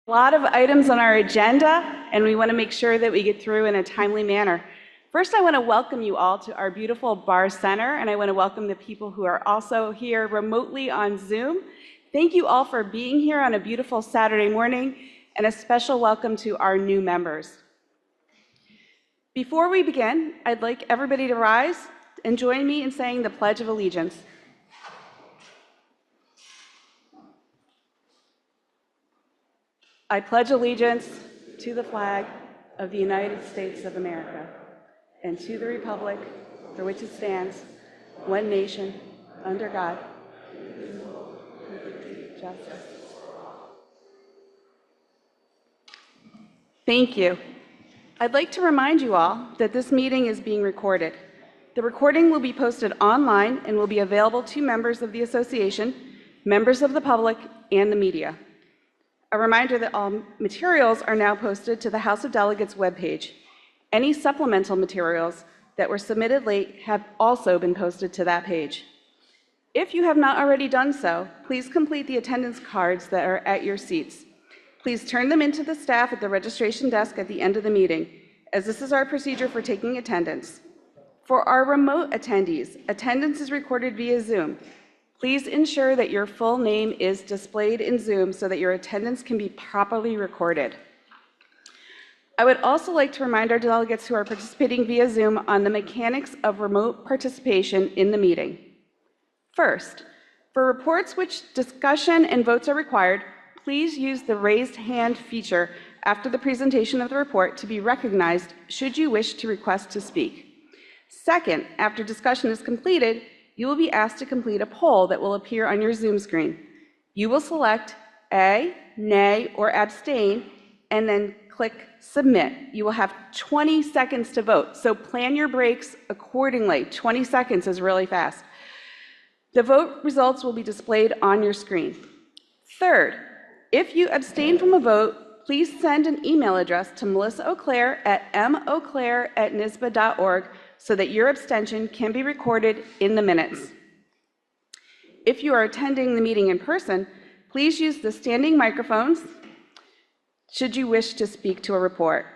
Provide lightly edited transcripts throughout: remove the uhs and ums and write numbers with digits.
A lot of items on our agenda, and we want to make sure that we get through in a timely manner. First, I want to welcome you all to our beautiful bar center, and I want to welcome the people who are also here remotely on Zoom. Thank you all for being here on a beautiful Saturday morning, and a special welcome to our new members. Before we begin, I'd like everybody to rise and join me in saying the Pledge of Allegiance. I pledge allegiance to the flag of the United States of America and to the republic for which it stands, one nation, under God, justice. Thank you. I'd like to remind you all that this meeting is being recorded. The recording will be posted online and will be available to members of the association, members of the public, and the media. A reminder that all materials are now posted to the House of Delegates webpage. Any supplemental materials that were submitted late have also been posted to that page. If you have not already done so, please complete the attendance cards that are at your seats. Please turn them into the staff at the registration desk at the end of the meeting, as this is our procedure for taking attendance. For our remote attendees, attendance is recorded via Zoom. Please ensure that your full name is displayed in Zoom so that your attendance can be properly recorded. I would also like to remind our delegates who are participating via Zoom on the mechanics of remote participation in the meeting. First, for reports which discussion and votes are required, please use the raised hand feature after the presentation of the report to be recognized should you wish to request to speak. Second, after discussion is completed, you will be asked to complete a poll that will appear on your Zoom screen. You will select A, Nay, or Abstain, and then click Submit. You will have 20 seconds to vote, so plan your breaks accordingly. 20 seconds is really fast. The vote results will be displayed on your screen. Third, if you abstain from a vote, please send an email address to Melissa O'Clair at moclair@nisba.org so that your abstention can be recorded in the minutes. If you are attending the meeting in person, please use the standing microphones should you wish to speak to a report.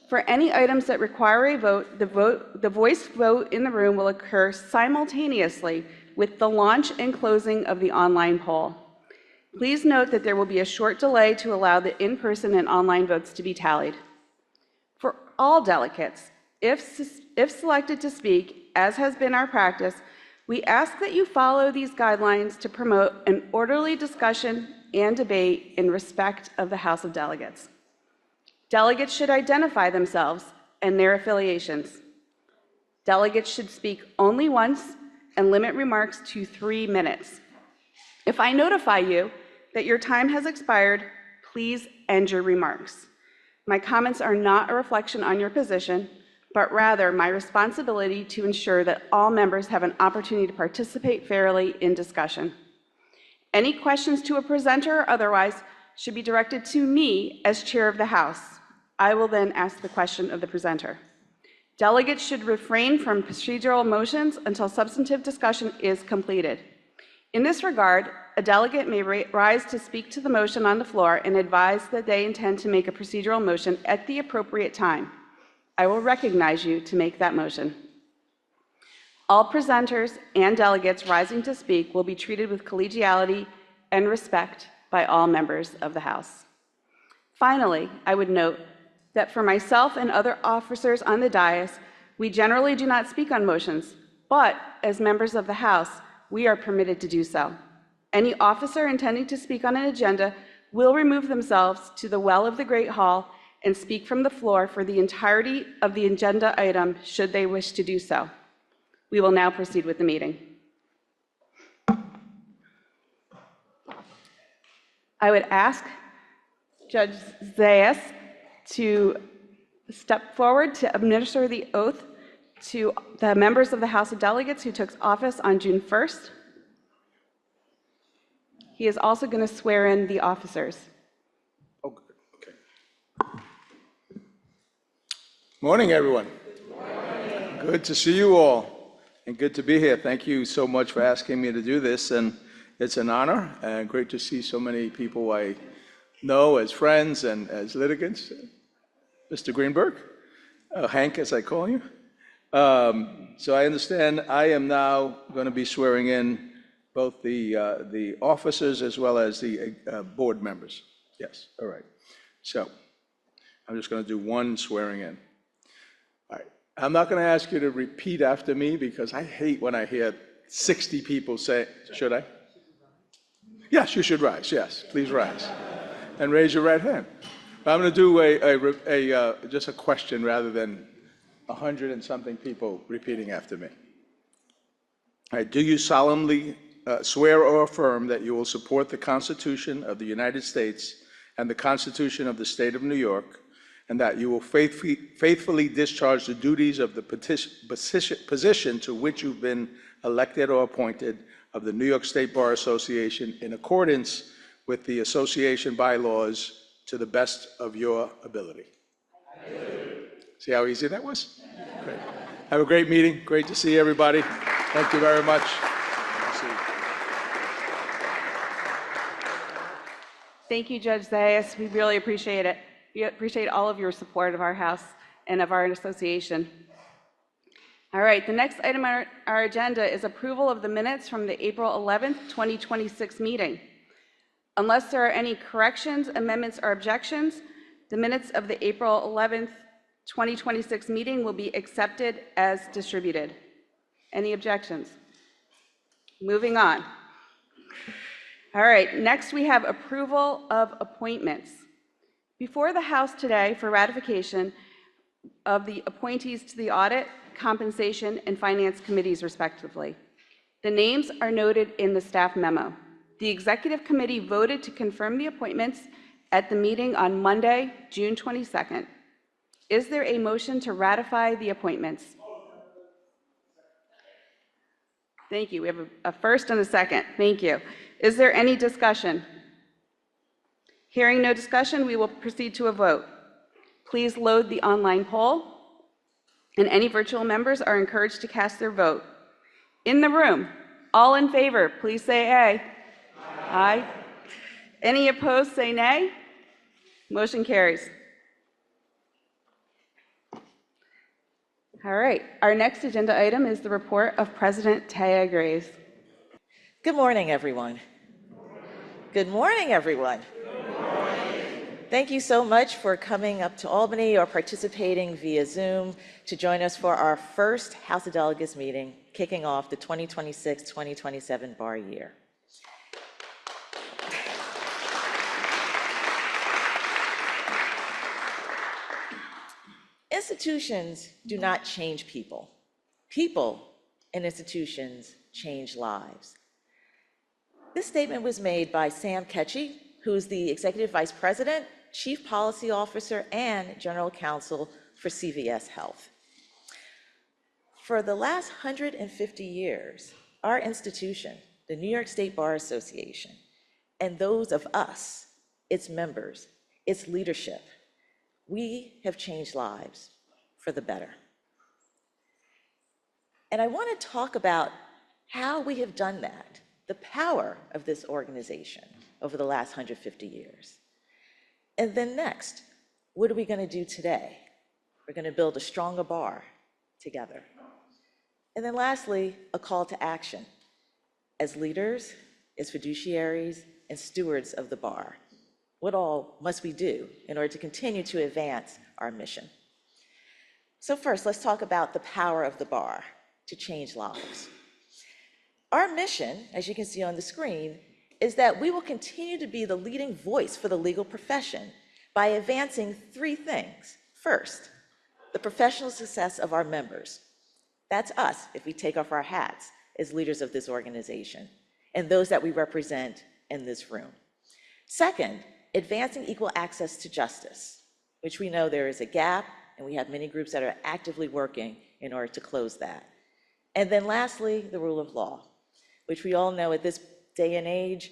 For any items that require a vote, the voice vote in the room will occur simultaneously with the launch and closing of the online poll. Please note that there will be a short delay to allow the in-person and online votes to be tallied. For all delegates, if selected to speak, as has been our practice, we ask that you follow these guidelines to promote an orderly discussion and debate in respect of the House of Delegates. Delegates should identify themselves and their affiliations. Delegates should speak only once and limit remarks to 3 minutes. If I notify you that your time has expired, please end your remarks. My comments are not a reflection on your position, but rather my responsibility to ensure that all members have an opportunity to participate fairly in discussion. Any questions to a presenter or otherwise should be directed to me as chair of the House. I will then ask the question of the presenter. Delegates should refrain from procedural motions until substantive discussion is completed. In this regard, a delegate may rise to speak to the motion on the floor and advise that they intend to make a procedural motion at the appropriate time. I will recognize you to make that motion. All presenters and delegates rising to speak will be treated with collegiality and respect by all members of the House. Finally, I would note that for myself and other officers on the dais, we generally do not speak on motions, but as members of the House, we are permitted to do so. Any officer intending to speak on an agenda will remove themselves to the well of the Great Hall and speak from the floor for the entirety of the agenda item should they wish to do so. We will now proceed with the meeting. I would ask Judge Zayas to step forward to administer the oath to the members of the House of Delegates who took office on June 1st. He is also going to swear in the officers. Oh, good. Okay. Morning, everyone. Morning. Good to see you all, and good to be here. Thank you so much for asking me to do this, and it's an honor, and great to see so many people I know as friends and as litigants, Mr. Greenberg, Hank as I call you. So I understand I am now going to be swearing in both the officers as well as the board members. Yes, all right. So I'm just going to do one swearing in. All right. I'm not going to ask you to repeat after me because I hate when I hear 60 people say, should I? Yes, you should rise. Yes, please rise. And raise your right hand. I'm going to do just a question rather than 100 and something people repeating after me. All right. Do you solemnly swear or affirm that you will support the Constitution of the United States and the Constitution of the State of New York, and that you will faithfully discharge the duties of the position to which you've been elected or appointed of the New York State Bar Association in accordance with the association bylaws to the best of your ability? See how easy that was? Great. Have a great meeting. Great to see everybody. Thank you very much. Thank you, Judge Zayas. We really appreciate it. We appreciate all of your support of our house and of our association. All right, the next item on our agenda is approval of the minutes from the April 11th, 2026 meeting. Unless there are any corrections, amendments, or objections, the minutes of the April 11th, 2026 meeting will be accepted as distributed. Any objections? Moving on. All right, next we have approval of appointments. Before the House today for ratification of the appointees to the Audit, Compensation, and Finance Committees, respectively. The names are noted in the staff memo. The Executive Committee voted to confirm the appointments at the meeting on Monday, June 22nd. Is there a motion to ratify the appointments? Thank you. We have a first and a second. Thank you. Is there any discussion? Hearing no discussion, we will proceed to a vote. Please load the online poll, and any virtual members are encouraged to cast their vote. In the room, all in favor, please say aye. Aye. Any opposed, say nay. Motion carries. All right, our next agenda item is the report of President Taya Graves. Good morning, everyone. Good morning, everyone. Good morning. Thank you so much for coming up to Albany or participating via Zoom to join us for our first House of Delegates meeting, kicking off the 2026-2027 bar year. Institutions do not change people. People and institutions change lives. This statement was made by Sam Ketchy, who is the Executive Vice President, Chief Policy Officer, and General Counsel for CVS Health. For the last 150 years, our institution, the New York State Bar Association, and those of us, its members, its leadership, we have changed lives for the better. And I want to talk about how we have done that, the power of this organization over the last 150 years. And then next, what are we going to do today? We're going to build a stronger bar together. And then lastly, a call to action. As leaders, as fiduciaries, and stewards of the bar, what all must we do in order to continue to advance our mission? So first, let's talk about the power of the bar to change lives. Our mission, as you can see on the screen, is that we will continue to be the leading voice for the legal profession by advancing three things. First, the professional success of our members. That's us, if we take off our hats as leaders of this organization, and those that we represent in this room. Second, advancing equal access to justice, which we know there is a gap, and we have many groups that are actively working in order to close that. And then lastly, the rule of law, which we all know at this day and age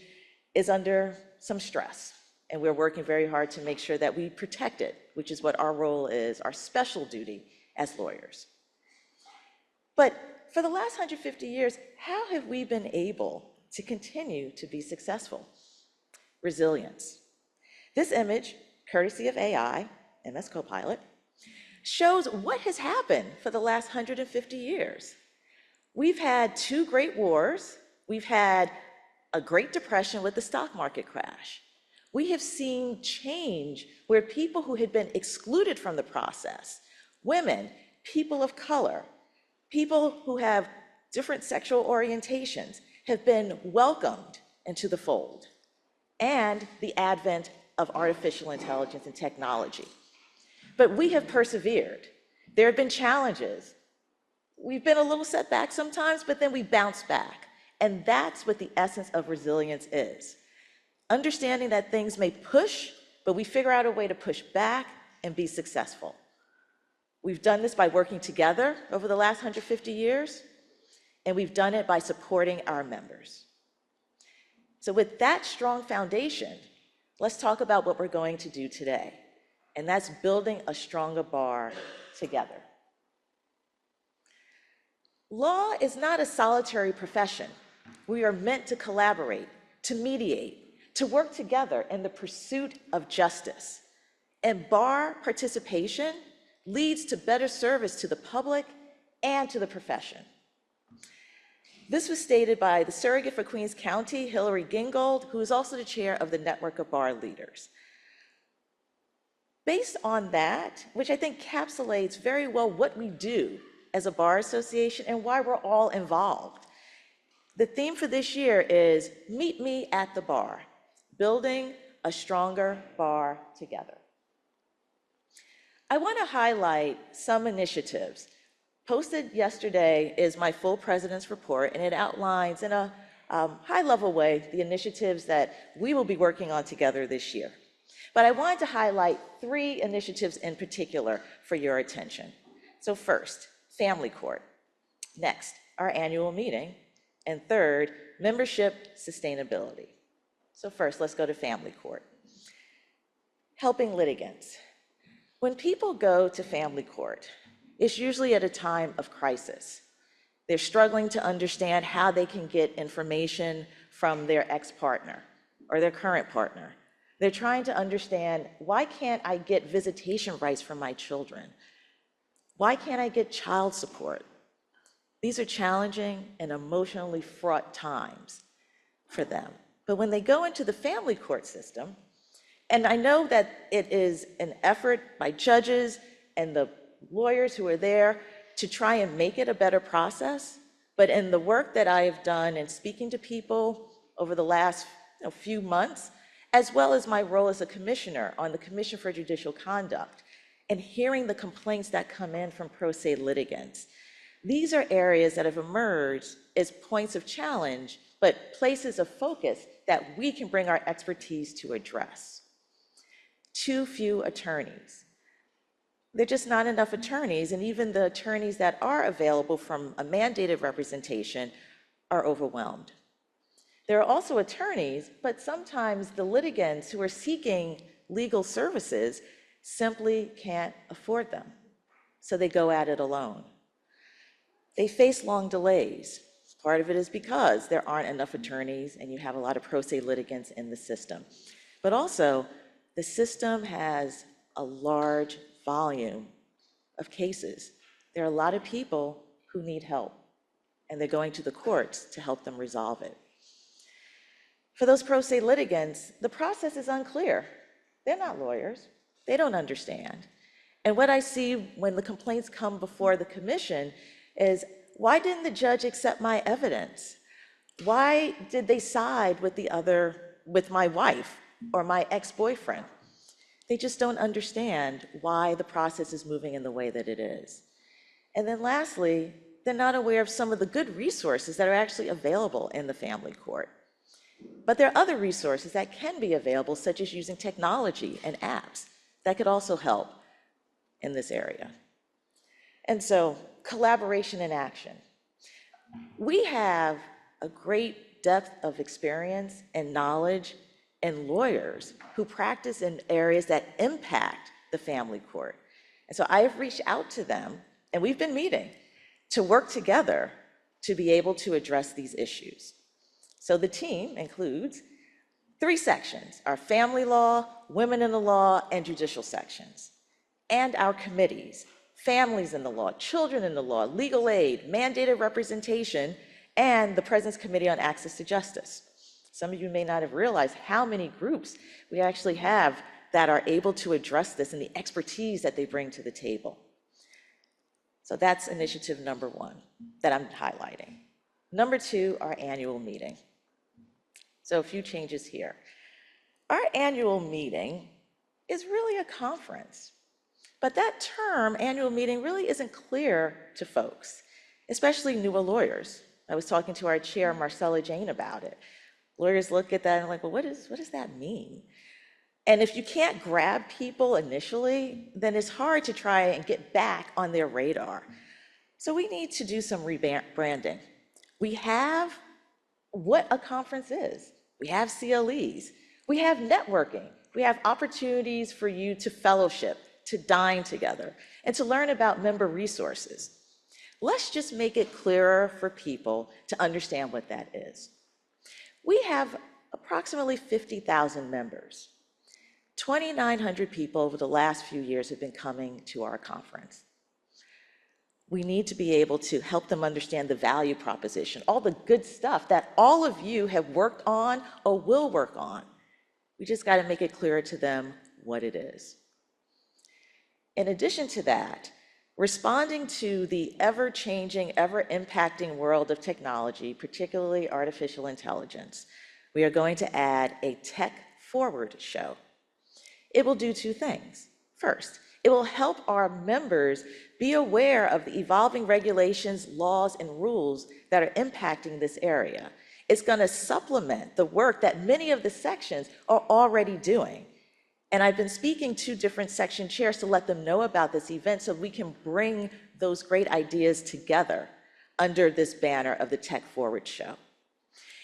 is under some stress. And we're working very hard to make sure that we protect it, which is what our role is, our special duty as lawyers. But for the last 150 years, how have we been able to continue to be successful? Resilience. This image, courtesy of AI, MS Copilot, shows what has happened for the last 150 years. We've had 2 great wars. We've had a Great Depression with the stock market crash. We have seen change where people who had been excluded from the process, women, people of color, people who have different sexual orientations, have been welcomed into the fold, and the advent of artificial intelligence and technology. But we have persevered. There have been challenges. We've been a little set back sometimes, but then we bounce back. And that's what the essence of resilience is. Understanding that things may push, but we figure out a way to push back and be successful. We've done this by working together over the last 150 years, and we've done it by supporting our members. So with that strong foundation, let's talk about what we're going to do today, and that's building a stronger bar together. Law is not a solitary profession. We are meant to collaborate, to mediate, to work together in the pursuit of justice. And bar participation leads to better service to the public and to the profession. This was stated by the surrogate for Queens County, Hillary Gingold, who is also the chair of the Network of Bar Leaders. Based on that, which I think encapsulates very well what we do as a bar association and why we're all involved, the theme for this year is Meet Me at the Bar, building a stronger bar together. I want to highlight some initiatives. Posted yesterday is my full president's report, and it outlines in a high-level way the initiatives that we will be working on together this year. But I wanted to highlight 3 initiatives in particular for your attention. So first, Family Court. Next, our annual meeting. And third, membership sustainability. So first, let's go to Family Court. Helping litigants. When people go to Family Court, it's usually at a time of crisis. They're struggling to understand how they can get information from their ex-partner or their current partner. They're trying to understand, why can't I get visitation rights for my children? Why can't I get child support? These are challenging and emotionally fraught times for them. But when they go into the family court system, and I know that it is an effort by judges and the lawyers who are there to try and make it a better process, but in the work that I have done in speaking to people over the last few months, as well as my role as a commissioner on the Commission for Judicial Conduct, and hearing the complaints that come in from pro se litigants, these are areas that have emerged as points of challenge, but places of focus that we can bring our expertise to address. Too few attorneys. There are just not enough attorneys, and even the attorneys that are available from a mandated representation are overwhelmed. There are also attorneys, but sometimes the litigants who are seeking legal services simply can't afford them, so they go at it alone. They face long delays. Part of it is because there aren't enough attorneys and you have a lot of pro se litigants in the system. But also, the system has a large volume of cases. There are a lot of people who need help, and they're going to the courts to help them resolve it. For those pro se litigants, the process is unclear. They're not lawyers. They don't understand. And what I see when the complaints come before the commission is, why didn't the judge accept my evidence? Why did they side with my wife or my ex-boyfriend? They just don't understand why the process is moving in the way that it is. And then lastly, they're not aware of some of the good resources that are actually available in the family court. But there are other resources that can be available, such as using technology and apps that could also help in this area. And so, collaboration in action. We have a great depth of experience and knowledge and lawyers who practice in areas that impact the family court. And so I have reached out to them, and we've been meeting to work together to be able to address these issues. So the team includes 3 sections: our family law, women in the law, and judicial sections. And our committees: families in the law, children in the law, legal aid, mandated representation, and the President's Committee on Access to Justice. Some of you may not have realized how many groups we actually have that are able to address this and the expertise that they bring to the table. So that's initiative number 1 that I'm highlighting. Number 2, our annual meeting. So a few changes here. Our annual meeting is really a conference, but that term, annual meeting, really isn't clear to folks, especially newer lawyers. I was talking to our chair, Marcella Jane, about it. Lawyers look at that and like, well, what does that mean? And if you can't grab people initially, then it's hard to try and get back on their radar. So we need to do some rebranding. We have what a conference is. We have CLEs. We have networking. We have opportunities for you to fellowship, to dine together, and to learn about member resources. Let's just make it clearer for people to understand what that is. We have approximately 50,000 members. 2,900 people over the last few years have been coming to our conference. We need to be able to help them understand the value proposition, all the good stuff that all of you have worked on or will work on. We just got to make it clearer to them what it is. In addition to that, responding to the ever-changing, ever-impacting world of technology, particularly artificial intelligence, we are going to add a tech-forward show. It will do 2 things. First, it will help our members be aware of the evolving regulations, laws, and rules that are impacting this area. It's going to supplement the work that many of the sections are already doing. And I've been speaking to different section chairs to let them know about this event so we can bring those great ideas together under this banner of the Tech Forward Show.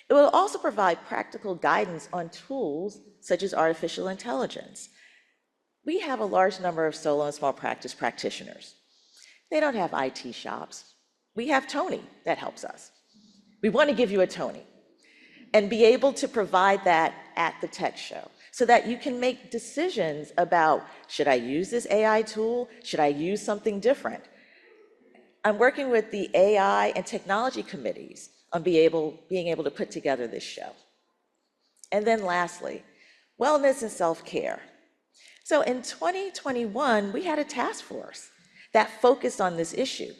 It will also provide practical guidance on tools such as artificial intelligence. We have a large number of solo and small practice practitioners. They don't have IT shops. We have Tony that helps us. We want to give you a Tony and be able to provide that at the tech show so that you can make decisions about, should I use this AI tool? Should I use something different? I'm working with the AI and technology committees on being able to put together this show. And then lastly, wellness and self-care. So in 2021, we had a task force that focused on this issue.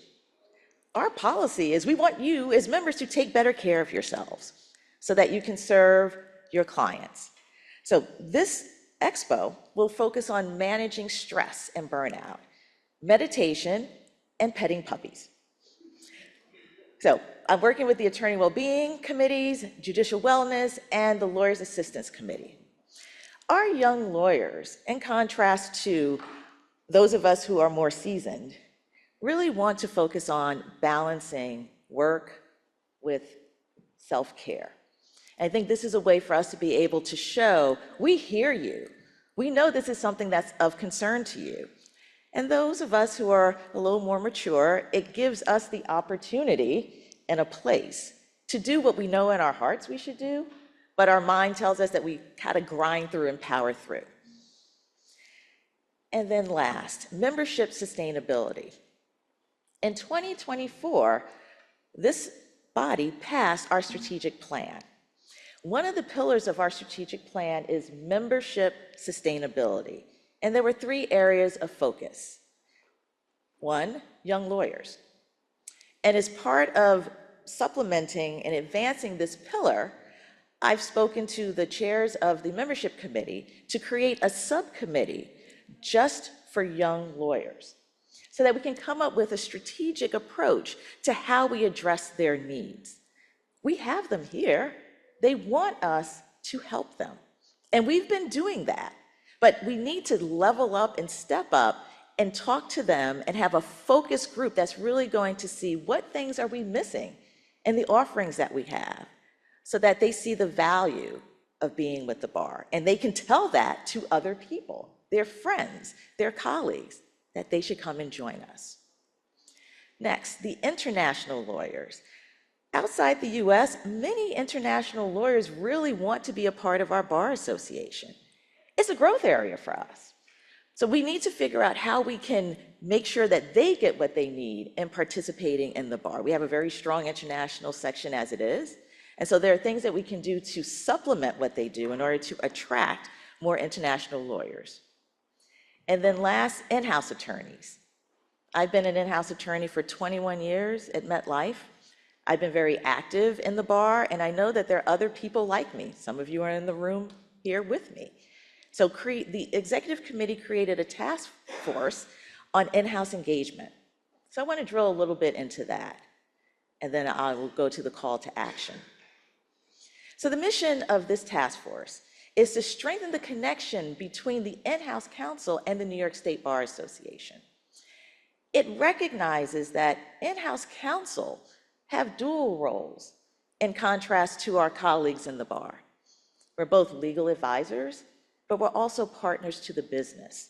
Our policy is we want you as members to take better care of yourselves so that you can serve your clients. So this expo will focus on managing stress and burnout, meditation, and petting puppies. So I'm working with the Attorney Wellbeing Committees, Judicial Wellness, and the Lawyers Assistance Committee. Our young lawyers, in contrast to those of us who are more seasoned, really want to focus on balancing work with self-care. I think this is a way for us to be able to show, we hear you. We know this is something that's of concern to you. And those of us who are a little more mature, it gives us the opportunity and a place to do what we know in our hearts we should do, but our mind tells us that we gotta grind through and power through. And then last, membership sustainability. In 2024, this body passed our strategic plan. One of the pillars of our strategic plan is membership sustainability. And there were 3 areas of focus. 1, young lawyers. And as part of supplementing and advancing this pillar, I've spoken to the chairs of the membership committee to create a subcommittee just for young lawyers so that we can come up with a strategic approach to how we address their needs. We have them here. They want us to help them. And we've been doing that. But we need to level up and step up and talk to them and have a focus group that's really going to see what things are we missing in the offerings that we have so that they see the value of being with the bar. And they can tell that to other people, their friends, their colleagues, that they should come and join us. Next, the international lawyers. Outside the US, many international lawyers really want to be a part of our bar association. It's a growth area for us. So we need to figure out how we can make sure that they get what they need in participating in the bar. We have a very strong international section as it is. And so there are things that we can do to supplement what they do in order to attract more international lawyers. And then last, in-house attorneys. I've been an in-house attorney for 21 years at MetLife. I've been very active in the bar, and I know that there are other people like me. Some of you are in the room here with me. So the executive committee created a task force on in-house engagement. So I want to drill a little bit into that, and then I will go to the call to action. So the mission of this task force is to strengthen the connection between the in-house counsel and the New York State Bar Association. It recognizes that in-house counsel have dual roles in contrast to our colleagues in the bar. We're both legal advisors, but we're also partners to the business.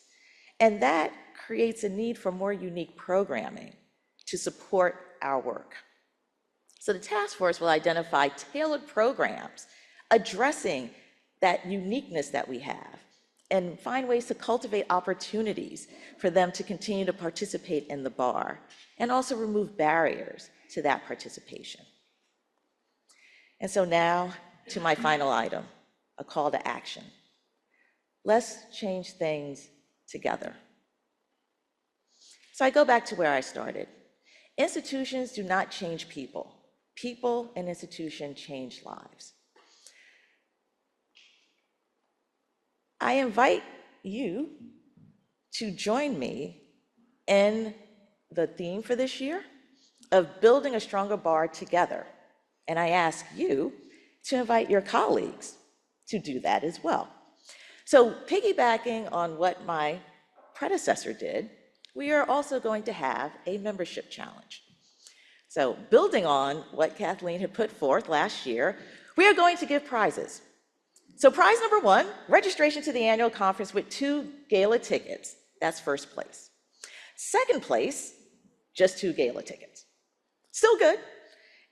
And that creates a need for more unique programming to support our work. So the task force will identify tailored programs addressing that uniqueness that we have and find ways to cultivate opportunities for them to continue to participate in the bar and also remove barriers to that participation. And so now to my final item, a call to action. Let's change things together. So I go back to where I started. Institutions do not change people. People and institutions change lives. I invite you to join me in the theme for this year of building a stronger bar together. And I ask you to invite your colleagues to do that as well. So piggybacking on what my predecessor did, we are also going to have a membership challenge. So building on what Kathleen had put forth last year, we are going to give prizes. So prize number one, registration to the annual conference with 2 gala tickets. That's first place. Second place, just 2 gala tickets. Still good.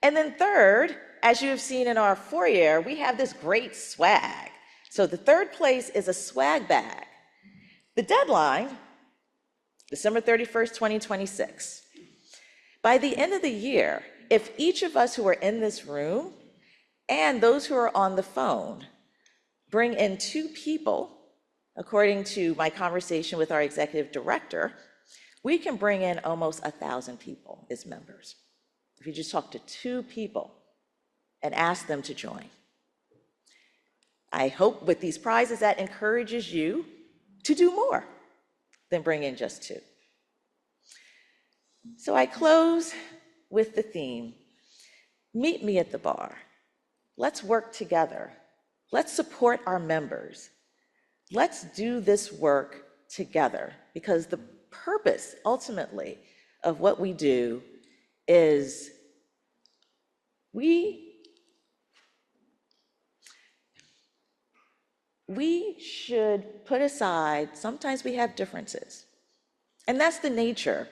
And then third, as you have seen in our foyer, we have this great swag. So the third place is a swag bag. The deadline, December 31st, 2026. By the end of the year, if each of us who are in this room and those who are on the phone bring in 2 people, according to my conversation with our executive director, we can bring in almost 1,000 people as members. If you just talk to 2 people and ask them to join. I hope with these prizes that encourages you to do more than bring in just 2. So I close with the theme, meet me at the bar. Let's work together. Let's support our members. Let's do this work together because the purpose ultimately of what we do is we should put aside, sometimes we have differences. And that's the nature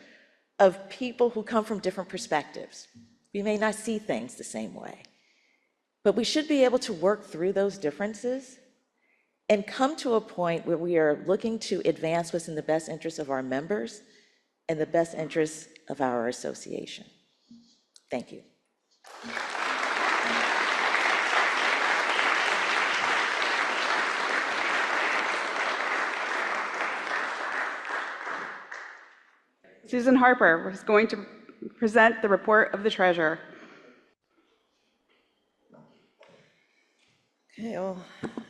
of people who come from different perspectives. We may not see things the same way, but we should be able to work through those differences and come to a point where we are looking to advance what's in the best interest of our members and the best interest of our association. Thank you. Susan Harper is going to present the report of the treasurer.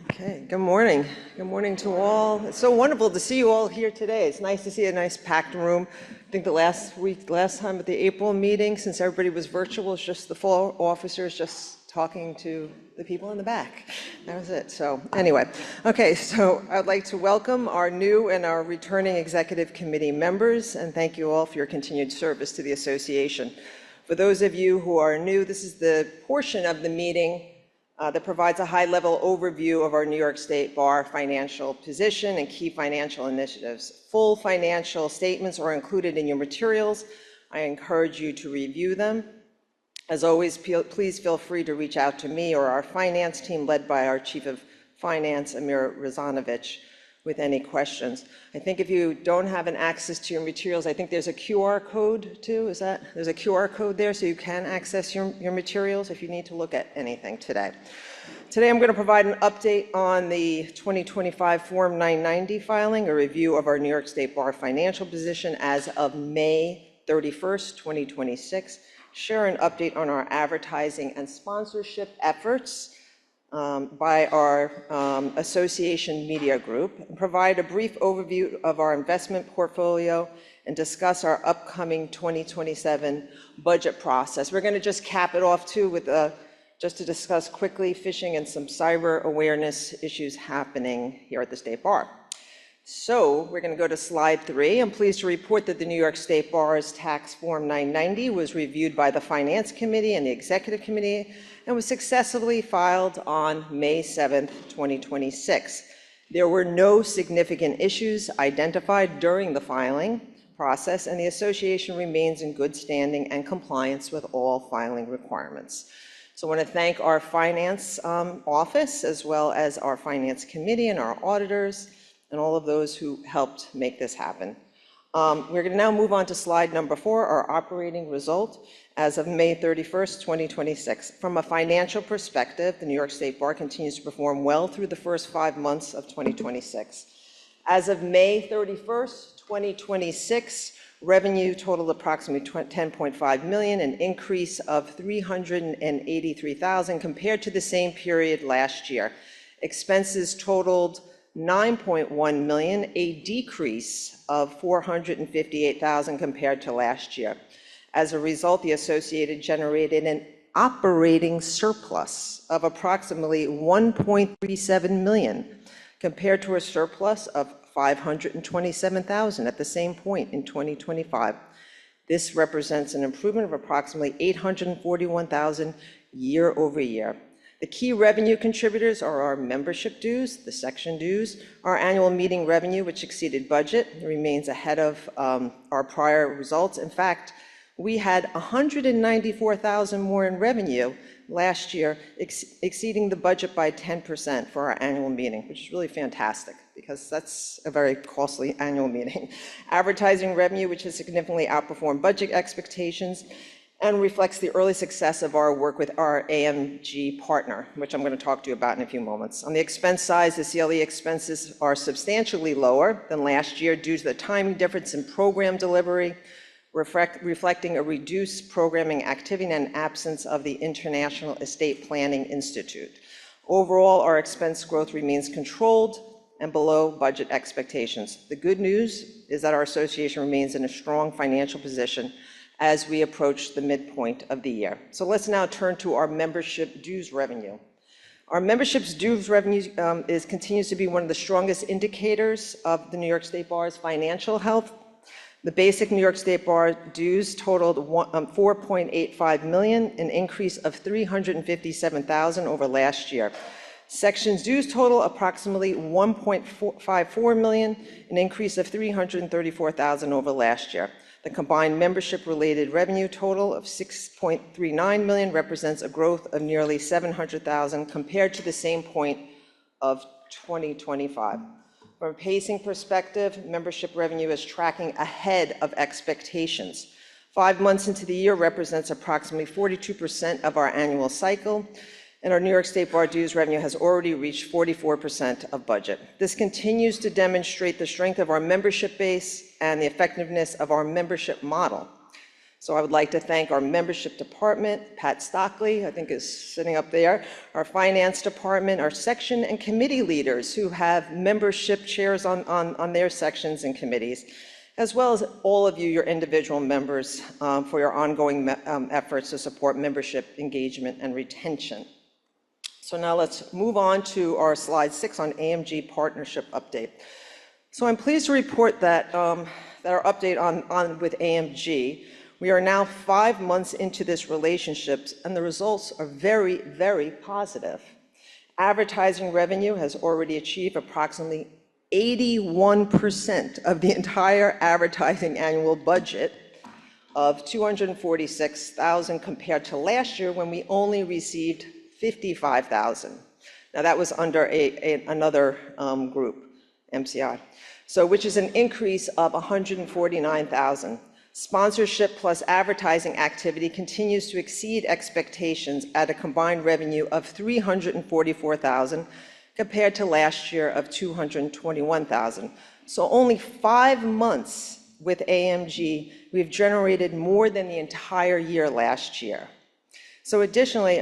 Okay, good morning. Good morning to all. It's so wonderful to see you all here today. It's nice to see a nice packed room. I think the last time at the April meeting, since everybody was virtual, was just the 4 officers just talking to the people in the back. That was it. So anyway, okay, so I'd like to welcome our new and our returning executive committee members, and thank you all for your continued service to the association. For those of you who are new, this is the portion of the meeting that provides a high-level overview of our New York State Bar financial position and key financial initiatives. Full financial statements are included in your materials. I encourage you to review them. As always, please feel free to reach out to me or our finance team led by our Chief of Finance, Amir Razanovich, with any questions. I think if you don't have an access to your materials, I think there's a QR code too, there's a QR code there so you can access your materials if you need to look at anything today. Today I'm going to provide an update on the 2025 Form 990 filing, a review of our New York State Bar financial position as of May 31st, 2026, share an update on our advertising and sponsorship efforts by our association media group, and provide a brief overview of our investment portfolio, and discuss our upcoming 2027 budget process. We're going to just cap it off too with just to discuss quickly phishing and some cyber awareness issues happening here at the State Bar. So we're going to go to slide 3. I'm pleased to report that the New York State Bar's Tax Form 990 was reviewed by the Finance Committee and the Executive Committee and was successfully filed on May 7th, 2026. There were no significant issues identified during the filing process, and the association remains in good standing and compliance with all filing requirements. So I want to thank our finance office, as well as our finance committee and our auditors, and all of those who helped make this happen. We're going to now move on to slide number 4, our operating result as of May 31st, 2026. From a financial perspective, the New York State Bar continues to perform well through the first 5 months of 2026. As of May 31st, 2026, revenue totaled approximately $10.5 million, an increase of $383,000 compared to the same period last year. Expenses totaled $9.1 million, a decrease of $458,000 compared to last year. As a result, the associated generated an operating surplus of approximately $1.37 million, compared to a surplus of $527,000 at the same point in 2025. This represents an improvement of approximately $841,000 year over year. The key revenue contributors are our membership dues, the section dues, our annual meeting revenue, which exceeded budget, remains ahead of our prior results. In fact, we had $194,000 more in revenue last year, exceeding the budget by 10% for our annual meeting, which is really fantastic because that's a very costly annual meeting. Advertising revenue, which has significantly outperformed budget expectations and reflects the early success of our work with our AMG partner, which I'm going to talk to you about in a few moments. On the expense side, the CLE expenses are substantially lower than last year due to the timing difference in program delivery, reflecting a reduced programming activity and absence of the International Estate Planning Institute. Overall, our expense growth remains controlled and below budget expectations. The good news is that our association remains in a strong financial position as we approach the midpoint of the year. So let's now turn to our membership dues revenue. Our membership's dues revenue continues to be one of the strongest indicators of the New York State Bar's financial health. The basic New York State Bar dues totaled $4.85 million, an increase of $357,000 over last year. Sections dues total approximately $1.54 million, an increase of $334,000 over last year. The combined membership-related revenue total of $6.39 million represents a growth of nearly $700,000 compared to the same point of 2025. From a pacing perspective, membership revenue is tracking ahead of expectations. 5 months into the year represents approximately 42% of our annual cycle, and our New York State Bar dues revenue has already reached 44% of budget. This continues to demonstrate the strength of our membership base and the effectiveness of our membership model. So I would like to thank our membership department, Pat Stockley, I think is sitting up there, our finance department, our section and committee leaders who have membership chairs on their sections and committees, as well as all of you, your individual members, for your ongoing efforts to support membership engagement and retention. So now let's move on to our slide 6 on AMG partnership update. So I'm pleased to report that our update on with AMG. We are now 5 months into this relationship, and the results are very, very positive. Advertising revenue has already achieved approximately 81% of the entire advertising annual budget, of $246,000 compared to last year when we only received $55,000. Now that was under another group, MCI, so which is an increase of $149,000. Sponsorship plus advertising activity continues to exceed expectations at a combined revenue of $344,000 compared to last year of $221,000. So only 5 months with AMG, we've generated more than the entire year last year. So additionally,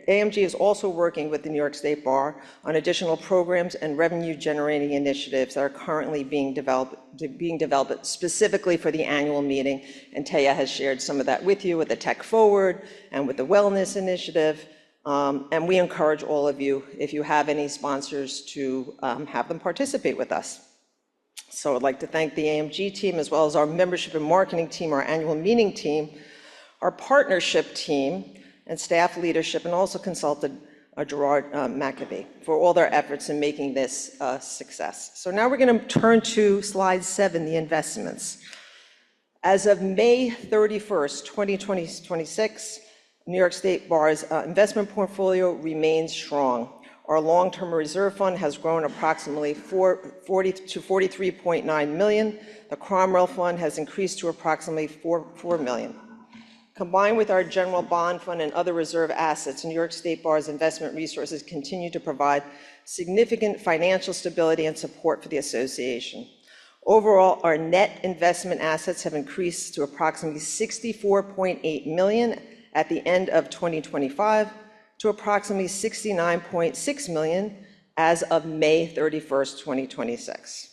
AMG is also working with the New York State Bar on additional programs and revenue-generating initiatives that are currently being developed specifically for the annual meeting. And Taya has shared some of that with you with the Tech Forward and with the Wellness Initiative. And we encourage all of you, if you have any sponsors, to have them participate with us. So I'd like to thank the AMG team, as well as our membership and marketing team, our annual meeting team, our partnership team, and staff leadership, and also consultant Gerard McAbee for all their efforts in making this a success. So now we're going to turn to slide 7, the investments. As of May 31st, 2026, New York State Bar's investment portfolio remains strong. Our long-term reserve fund has grown approximately to $43.9 million. The Cromwell Fund has increased to approximately $4 million. Combined with our general bond fund and other reserve assets, New York State Bar's investment resources continue to provide significant financial stability and support for the association. Overall, our net investment assets have increased to approximately $64.8 million at the end of 2025 to approximately $69.6 million as of May 31st, 2026.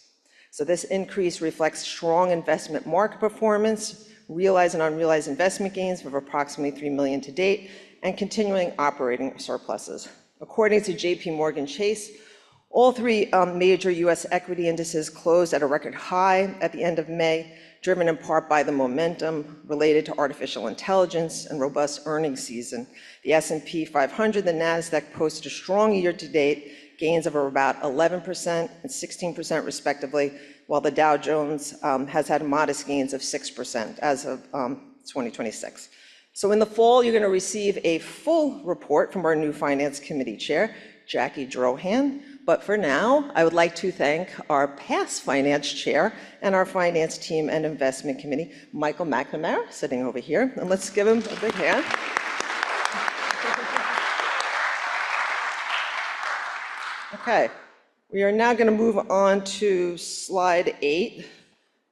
So this increase reflects strong investment market performance, realized and unrealized investment gains of approximately $3 million to date, and continuing operating surpluses. According to JP Morgan Chase, all 3 major U.S. equity indices closed at a record high at the end of May, driven in part by the momentum related to artificial intelligence and robust earnings season. The S&P 500, the NASDAQ posted a strong year-to-date gains of about 11% and 16% respectively, while the Dow Jones has had modest gains of 6% as of 2026. So in the fall, you're going to receive a full report from our new Finance Committee Chair, Jackie Drohan. But for now, I would like to thank our past Finance Chair and our Finance Team and Investment Committee, Michael McNamara, sitting over here. And let's give him a big hand. Okay. We are now going to move on to slide 8.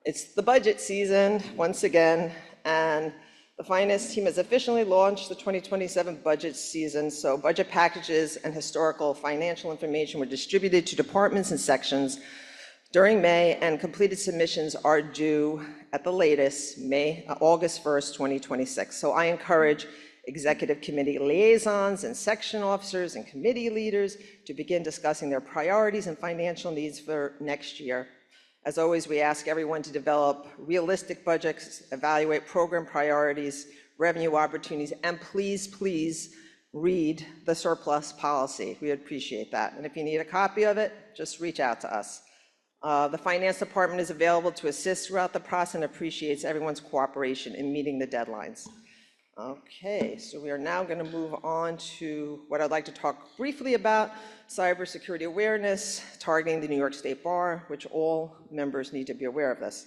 It's the budget season once again, and the finance team has officially launched the 2027 budget season. So budget packages and historical financial information were distributed to departments and sections during May, and completed submissions are due at the latest August 1st, 2026. So I encourage executive committee liaisons and section officers and committee leaders to begin discussing their priorities and financial needs for next year. As always, we ask everyone to develop realistic budgets, evaluate program priorities, revenue opportunities, and please read the surplus policy. We appreciate that. And if you need a copy of it, just reach out to us. The finance department is available to assist throughout the process and appreciates everyone's cooperation in meeting the deadlines. Okay, so we are now going to move on to what I'd like to talk briefly about: cybersecurity awareness, targeting the New York State Bar, which all members need to be aware of this.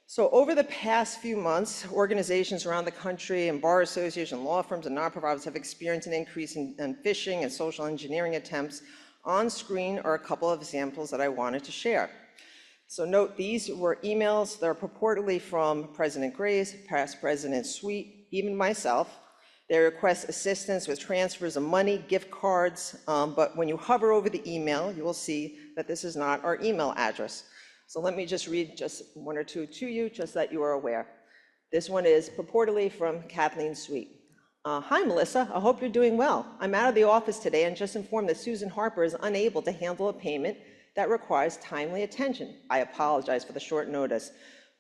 So over the past few months, organizations around the country and bar associations, law firms, and non-profits have experienced an increase in phishing and social engineering attempts. On screen are a couple of examples that I wanted to share. So note, these were emails that are purportedly from President Graves, past President Sweet, even myself. They request assistance with transfers of money, gift cards, but when you hover over the email, you will see that this is not our email address. So let me just read just one or two to you, just that you are aware. This one is purportedly from Kathleen Sweet. Hi, Melissa. I hope you're doing well. I'm out of the office today and just informed that Susan Harper is unable to handle a payment that requires timely attention. I apologize for the short notice.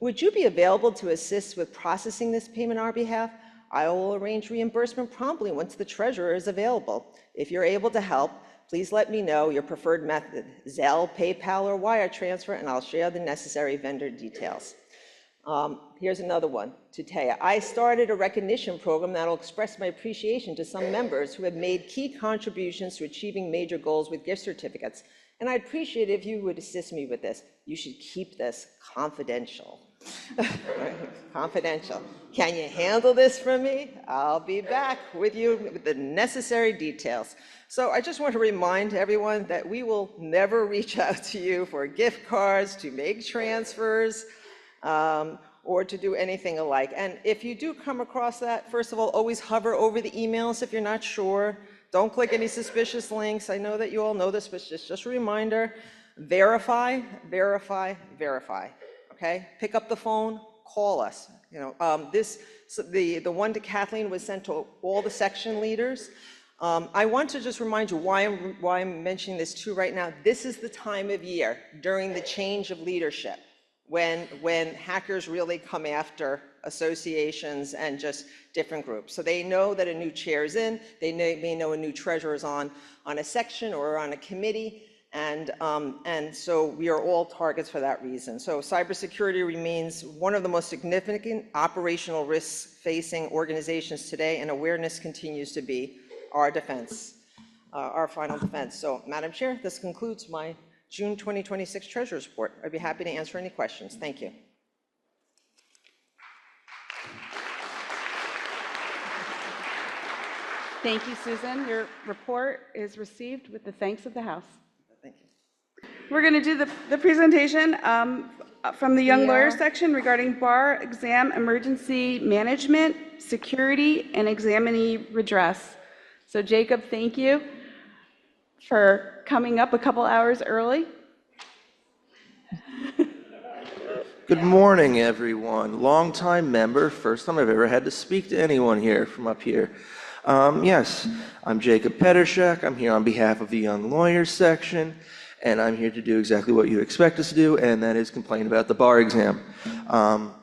Would you be available to assist with processing this payment on our behalf? I will arrange reimbursement promptly once the treasurer is available. If you're able to help, please let me know your preferred method, Zelle, PayPal, or wire transfer, and I'll share the necessary vendor details. Here's another one to Taya. I started a recognition program that will express my appreciation to some members who have made key contributions to achieving major goals with gift certificates. And I'd appreciate it if you would assist me with this. You should keep this confidential. Confidential. Can you handle this for me? I'll be back with you with the necessary details. So I just want to remind everyone that we will never reach out to you for gift cards, to make transfers, or to do anything alike. And if you do come across that, first of all, always hover over the emails if you're not sure. Don't click any suspicious links. I know that you all know this, but just a reminder. Verify, verify, verify. Okay? Pick up the phone, call us. You know, the one to Kathleen was sent to all the section leaders. I want to just remind you why I'm mentioning this too right now. This is the time of year during the change of leadership when hackers really come after associations and just different groups. So they know that a new chair is in, they may know a new treasurer is on a section or on a committee, and so we are all targets for that reason. So cybersecurity remains one of the most significant operational risks facing organizations today, and awareness continues to be our defense, our final defense. So Madam Chair, this concludes my June 2026 Treasurer's Report. I'd be happy to answer any questions. Thank you. Thank you, Susan. Your report is received with the thanks of the House. Thank you. We're going to do the presentation from the Young Lawyer section regarding bar exam emergency management, security, and examinee redress. So Jacob, thank you for coming up a couple hours early. Good morning, everyone. Long-time member, first time I've ever had to speak to anyone here from up here. Yes, I'm Jacob Petterchack. I'm here on behalf of the Young Lawyers section, and I'm here to do exactly what you expect us to do, and that is complain about the bar exam. I'll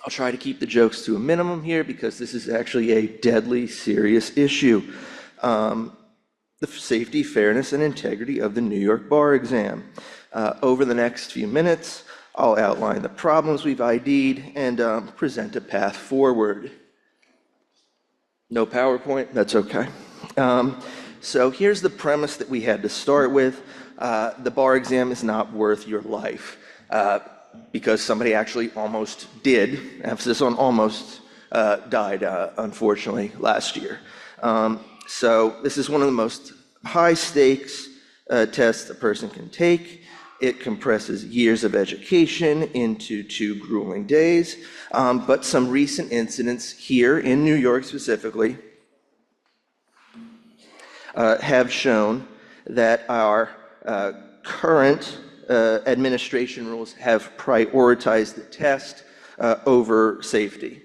try to keep the jokes to a minimum here because this is actually a deadly serious issue. The safety, fairness, and integrity of the New York bar exam. Over the next few minutes, I'll outline the problems we've ID'd and present a path forward. No PowerPoint, that's okay. So here's the premise that we had to start with. The bar exam is not worth your life because somebody actually almost did, emphasis on almost, died, unfortunately, last year. So this is one of the most high stakes tests a person can take. It compresses years of education into 2 grueling days. But some recent incidents here in New York specifically have shown that our current administration rules have prioritized the test over safety.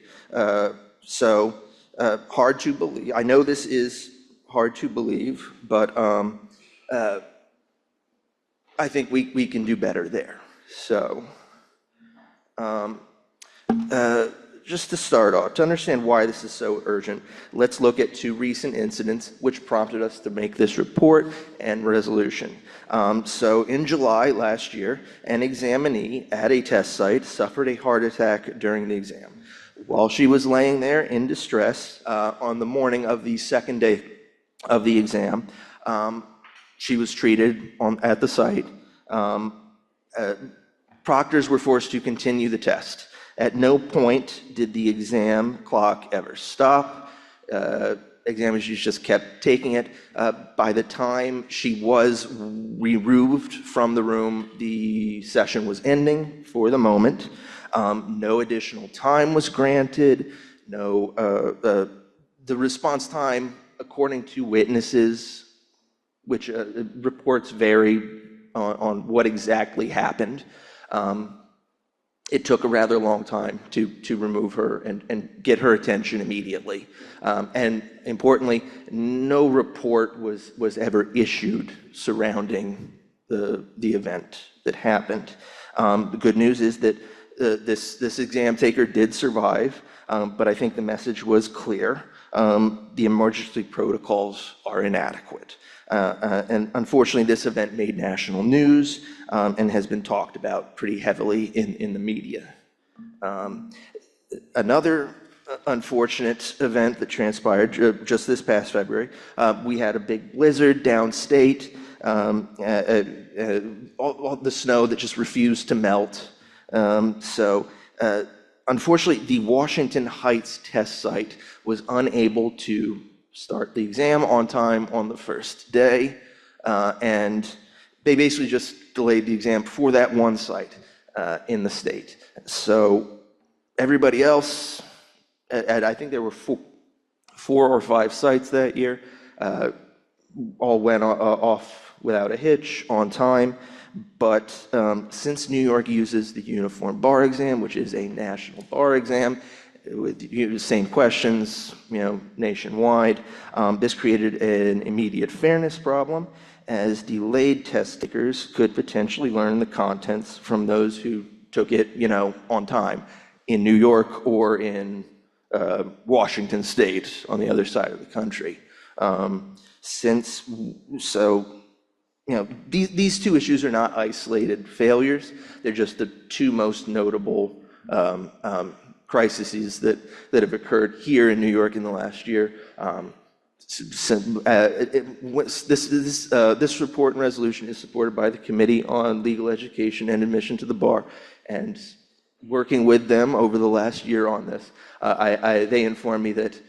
So hard to believe. I know this is hard to believe, but I think we can do better there. So just to start off, to understand why this is so urgent, let's look at 2 recent incidents which prompted us to make this report and resolution. So in July last year, an examinee at a test site suffered a heart attack during the exam. While she was laying there in distress on the morning of the second day of the exam, she was treated at the site. Proctors were forced to continue the test. At no point did the exam clock ever stop. Examiners just kept taking it. By the time she was removed from the room, the session was ending for the moment. No additional time was granted. The response time, according to witnesses, which reports vary on what exactly happened, it took a rather long time to remove her and get her attention immediately. And importantly, no report was ever issued surrounding the event that happened. The good news is that this exam taker did survive, but I think the message was clear. The emergency protocols are inadequate. And unfortunately, this event made national news and has been talked about pretty heavily in the media. Another unfortunate event that transpired just this past February, we had a big blizzard downstate, all the snow that just refused to melt. Unfortunately, the Washington Heights test site was unable to start the exam on time on the first day, and they basically just delayed the exam for that one site in the state. So everybody else, I think there were four or five sites that year, all went off without a hitch on time. But since New York uses the Uniform Bar Exam, which is a national bar exam with the same questions, nationwide, this created an immediate fairness problem, as delayed test takers could potentially learn the contents from those who took it, on time in New York or in Washington State on the other side of the country. These two issues are not isolated failures. They're just the two most notable crises that have occurred here in New York in the last year. This report and resolution is supported by the Committee on Legal Education and Admission to the Bar, and working with them over the last year on this, they informed me that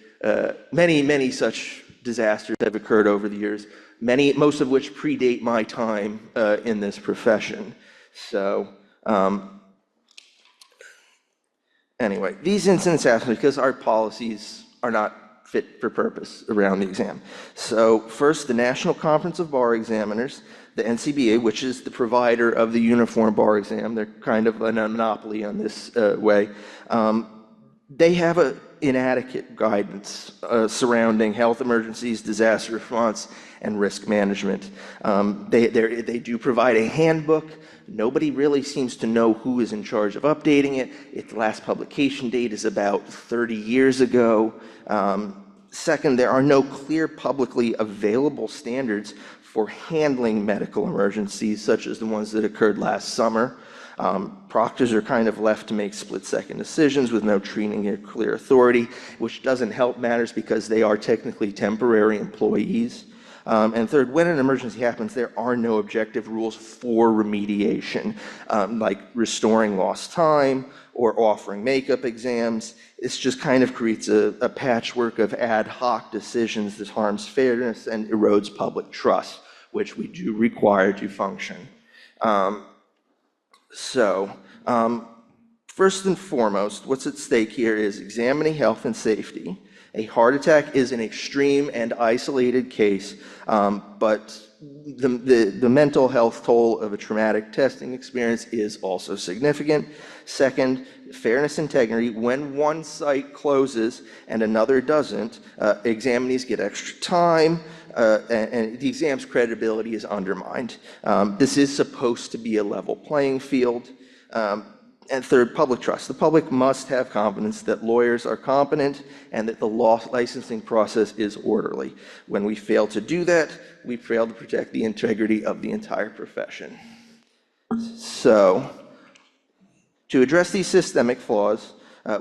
many such disasters have occurred over the years, most of which predate my time in this profession. So anyway, these incidents happen because our policies are not fit for purpose around the exam. So first, the National Conference of Bar Examiners, the NCBA, which is the provider of the Uniform Bar Exam, they're kind of a monopoly on this way. They have an inadequate guidance surrounding health emergencies, disaster response, and risk management. They do provide a handbook. Nobody really seems to know who is in charge of updating it. Its last publication date is about 30 years ago. Second, there are no clear publicly available standards for handling medical emergencies, such as the ones that occurred last summer. Proctors are kind of left to make split-second decisions with no training or clear authority, which doesn't help matters because they are technically temporary employees. And third, when an emergency happens, there are no objective rules for remediation, like restoring lost time or offering makeup exams. This just kind of creates a patchwork of ad hoc decisions that harms fairness and erodes public trust, which we do require to function. First and foremost, what's at stake here is examining health and safety. A heart attack is an extreme and isolated case, but the mental health toll of a traumatic testing experience is also significant. Second, fairness and integrity. When one site closes and another doesn't, examinees get extra time, and the exam's credibility is undermined. This is supposed to be a level playing field. And third, public trust. The public must have confidence that lawyers are competent and that the licensing process is orderly. When we fail to do that, we fail to protect the integrity of the entire profession. So, to address these systemic flaws,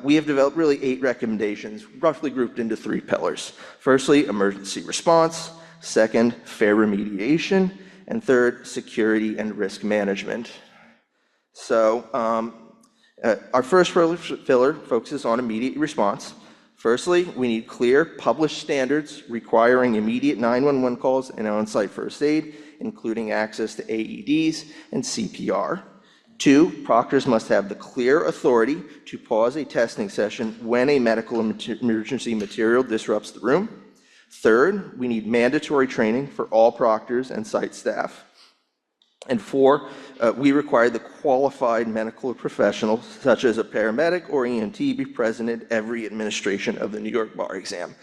we have developed really 8 recommendations, roughly grouped into 3 pillars. Firstly, emergency response. Second, fair remediation. And third, security and risk management. So, our first pillar focuses on immediate response. Firstly, we need clear, published standards requiring immediate 911 calls and on-site first aid, including access to AEDs and CPR. 2, proctors must have the clear authority to pause a testing session when a medical emergency material disrupts the room. Third, we need mandatory training for all proctors and site staff. And 4, we require the qualified medical professional, such as a paramedic or EMT, be present at every administration of the New York Bar Exam.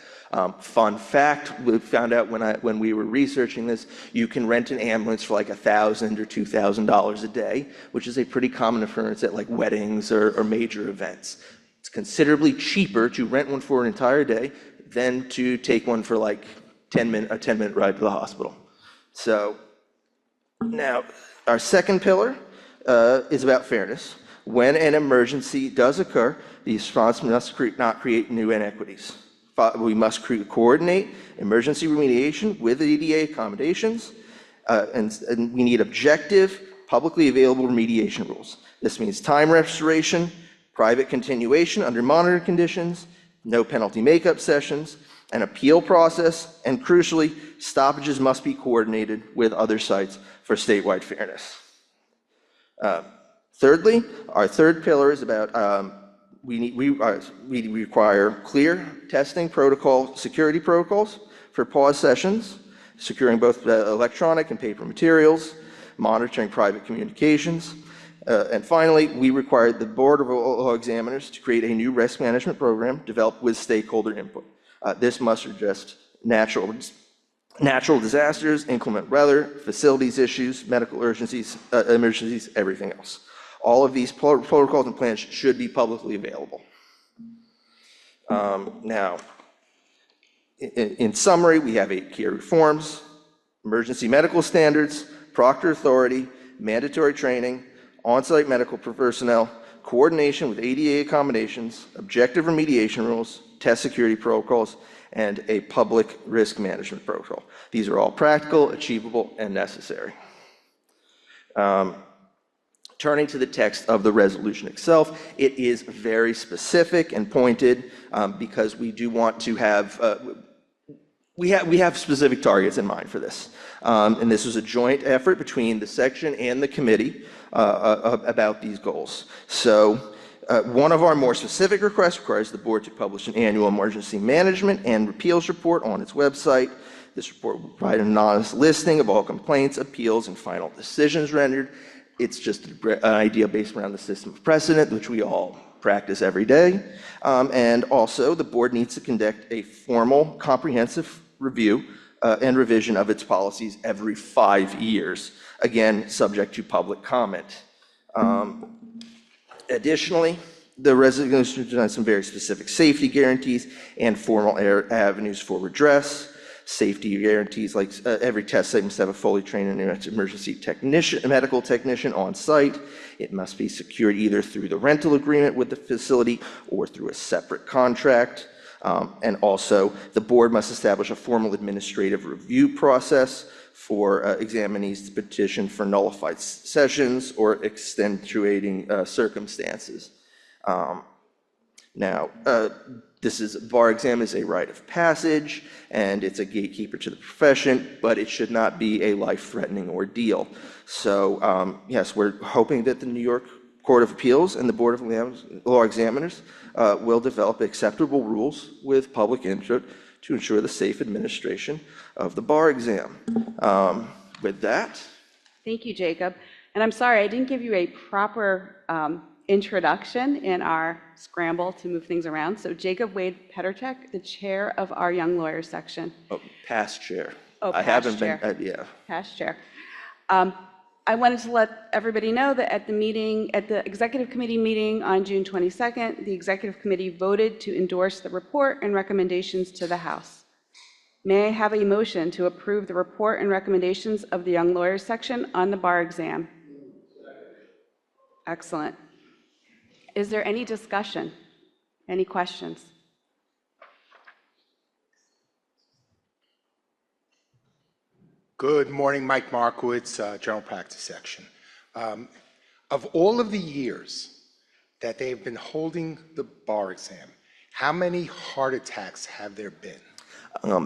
Fun fact, we found out when we were researching this, you can rent an ambulance for like $1,000 or $2,000 a day, which is a pretty common occurrence at like weddings or major events. It's considerably cheaper to rent one for an entire day than to take one for like a 10-minute ride to the hospital. So, now, our second pillar is about fairness. When an emergency does occur, the response must not create new inequities. We must coordinate emergency remediation with ADA accommodations, and we need objective, publicly available remediation rules. This means time restoration, private continuation under monitored conditions, no penalty makeup sessions, an appeal process, and crucially, stoppages must be coordinated with other sites for statewide fairness. Thirdly, our third pillar is about we require clear testing protocol, security protocols for pause sessions, securing both electronic and paper materials, monitoring private communications. And finally, we require the Board of Law Examiners to create a new risk management program developed with stakeholder input. This must address natural disasters, inclement weather, facilities issues, medical emergencies, everything else. All of these protocols and plans should be publicly available. Now, in summary, we have 8 key reforms: emergency medical standards, proctor authority, mandatory training, on-site medical personnel, coordination with ADA accommodations, objective remediation rules, test security protocols, and a public risk management protocol. These are all practical, achievable, and necessary. Turning to the text of the resolution itself, it is very specific and pointed because we do want to have, we have specific targets in mind for this. And this was a joint effort between the section and the committee about these goals. So one of our more specific requests requires the board to publish an annual emergency management and appeals report on its website. This report will provide an anonymous listing of all complaints, appeals, and final decisions rendered. It's just an idea based around the system of precedent, which we all practice every day. And also, the board needs to conduct a formal, comprehensive review and revision of its policies every 5 years, again, subject to public comment. Additionally, the resolution has some very specific safety guarantees and formal avenues for redress. Safety guarantees, like every test site must have a fully trained emergency medical technician on site. It must be secured either through the rental agreement with the facility or through a separate contract. And also, the board must establish a formal administrative review process for examinees to petition for nullified sessions or extenuating circumstances. Now, bar exam is a rite of passage, and it's a gatekeeper to the profession, but it should not be a life-threatening ordeal. So, yes, we're hoping that the New York Court of Appeals and the Board of Law Examiners will develop acceptable rules with public input to ensure the safe administration of the bar exam. With that. Thank you, Jacob. And I'm sorry, I didn't give you a proper introduction in our scramble to move things around. So Jacob Wade Petterchack, the chair of our Young Lawyers section. Oh, past chair. Oh, I past haven't chair. been, yeah. Past chair. I wanted to let everybody know that at the executive committee meeting on June 22nd, the executive committee voted to endorse the report and recommendations to the House. May I have a motion to approve the report and recommendations of the Young Lawyers section on the bar exam? Excellent. Is there any discussion? Any questions? Good morning, Mike Markowitz, General Practice Section. Of all of the years that they've been holding the bar exam, how many heart attacks have there been?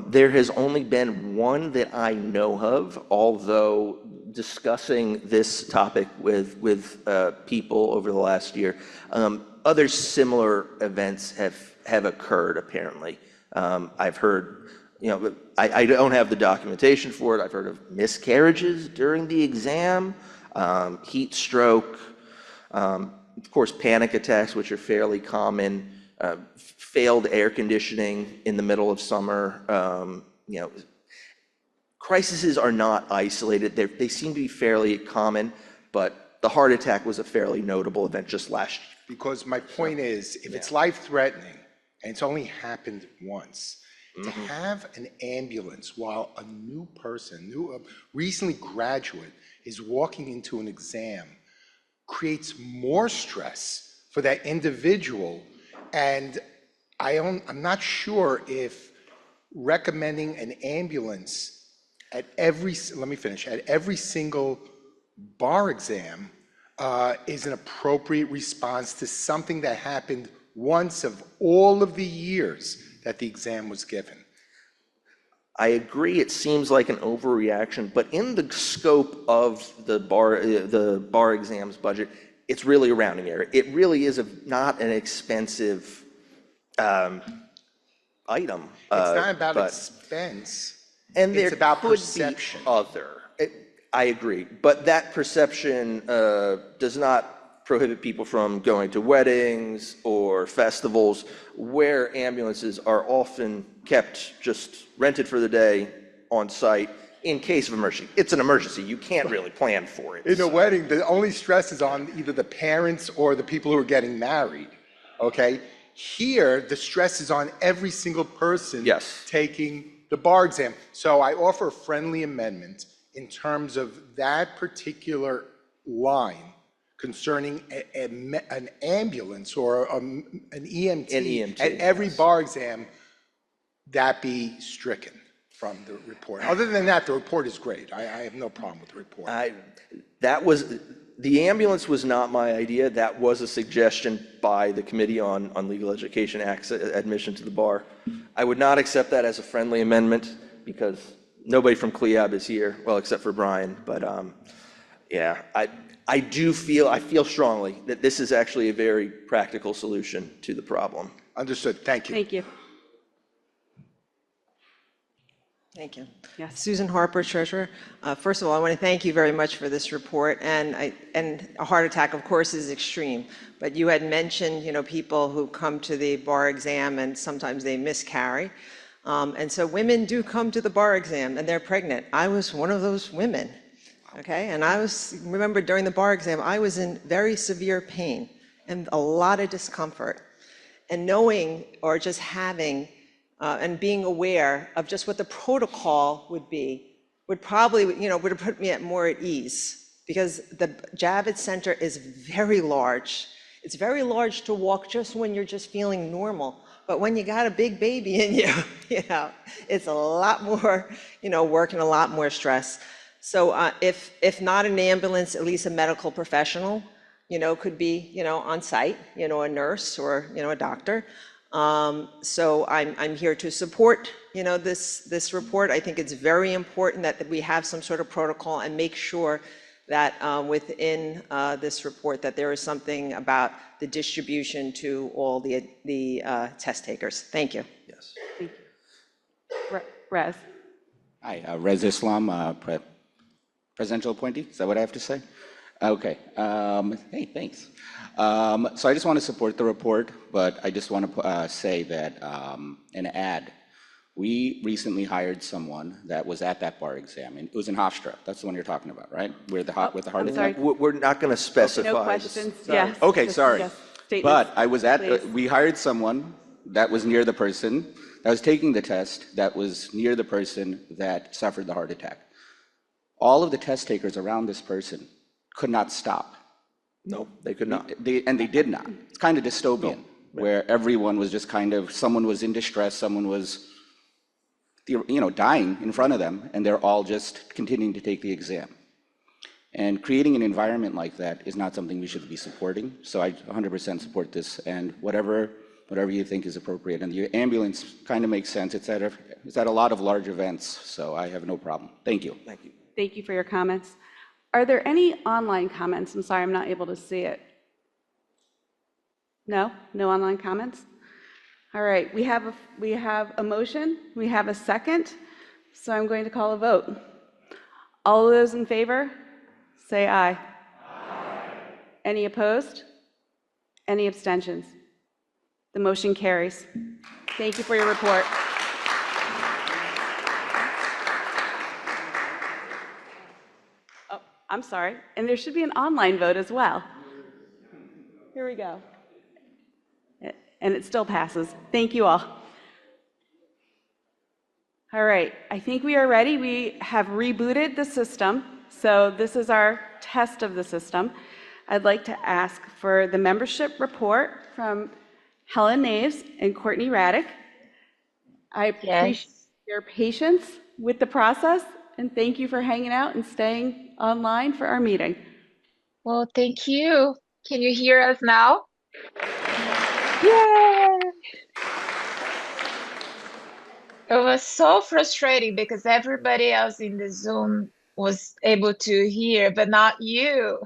There has only been one that I know of, although discussing this topic with people over the last year, other similar events have occurred, apparently. I've heard, I don't have the documentation for it. I've heard of miscarriages during the exam, heat stroke, of course, panic attacks, which are fairly common, failed air conditioning in the middle of summer. Crises are not isolated. They seem to be fairly common, but the heart attack was a fairly notable event just last year. Because my point is, if it's life-threatening, and it's only happened once, to have an ambulance while a new person, recently graduate, is walking into an exam, creates more stress for that individual. And I'm not sure if recommending an ambulance at every single bar exam is an appropriate response to something that happened once of all of the years that the exam was given. I agree, it seems like an overreaction, but in the scope of the bar exams budget, it's really a rounding error. It really is not an expensive item. It's not about expense. And it's about could perception. I agree, but that perception does not prohibit people from going to weddings or festivals where ambulances are often kept just rented for the day on site in case of emergency. It's an emergency. You can't really plan for it. In a wedding, the only stress is on either the parents or the people who are getting married, okay? Here, the stress is on every single person taking the bar exam. So I offer a friendly amendment in terms of that particular line concerning an ambulance or an EMT at every bar exam, that be stricken from the report. Other than that, the report is great. I have no problem with the report. The ambulance was not my idea. That was a suggestion by the Committee on Legal Education Admission to the Bar. I would not accept that as a friendly amendment because nobody from CLEAB is here, well, except for Brian. But yeah, I feel strongly that this is actually a very practical solution to the problem. Understood. Thank you. Thank you. Thank you. Yes. Susan Harper, Treasurer. First of all, I want to thank you very much for this report. And a heart attack, of course, is extreme. But you had mentioned, people who come to the bar exam and sometimes they miscarry. And so women do come to the bar exam and they're pregnant. I was one of those women. Okay, and remember during the bar exam, I was in very severe pain and a lot of discomfort. And knowing or just having and being aware of just what the protocol would be would probably, would have put me more at ease because the Javits Center is very large. It's very large to walk just when you're just feeling normal. But when you got a big baby in you, it's a lot more, work and a lot more stress. So if not an ambulance, at least a medical professional, could be, on site, a nurse or, a doctor. So I'm here to support, this report. I think it's very important that we have some sort of protocol and make sure that within this report that there is something about the distribution to all the test takers. Thank you. Yes. Thank you. Rez. Hi, Rez Islam, presidential appointee. Is that what I have to say? Okay. Hey, thanks. So I just want to support the report, but I just want to say that an ad. We recently hired someone that was at that bar exam, and it was in Hofstra. That's the one you're talking about, right? With the heart attack. We're not going to specify. No questions. Yes. Okay, sorry. Yes. Statements, but I was please. we hired someone that was near the person that was taking the test that was near the person that suffered the heart attack. All of the test takers around this person could not stop. No, they could not. They did not. It's kind of dystopian, where everyone was just someone was in distress, someone was, dying in front of them, and they're all just continuing to take the exam. And creating an environment like that is not something we should be supporting. So I 100% support this, and whatever you think is appropriate. And the ambulance kind of makes sense. It's at a lot of large events, so I have no problem. Thank you. Thank you. Thank you for your comments. Are there any online comments? I'm sorry, I'm not able to see it. No? No online comments? All right, we have a motion, we have a second, so I'm going to call a vote. All those in favor, say aye. Aye. Any opposed? Any abstentions? The motion carries. Thank you for your report. Oh, I'm sorry, and there should be an online vote as well. Here we go. And it still passes. Thank you all. All right, I think we are ready. We have rebooted the system, so this is our test of the system. I'd like to ask for the membership report from Helen Naves and Courtney Radick. I appreciate Yes. your patience with the process, and thank you for hanging out and staying online for our meeting. Well, thank you. Can you hear us now? Yay! It was so frustrating because everybody else in the Zoom was able to hear, but not you.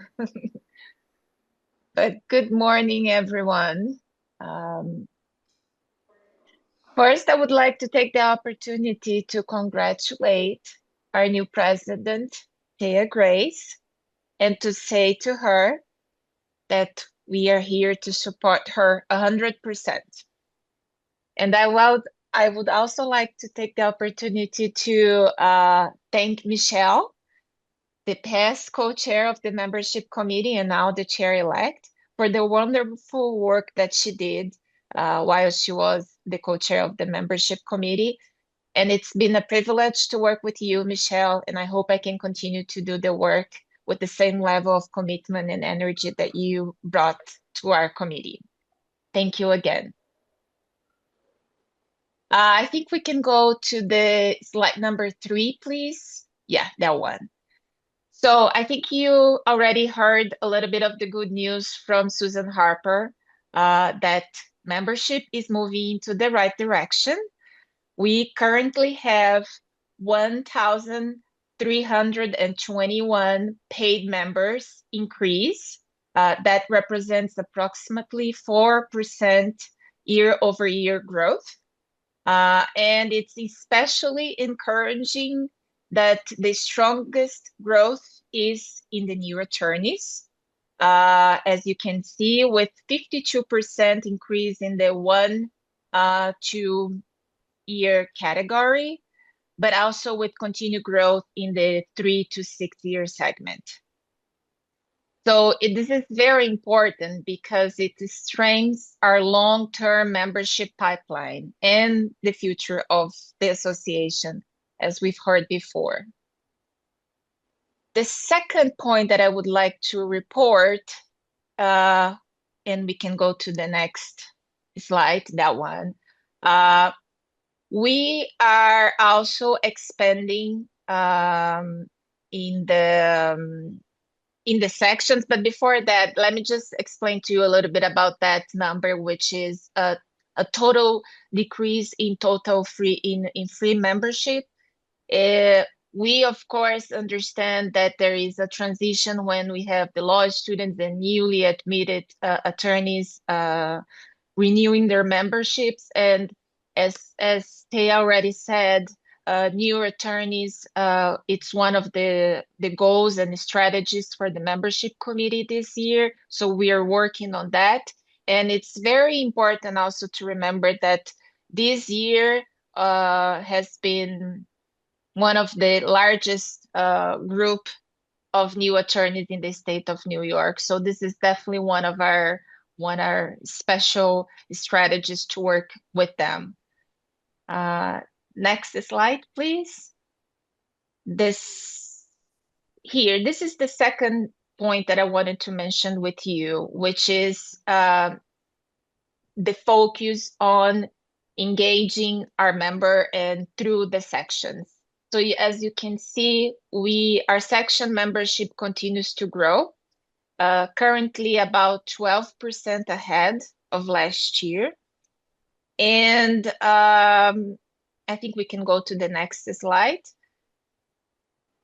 But good morning, everyone. First, I would like to take the opportunity to congratulate our new president, Thea Grace, and to say to her that we are here to support her 100%. And I would also like to take the opportunity to thank Michelle, the past co-chair of the membership committee and now the chair-elect, for the wonderful work that she did while she was the co-chair of the membership committee. And it's been a privilege to work with you, Michelle, and I hope I can continue to do the work with the same level of commitment and energy that you brought to our committee. Thank you again. I think we can go to the slide number 3, please. Yeah, that one. So I think you already heard a little bit of the good news from Susan Harper that membership is moving into the right direction. We currently have 1,321 paid members increase. That represents approximately 4% year-over-year growth. And it's especially encouraging that the strongest growth is in the new attorneys. As you can see, with 52% increase in the 1 to year category, but also with continued growth in the 3 to 6 year segment. So this is very important because it strengthens our long-term membership pipeline and the future of the association, as we've heard before. The second point that I would like to report, and we can go to the next slide, that one. We are also expanding in the sections, but before that, let me just explain to you a little bit about that number, which is a total decrease in total free membership. We of course understand that there is a transition when we have the law students and newly admitted attorneys renewing their memberships, and as Thea already said, new attorneys, it's one of the goals and the strategies for the membership committee this year. So we are working on that. And it's very important also to remember that this year has been one of the largest group of new attorneys in the state of New York. So this is definitely one of our special strategies to work with them. Next slide, please. This is the second point that I wanted to mention with you, which is the focus on engaging our member and through the sections. So as you can see, our section membership continues to grow, currently about 12% ahead of last year. And I think we can go to the next slide.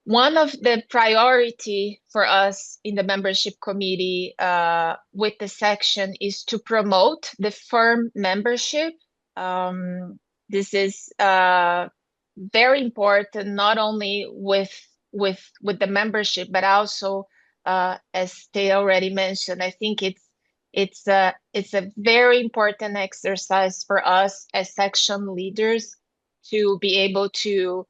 One of the priority for us in the membership committee with the section is to promote the firm membership. This is very important, not only with the membership, but also, as they already mentioned, I think it's a very important exercise for us as section leaders to be able to,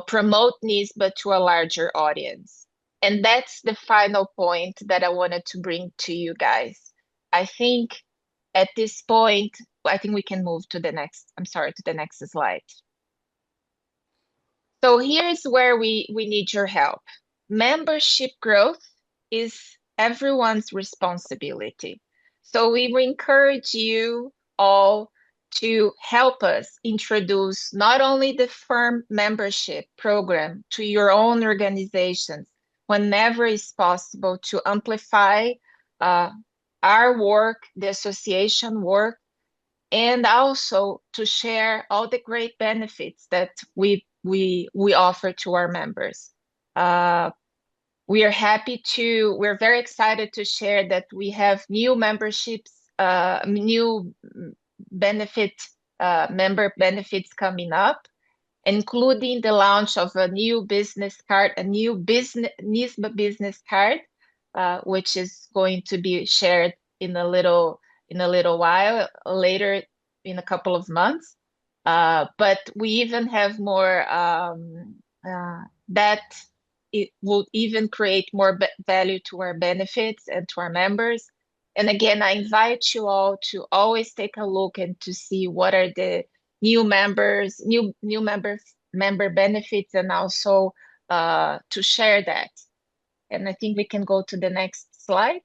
promote needs, but to a larger audience. And that's the final point that I wanted to bring to you guys. I think at this point, I think we can move to the next slide. So here's where we need your help. Membership growth is everyone's responsibility. So we encourage you all to help us introduce not only the firm membership program to your own organizations whenever it's possible to amplify our work, the association work, and also to share all the great benefits that we offer to our members. We're very excited to share that we have new memberships, new member benefits coming up, including the launch of a new business card, a new NISBA business card, which is going to be shared in a little while later, in a couple of months. But we even have more that it will even create more value to our benefits and to our members. And again, I invite you all to always take a look and to see what are the new member benefits, and also to share that. And I think we can go to the next slide,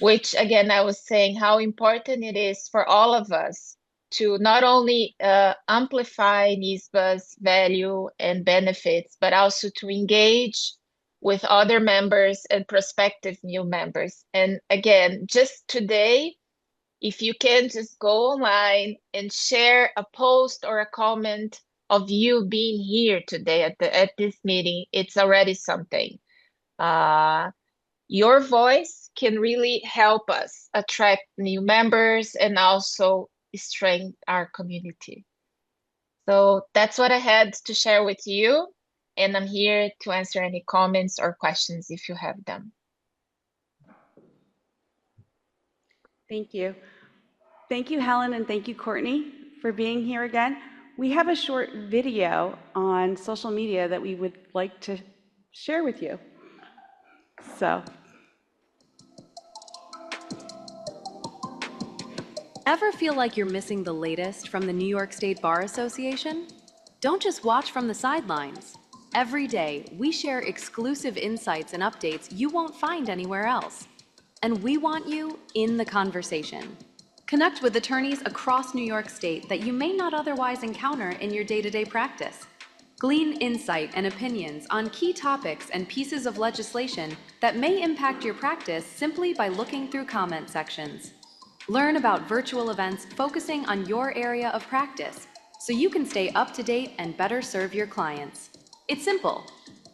which again, I was saying how important it is for all of us to not only amplify NISBA's value and benefits, but also to engage with other members and prospective new members. And again, just today, if you can just go online and share a post or a comment of you being here today at this meeting, it's already something. Your voice can really help us attract new members and also strengthen our community. So that's what I had to share with you, and I'm here to answer any comments or questions if you have them. Thank you. Thank you, Helen, and thank you, Courtney, for being here again. We have a short video on social media that we would like to share with you. So. Ever feel like you're missing the latest from the New York State Bar Association? Don't just watch from the sidelines. Every day, we share exclusive insights and updates you won't find anywhere else. And we want you in the conversation. Connect with attorneys across New York State that you may not otherwise encounter in your day-to-day practice. Glean insight and opinions on key topics and pieces of legislation that may impact your practice simply by looking through comment sections. Learn about virtual events focusing on your area of practice so you can stay up to date and better serve your clients. It's simple.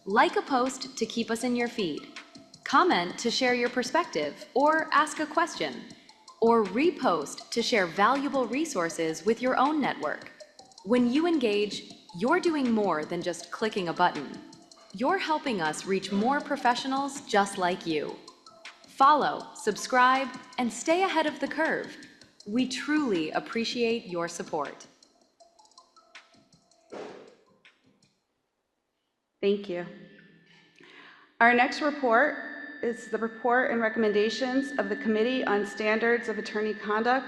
Like a post to keep us in your feed. Comment to share your perspective or ask a question. Or repost to share valuable resources with your own network. When you engage, you're doing more than just clicking a button. You're helping us reach more professionals just like you. Follow, subscribe, and stay ahead of the curve. We truly appreciate your support. Thank you. Our next report is the report and recommendations of the Committee on Standards of Attorney Conduct,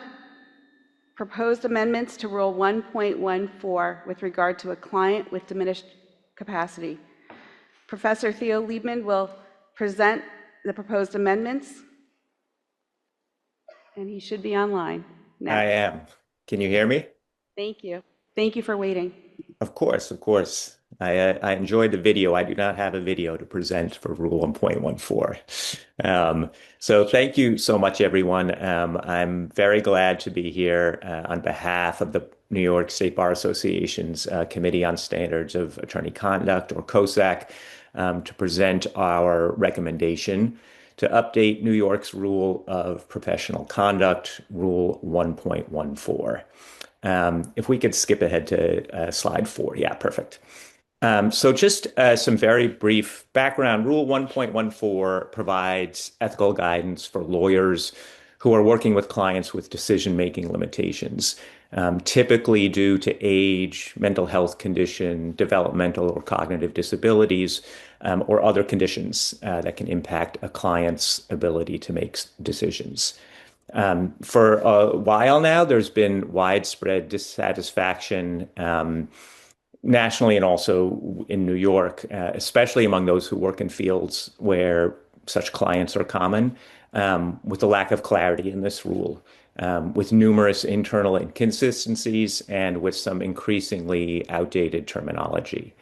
proposed amendments to Rule 1.14 with regard to a client with diminished capacity. Professor Theo Liebmann will present the proposed amendments, and he should be online now. I am. Can you hear me? Thank you. Thank you for waiting. Of course, of course. I enjoyed the video. I do not have a video to present for Rule 1.14. So thank you so much, everyone. I'm very glad to be here on behalf of the New York State Bar Association's Committee on Standards of Attorney Conduct, or COSAC, to present our recommendation to update New York's Rule of Professional Conduct, Rule 1.14. If we could skip ahead to slide 4. Yeah, perfect. So just some very brief background. Rule 1.14 provides ethical guidance for lawyers who are working with clients with decision-making limitations, typically due to age, mental health condition, developmental or cognitive disabilities, or other conditions that can impact a client's ability to make decisions. For a while now, there's been widespread dissatisfaction nationally and also in New York, especially among those who work in fields where such clients are common, with a lack of clarity in this rule, with numerous internal inconsistencies and with some increasingly outdated terminology.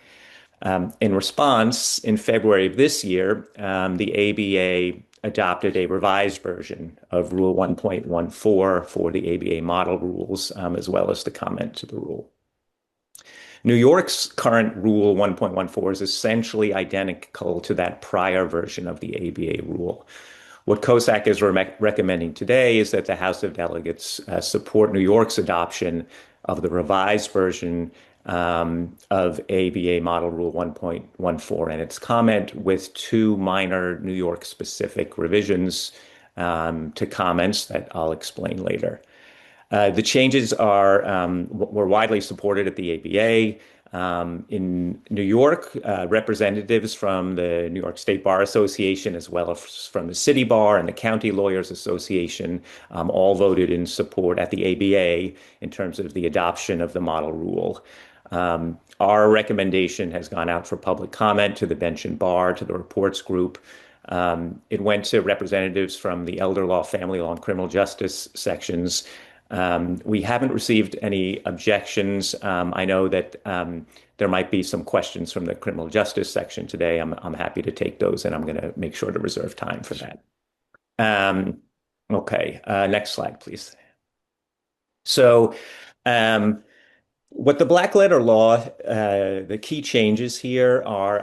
In response, in February of this year, the ABA adopted a revised version of Rule 1.14 for the ABA model rules, as well as the comment to the rule. New York's current Rule 1.14 is essentially identical to that prior version of the ABA rule. What COSAC is recommending today is that the House of Delegates support New York's adoption of the revised version of ABA Model Rule 1.14 and its comment with two minor New York-specific revisions to comments that I'll explain later. The changes were widely supported at the ABA. In New York, representatives from the New York State Bar Association, as well as from the City Bar and the County Lawyers Association, all voted in support at the ABA in terms of the adoption of the model rule. Our recommendation has gone out for public comment to the bench and bar, to the reports group. It went to representatives from the elder law, family law, and criminal justice sections. We haven't received any objections. I know that there might be some questions from the criminal justice section today. I'm happy to take those, and I'm going to make sure to reserve time for that. Okay, next slide, please. So, what the black letter law, the key changes here are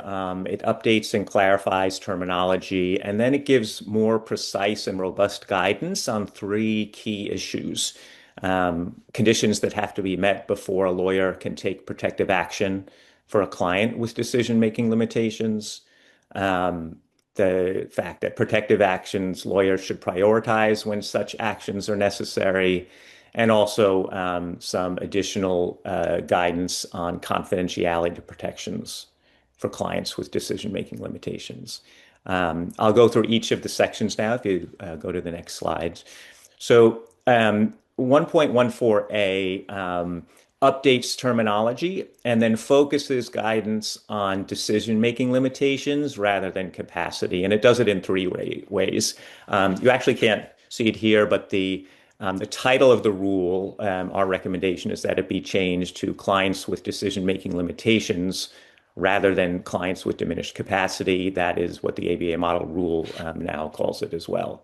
it updates and clarifies terminology, and then it gives more precise and robust guidance on three key issues. Conditions that have to be met before a lawyer can take protective action for a client with decision-making limitations. The fact that protective actions lawyers should prioritize when such actions are necessary, and also some additional guidance on confidentiality protections for clients with decision-making limitations. I'll go through each of the sections now if you go to the next slide. So 1.14a updates terminology and then focuses guidance on decision-making limitations rather than capacity. And it does it in three ways. You actually can't see it here, but the title of the rule, our recommendation is that it be changed to clients with decision-making limitations rather than clients with diminished capacity. That is what the ABA model rule now calls it as well.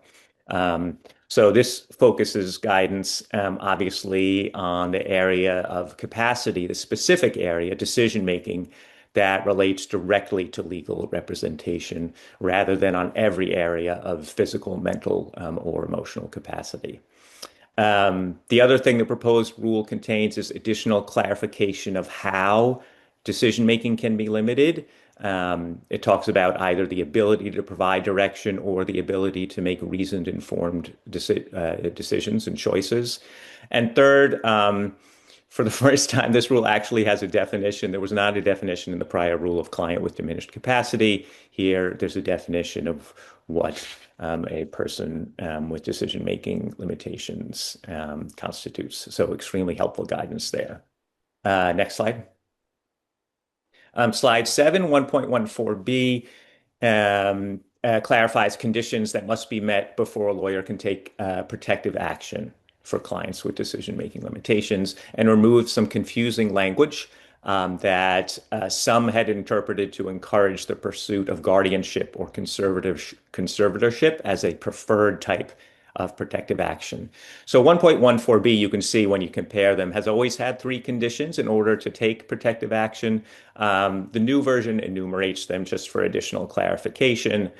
So this focuses guidance, obviously, on the area of capacity, the specific area, decision-making, that relates directly to legal representation rather than on every area of physical, mental, or emotional capacity. The other thing the proposed rule contains is additional clarification of how decision-making can be limited. It talks about either the ability to provide direction or the ability to make reasoned, informed decisions and choices. And third, for the first time, this rule actually has a definition. There was not a definition in the prior rule of client with diminished capacity. Here, there's a definition of what a person with decision-making limitations constitutes. So extremely helpful guidance there. Next slide. Slide 7, 1.14b, clarifies conditions that must be met before a lawyer can take protective action for clients with decision-making limitations and removes some confusing language that some had interpreted to encourage the pursuit of guardianship or conservatorship as a preferred type of protective action. So 1.14b, you can see when you compare them, has always had three conditions in order to take protective action. The new version enumerates them just for additional clarification.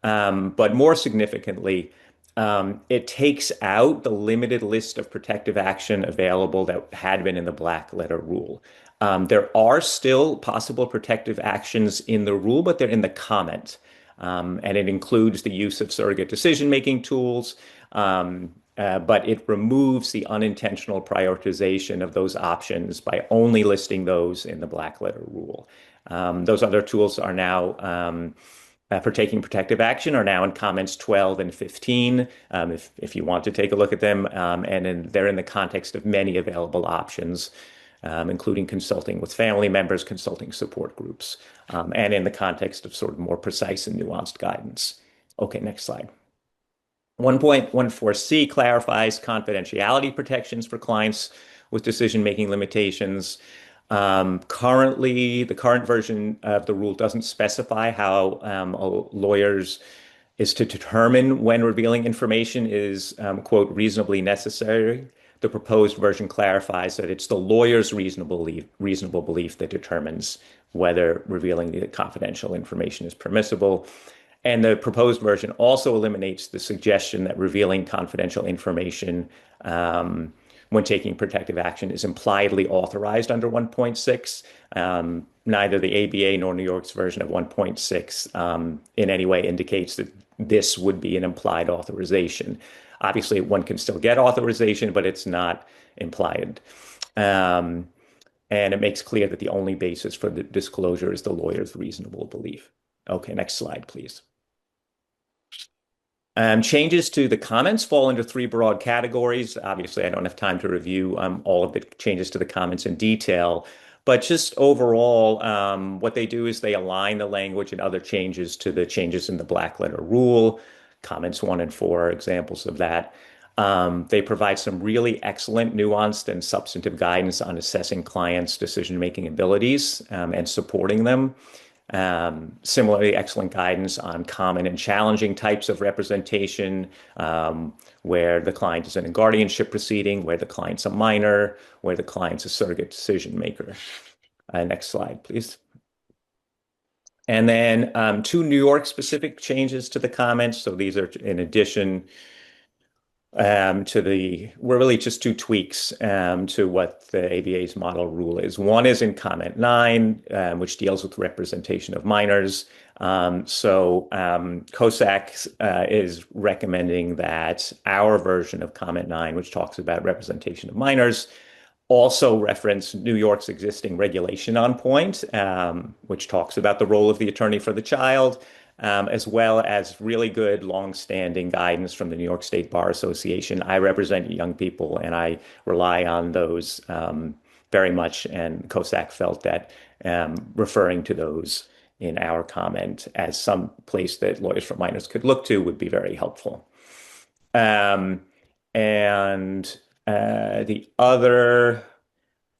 But more significantly, it takes out the limited list of protective action available that had been in the black letter rule. There are still possible protective actions in the rule, but they're in the comment. And it includes the use of surrogate decision-making tools, but it removes the unintentional prioritization of those options by only listing those in the black letter rule. Those other tools are now, for taking protective action, are now in comments 12 and 15, if you want to take a look at them. And they're in the context of many available options, including consulting with family members, consulting support groups, and in the context of sort of more precise and nuanced guidance. Okay, next slide. 1.14C clarifies confidentiality protections for clients with decision-making limitations. Currently, the current version of the rule doesn't specify how lawyers is to determine when revealing information is, quote, reasonably necessary. The proposed version clarifies that it's the lawyer's reasonable belief that determines whether revealing the confidential information is permissible. And the proposed version also eliminates the suggestion that revealing confidential information when taking protective action is impliedly authorized under 1.6. Neither the ABA nor New York's version of 1.6 in any way indicates that this would be an implied authorization. Obviously, one can still get authorization, but it's not implied. And it makes clear that the only basis for the disclosure is the lawyer's reasonable belief. Okay, next slide, please. Changes to the comments fall into three broad categories. Obviously, I don't have time to review all of the changes to the comments in detail, but just overall, what they do is they align the language and other changes to the changes in the black letter rule. Comments 1 and 4 are examples of that. They provide some really excellent, nuanced, and substantive guidance on assessing clients' decision-making abilities and supporting them. Similarly, excellent guidance on common and challenging types of representation, where the client is in a guardianship proceeding, where the client's a minor, where the client's a surrogate decision maker. Next slide, please. And then 2 New York specific changes to the comments. So these are in addition we're really just 2 tweaks to what the ABA's model rule is. One is in comment 9, which deals with representation of minors. COSAC is recommending that our version of comment 9, which talks about representation of minors, also reference New York's existing regulation on point, which talks about the role of the attorney for the child, as well as really good long-standing guidance from the New York State Bar Association. I represent young people, and I rely on those very much, and COSAC felt that referring to those in our comment as some place that lawyers for minors could look to would be very helpful. The other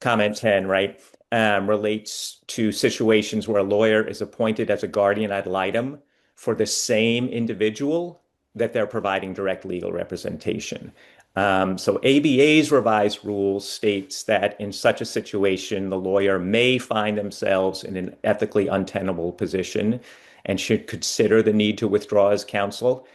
comment 10, right, relates to situations where a lawyer is appointed as a guardian ad litem for the same individual that they're providing direct legal representation. So ABA's revised rule states that in such a situation, the lawyer may find themselves in an ethically untenable position and should consider the need to withdraw as counsel.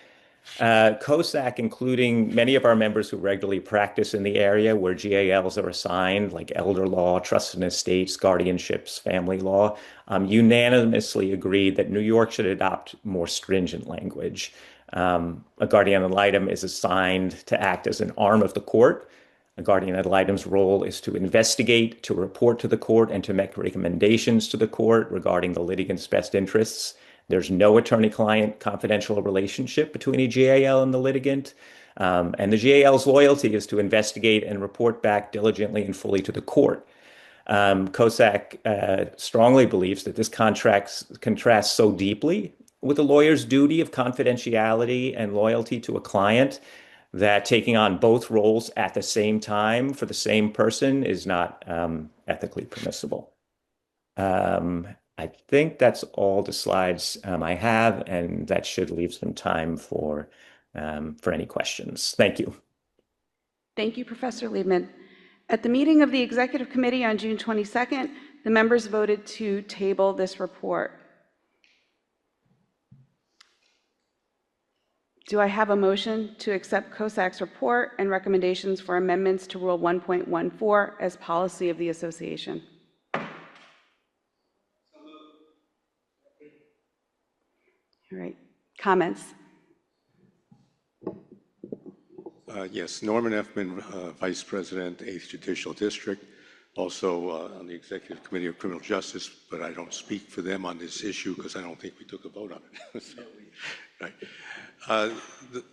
COSAC, including many of our members who regularly practice in the area where GALs are assigned, like elder law, trust and estates, guardianships, family law, unanimously agreed that New York should adopt more stringent language. A guardian ad litem is assigned to act as an arm of the court. A guardian ad litem's role is to investigate, to report to the court, and to make recommendations to the court regarding the litigant's best interests. There's no attorney-client confidential relationship between a GAL and the litigant. And the GAL's loyalty is to investigate and report back diligently and fully to the court. COSAC strongly believes that this contrasts so deeply with a lawyer's duty of confidentiality and loyalty to a client that taking on both roles at the same time for the same person is not ethically permissible. I think that's all the slides I have, and that should leave some time for any questions. Thank you. Thank you, Professor Liebmann. At the meeting of the Executive Committee on June 22nd, the members voted to table this report. Do I have a motion to accept COSAC's report and recommendations for amendments to Rule 1.14 as policy of the association? All right, comments? Yes, Norman Effman, Vice President, 8th Judicial District, also on the Executive Committee of Criminal Justice, but I don't speak for them on this issue because I don't think we took a vote on it. So, right.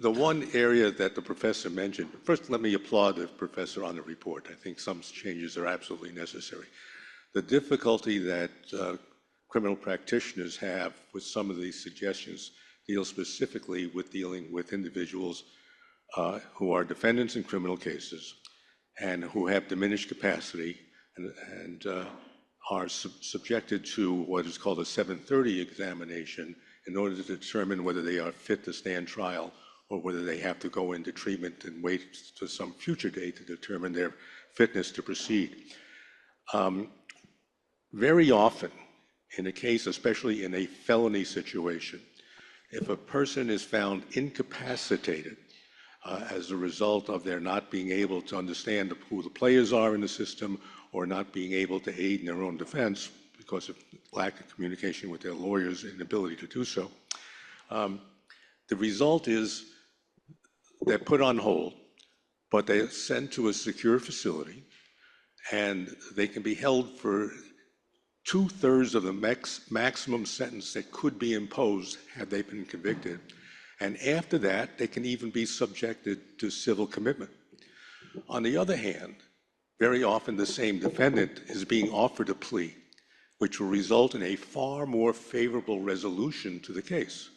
The one area that the professor mentioned, first let me applaud the professor on the report. I think some changes are absolutely necessary. The difficulty that criminal practitioners have with some of these suggestions deals specifically with dealing with individuals who are defendants in criminal cases and who have diminished capacity and are subjected to what is called a 730 examination in order to determine whether they are fit to stand trial or whether they have to go into treatment and wait to some future date to determine their fitness to proceed. Very often, in a case, especially in a felony situation, if a person is found incapacitated as a result of their not being able to understand who the players are in the system or not being able to aid in their own defense because of lack of communication with their lawyers' inability to do so, the result is they're put on hold, but they're sent to a secure facility, and they can be held for 2/3 of the maximum sentence that could be imposed had they been convicted. And after that, they can even be subjected to civil commitment. On the other hand, very often the same defendant is being offered a plea, which will result in a far more favorable resolution to the case.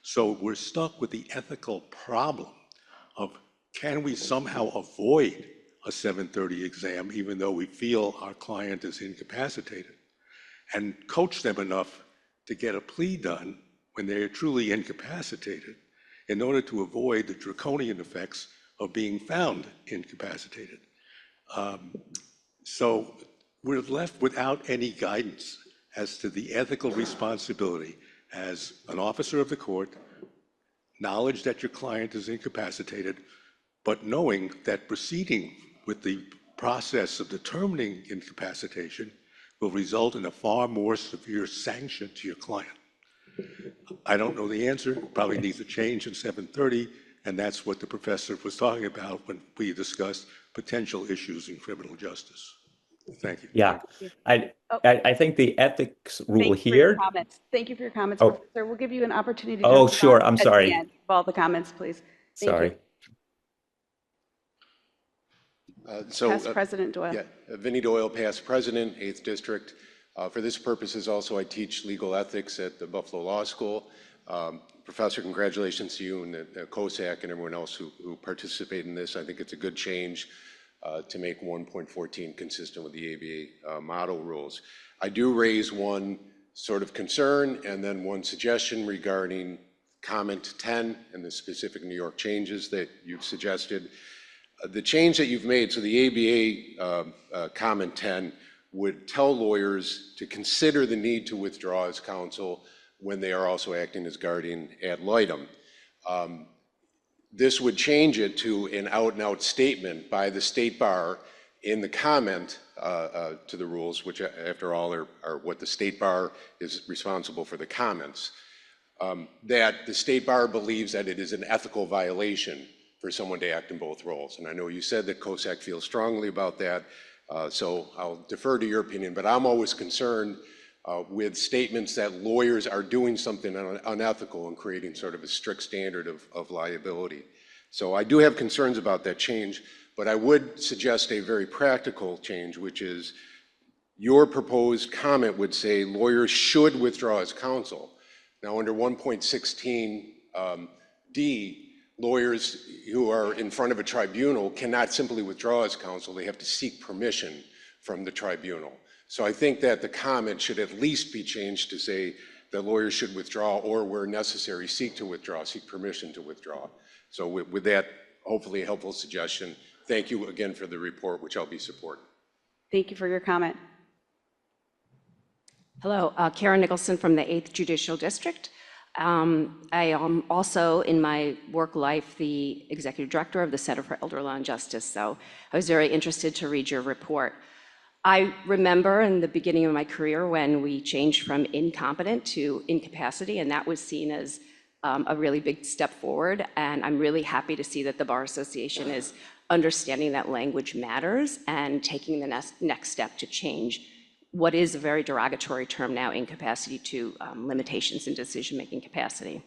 So we're stuck with the ethical problem of, can we somehow avoid a 730 exam even though we feel our client is incapacitated, and coach them enough to get a plea done when they are truly incapacitated in order to avoid the draconian effects of being found incapacitated. So we're left without any guidance as to the ethical responsibility as an officer of the court, knowledge that your client is incapacitated, but knowing that proceeding with the process of determining incapacitation will result in a far more severe sanction to your client. I don't know the answer. Probably needs a change in 730, and that's what the professor was talking about when we discussed potential issues in criminal justice. Thank you. Yeah, I think the ethics rule Thank you for your here. comments. Thank you for your comments, Oh. Professor. We'll give you an opportunity to Oh, jump in sure. on I'm at the sorry. end of all the comments, please. Thank Sorry. you. Past President Doyle. Yeah, Vinnie Doyle, past president, 8th District. For this purposes also, I teach legal ethics at the Buffalo Law School. Professor, congratulations to you and the COSAC and everyone else who participated in this. I think it's a good change to make 1.14 consistent with the ABA model rules. I do raise one sort of concern and then one suggestion regarding comment 10 and the specific New York changes that you've suggested. The change that you've made, so the ABA comment 10 would tell lawyers to consider the need to withdraw as counsel when they are also acting as guardian ad litem. This would change it to an out-and-out statement by the State Bar in the comment to the rules, which after all are what the State Bar is responsible for the comments, that the State Bar believes that it is an ethical violation for someone to act in both roles. And I know you said that COSAC feels strongly about that, so I'll defer to your opinion, but I'm always concerned with statements that lawyers are doing something unethical and creating sort of a strict standard of liability. So I do have concerns about that change, but I would suggest a very practical change, which is your proposed comment would say lawyers should withdraw as counsel. Now under 1.16 D, lawyers who are in front of a tribunal cannot simply withdraw as counsel. They have to seek permission from the tribunal. So I think that the comment should at least be changed to say that lawyers should withdraw or where necessary seek to withdraw, seek permission to withdraw. So with that, hopefully a helpful suggestion. Thank you again for the report, which I'll be supporting. Thank you for your comment. Hello, Karen Nicholson from the 8th Judicial District. I am also, in my work life, the executive director of the Center for Elder Law and Justice, so I was very interested to read your report. I remember in the beginning of my career when we changed from incompetent to incapacity, and that was seen as a really big step forward, and I'm really happy to see that the Bar Association is understanding that language matters and taking the next step to change what is a very derogatory term now, incapacity, to limitations in decision-making capacity.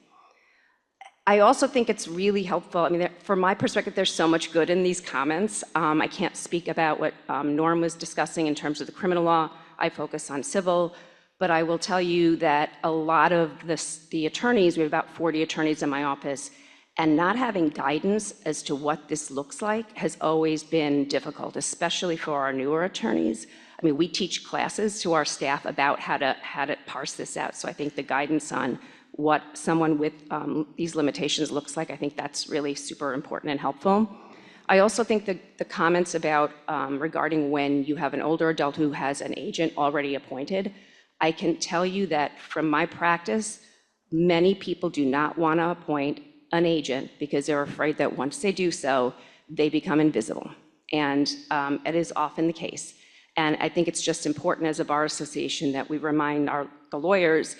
I also think it's really helpful. I mean, from my perspective, there's so much good in these comments. I can't speak about what Norm was discussing in terms of the criminal law. I focus on civil, But I will tell you that a lot of the attorneys, we have about 40 attorneys in my office, and not having guidance as to what this looks like has always been difficult, especially for our newer attorneys. I mean, we teach classes to our staff about how to parse this out. So I think the guidance on what someone with these limitations looks like, I think that's really super important and helpful. I also think the comments about regarding when you have an older adult who has an agent already appointed, I can tell you that from my practice, many people do not want to appoint an agent because they're afraid that once they do so, they become invisible. And it is often the case. And I think it's just important as a bar association that we remind the lawyers,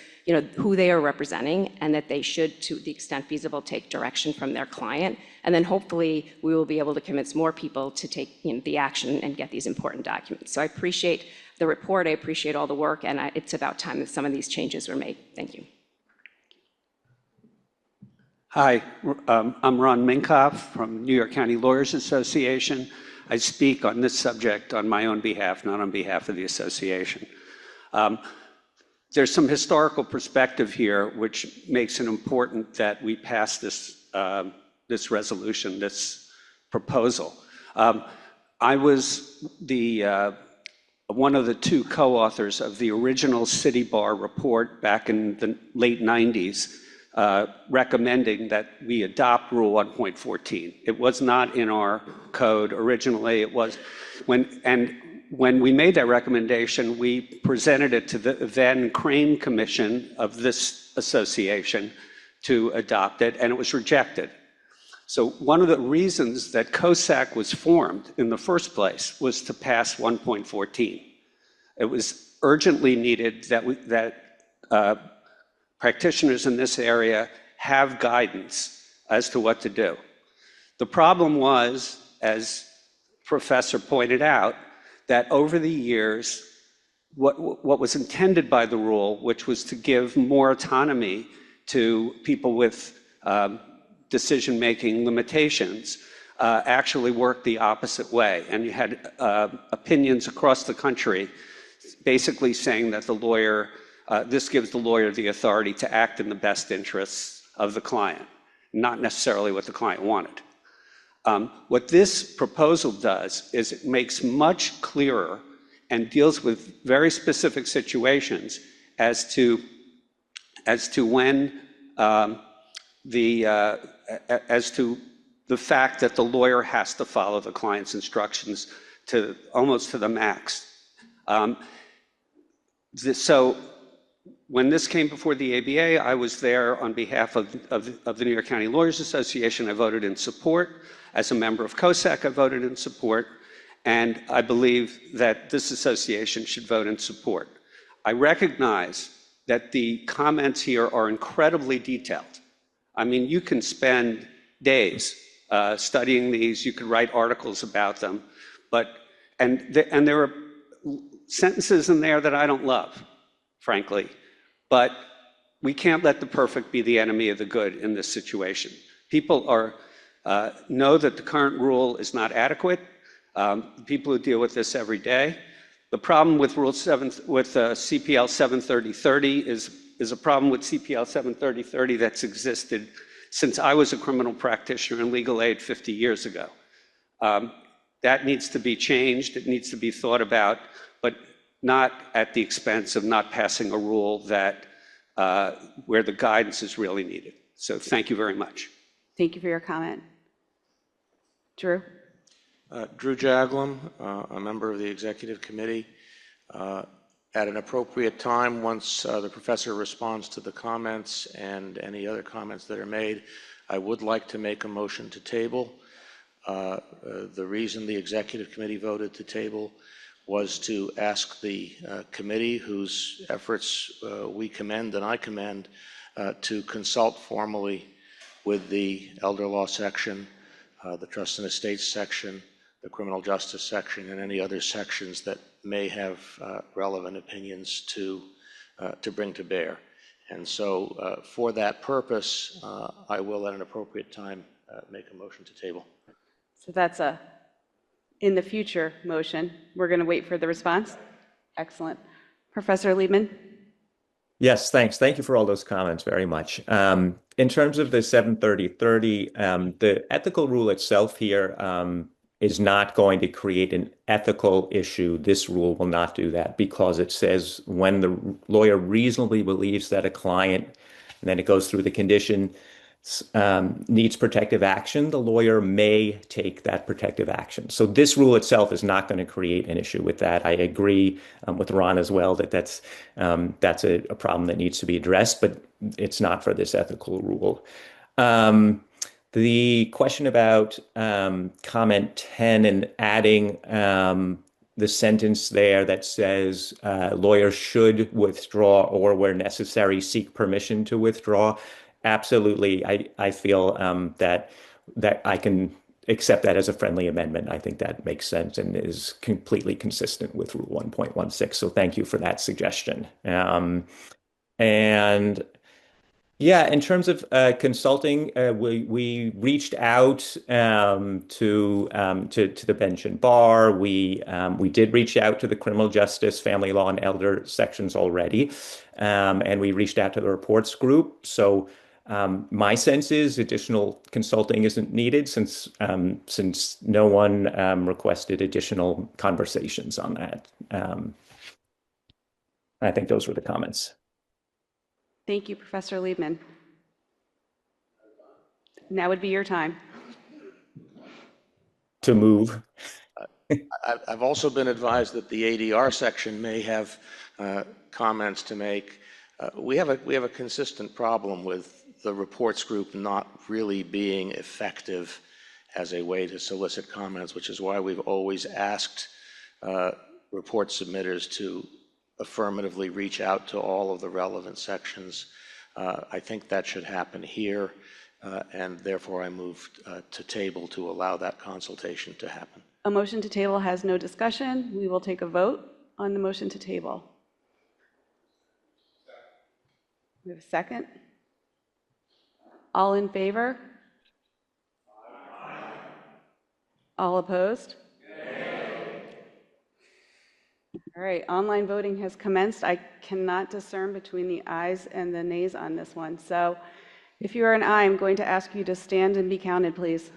who they are representing and that they should, to the extent feasible, take direction from their client. And then hopefully we will be able to convince more people to take the action and get these important documents. So I appreciate the report. I appreciate all the work. And it's about time that some of these changes were made. Thank you. Hi, I'm Ron Minkoff from New York County Lawyers Association. I speak on this subject on my own behalf, not on behalf of the association. There's some historical perspective here, which makes it important that we pass this, this resolution, this proposal. I was one of the two co-authors of the original City Bar report back in the late 90s, recommending that we adopt Rule 1.14. It was not in our code originally. It was when we made that recommendation, we presented it to the then Crane Commission of this association to adopt it, and it was rejected. So one of the reasons that COSAC was formed in the first place was to pass 1.14. It was urgently needed that practitioners in this area have guidance as to what to do. The problem was, as Professor pointed out, that over the years, what was intended by the rule, which was to give more autonomy to people with decision-making limitations, actually worked the opposite way. And you had opinions across the country basically saying that the lawyer, this gives the lawyer the authority to act in the best interests of the client, not necessarily what the client wanted. What this proposal does is it makes much clearer and deals with very specific situations as to when as to the fact that the lawyer has to follow the client's instructions to almost to the max. So when this came before the ABA, I was there on behalf of the New York County Lawyers Association. I voted in support. As a member of COSAC, I voted in support. And I believe that this association should vote in support. I recognize that the comments here are incredibly detailed. I mean, you can spend days studying these. You could write articles about them. And there are sentences in there that I don't love, frankly. But we can't let the perfect be the enemy of the good in this situation. People know that the current rule is not adequate. People who deal with this every day. The problem with CPL 73030 is a problem with CPL 73030 that's existed since I was a criminal practitioner in legal aid 50 years ago. That needs to be changed. It needs to be thought about, but not at the expense of not passing a rule that where the guidance is really needed. So thank you very much. Thank you for your comment. Drew? Drew Jaglom, a member of the executive committee. At an appropriate time, once the professor responds to the comments and any other comments that are made, I would like to make a motion to table. The reason the executive committee voted to table was to ask the committee, whose efforts we commend and I commend, to consult formally with the elder law section, the trust and estates section, the criminal justice section, and any other sections that may have relevant opinions to bring to bear. And so for that purpose, I will at an appropriate time make a motion to table. So that's a in the future motion. We're going to wait for the response. Excellent. Professor Liebmann? Yes, thanks. Thank you for all those comments very much. In terms of the 730-30, the ethical rule itself here is not going to create an ethical issue. This rule will not do that because it says when the lawyer reasonably believes that a client, and then it goes through the condition, needs protective action, the lawyer may take that protective action. So this rule itself is not going to create an issue with that. I agree with Ron as well that that's a problem that needs to be addressed, but it's not for this ethical rule. The question about comment 10 and adding the sentence there that says lawyers should withdraw or where necessary seek permission to withdraw. Absolutely. I feel that I can accept that as a friendly amendment. I think that makes sense and is completely consistent with Rule 1.16. So thank you for that suggestion. And yeah, in terms of consulting, we reached out to the bench and bar. We did reach out to the criminal justice, family law, and elder sections already, and we reached out to the reports group. So my sense is additional consulting isn't needed since no one requested additional conversations on that. I think those were the comments. Thank you, Professor Liebmann. Now would be your time. To move. I've also been advised that the ADR section may have comments to make. We have a consistent problem with the reports group not really being effective as a way to solicit comments, which is why we've always asked report submitters to affirmatively reach out to all of the relevant sections. I think that should happen here, and therefore I moved to table to allow that consultation to happen. A motion to table has no discussion. We will take a vote on the motion to table. We have a second. All in favor? All opposed? All right, online voting has commenced. I cannot discern between the ayes and the nays on this one. So if you are an aye, I'm going to ask you to stand and be counted, please.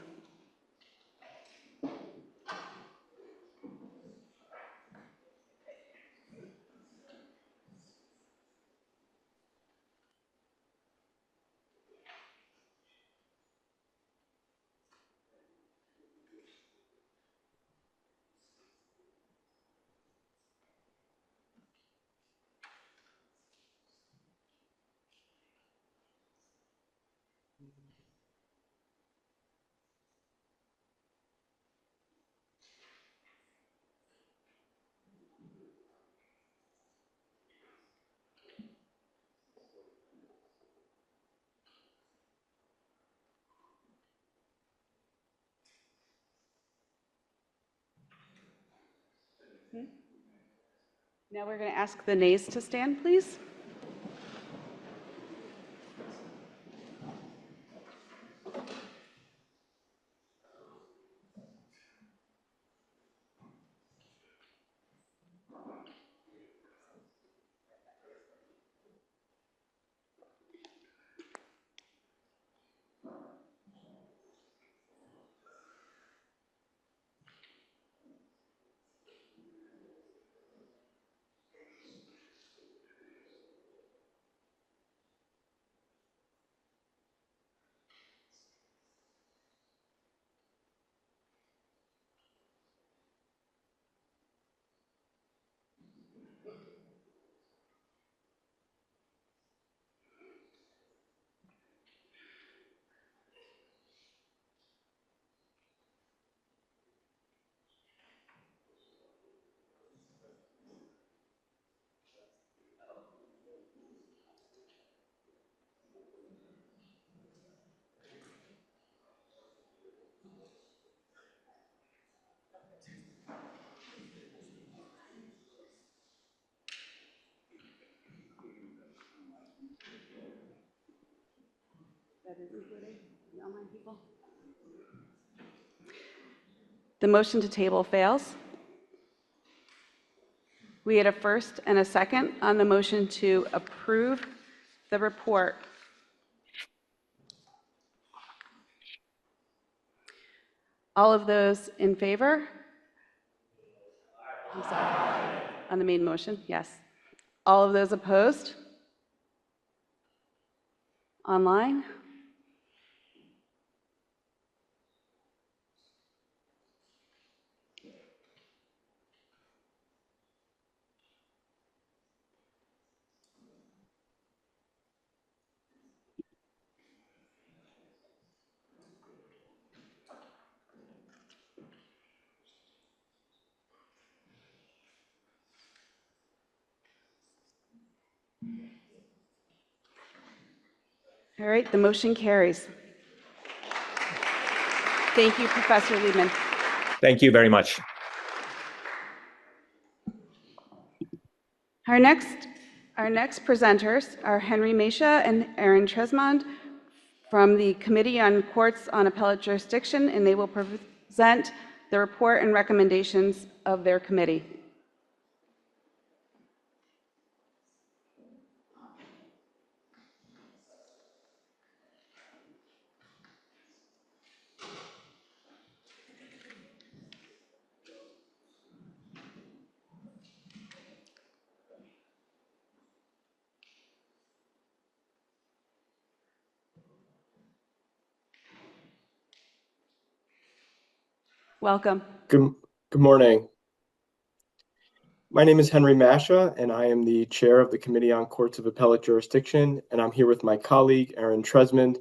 Now we're going to ask the nays to stand, please. The motion to table fails. We had a first and a second on the motion to approve the report. All of those in favor? I'm sorry. On the main motion, yes. All of those opposed? Online? All right, the motion carries. Thank you, Professor Liebmann. Thank you very much. Our next presenters are Henry Mascia and Erin Tresmond from the Committee on Courts on Appellate Jurisdiction, and they will present the report and recommendations of their committee. Welcome. Good morning. My name is Henry Mascia, and I am the chair of the Committee on Courts of Appellate Jurisdiction, and I'm here with my colleague, Erin Tresmond,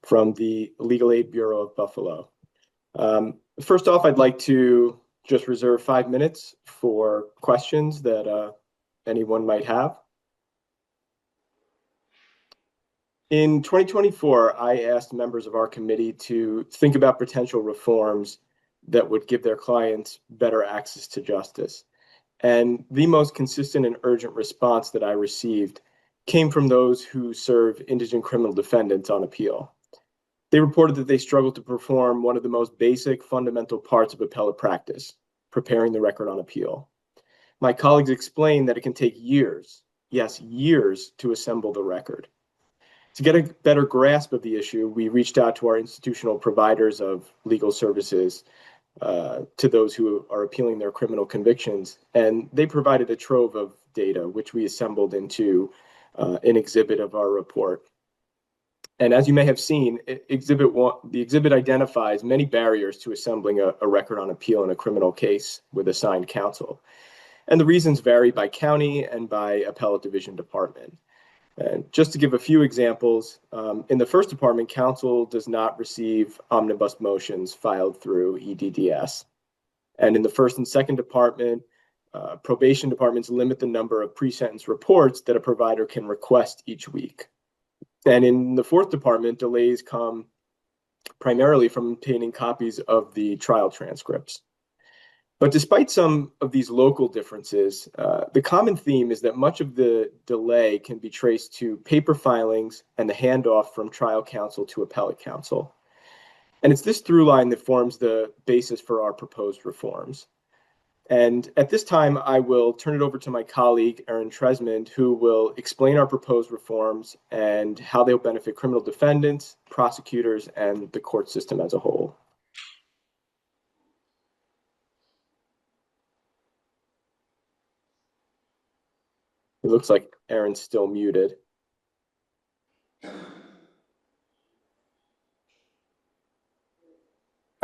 from the Legal Aid Bureau of Buffalo. First off, I'd like to just reserve 5 minutes for questions that anyone might have. In 2024, I asked members of our committee to think about potential reforms that would give their clients better access to justice. And the most consistent and urgent response that I received came from those who serve indigent criminal defendants on appeal. They reported that they struggled to perform one of the most basic fundamental parts of appellate practice, preparing the record on appeal. My colleagues explained that it can take years, yes, years, to assemble the record. To get a better grasp of the issue, we reached out to our institutional providers of legal services, to those who are appealing their criminal convictions, and they provided a trove of data, which we assembled into an exhibit of our report. And as you may have seen, the exhibit identifies many barriers to assembling a record on appeal in a criminal case with assigned counsel. And the reasons vary by county and by appellate division department. And just to give a few examples, in the first department, counsel does not receive omnibus motions filed through EDDS. And in the first and second department, probation departments limit the number of pre-sentence reports that a provider can request each week. And in the fourth department, delays come primarily from obtaining copies of the trial transcripts. But despite some of these local differences, the common theme is that much of the delay can be traced to paper filings and the handoff from trial counsel to appellate counsel. And it's this through line that forms the basis for our proposed reforms. And at this time, I will turn it over to my colleague, Erin Tresmond, who will explain our proposed reforms and how they'll benefit criminal defendants, prosecutors, and the court system as a whole. It looks like Erin's still muted.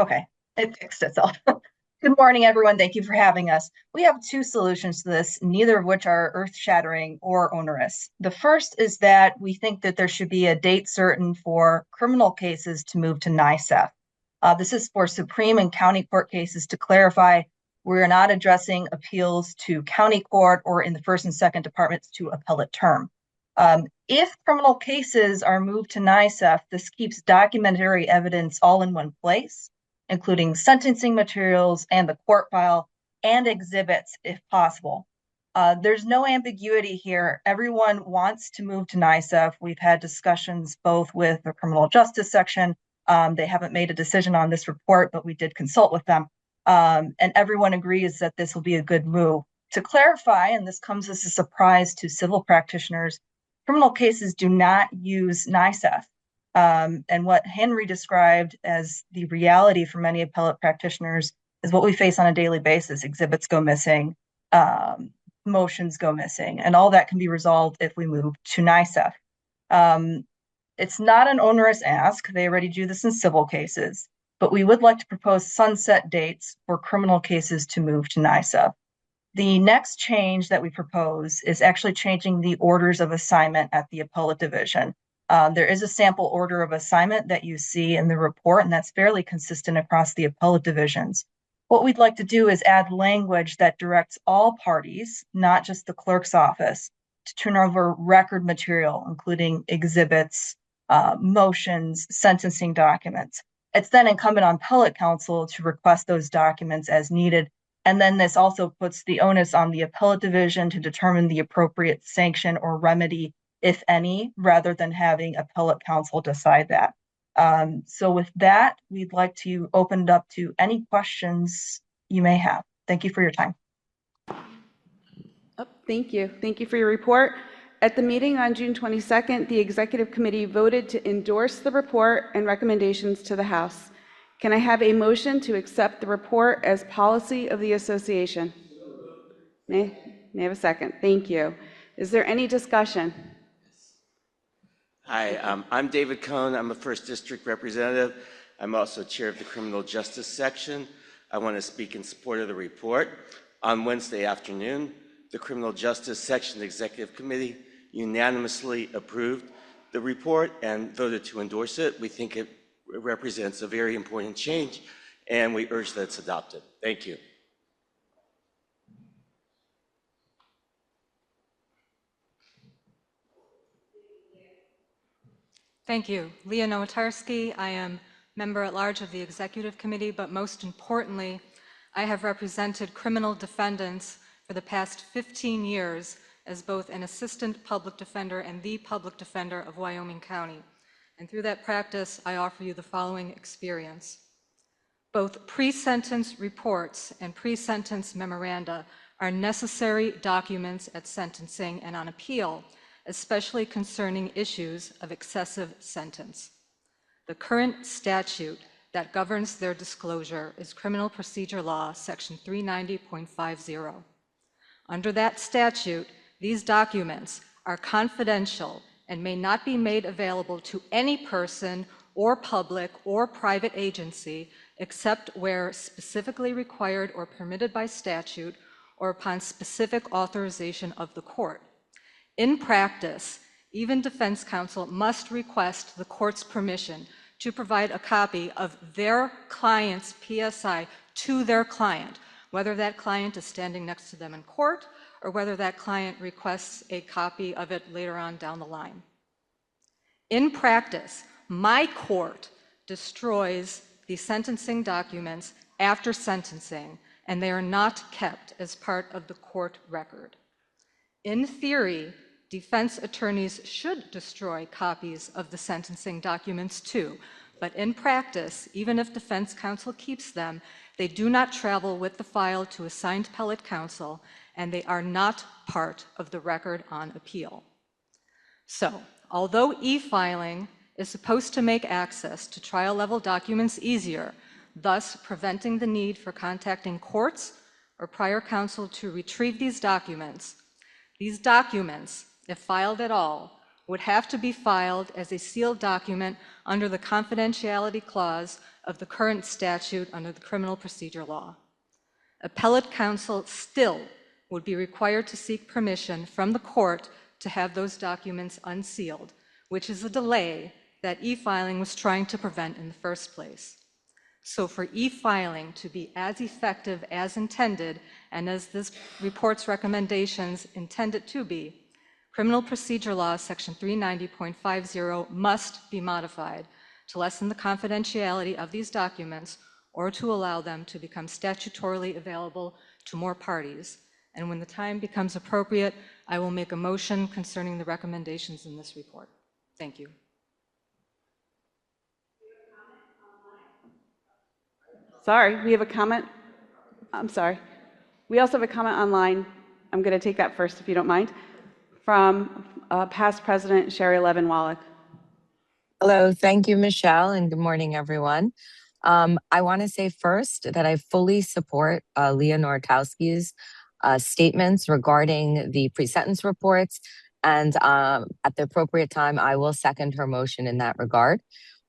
Okay, it fixed itself. Good morning, everyone. Thank you for having us. We have two solutions to this, neither of which are earth-shattering or onerous. The first is that we think that there should be a date certain for criminal cases to move to NYSEF. This is for Supreme and county court cases to clarify we're not addressing appeals to county court or in the first and second departments to appellate term. If criminal cases are moved to NYSEF, this keeps documentary evidence all in one place, including sentencing materials and the court file and exhibits if possible. There's no ambiguity here. Everyone wants to move to NYSEF. We've had discussions both with the criminal justice section. They haven't made a decision on this report, but we did consult with them. And everyone agrees that this will be a good move. To clarify, and this comes as a surprise to civil practitioners, criminal cases do not use NICEF. And what Henry described as the reality for many appellate practitioners is what we face on a daily basis. Exhibits go missing, motions go missing, and all that can be resolved if we move to NICEF. It's not an onerous ask. They already do this in civil cases, but we would like to propose sunset dates for criminal cases to move to NICEF. The next change that we propose is actually changing the orders of assignment at the appellate division. There is a sample order of assignment that you see in the report, and that's fairly consistent across the appellate divisions. What we'd like to do is add language that directs all parties, not just the clerk's office, to turn over record material, including exhibits, motions, sentencing documents. It's then incumbent on appellate counsel to request those documents as needed. And then this also puts the onus on the appellate division to determine the appropriate sanction or remedy, if any, rather than having appellate counsel decide that. So with that, we'd like to open it up to any questions you may have. Thank you for your time. Oh, thank you. Thank you for your report. At the meeting on June 22nd, the Executive Committee voted to endorse the report and recommendations to the House. Can I have a motion to accept the report as policy of the association? May I have a second? Thank you. Is there any discussion? Hi, I'm David Cohn. I'm a 1st District representative. I'm also chair of the Criminal Justice Section. I want to speak in support of the report. On Wednesday afternoon, the Criminal Justice Section Executive Committee unanimously approved the report and voted to endorse it. We think it represents a very important change, and we urge that it's adopted. Thank you. Thank you. Leah Nowatarski. I am member at large of the Executive Committee, but most importantly, I have represented criminal defendants for the past 15 years as both an assistant public defender and the public defender of Wyoming County. And through that practice, I offer you the following experience. Both pre-sentence reports and pre-sentence memoranda are necessary documents at sentencing and on appeal, especially concerning issues of excessive sentence. The current statute that governs their disclosure is Criminal Procedure Law, Section 390.50. Under that statute, these documents are confidential and may not be made available to any person or public or private agency except where specifically required or permitted by statute or upon specific authorization of the court. In practice, even defense counsel must request the court's permission to provide a copy of their client's PSI to their client, whether that client is standing next to them in court or whether that client requests a copy of it later on down the line. In practice, my court destroys the sentencing documents after sentencing, and they are not kept as part of the court record. In theory, defense attorneys should destroy copies of the sentencing documents too, but in practice, even if defense counsel keeps them, they do not travel with the file to assigned appellate counsel, and they are not part of the record on appeal. So, although e-filing is supposed to make access to trial-level documents easier, thus preventing the need for contacting courts or prior counsel to retrieve these documents, if filed at all, would have to be filed as a sealed document under the confidentiality clause of the current statute under the Criminal Procedure Law. Appellate counsel still would be required to seek permission from the court to have those documents unsealed, which is a delay that e-filing was trying to prevent in the first place. So for e-filing to be as effective as intended, and as this report's recommendations intend it to be, Criminal Procedure Law Section 390.50 must be modified to lessen the confidentiality of these documents or to allow them to become statutorily available to more parties. And when the time becomes appropriate, I will make a motion concerning the recommendations in this report. Thank you. Sorry, we have a comment. I'm sorry. We also have a comment online. I'm going to take that first, if you don't mind. From past President Sherry Levin-Wallach. Hello, thank you, Michelle, and good morning, everyone. I want to say first that I fully support Leah Nortowski's statements regarding the pre-sentence reports, and at the appropriate time, I will second her motion in that regard.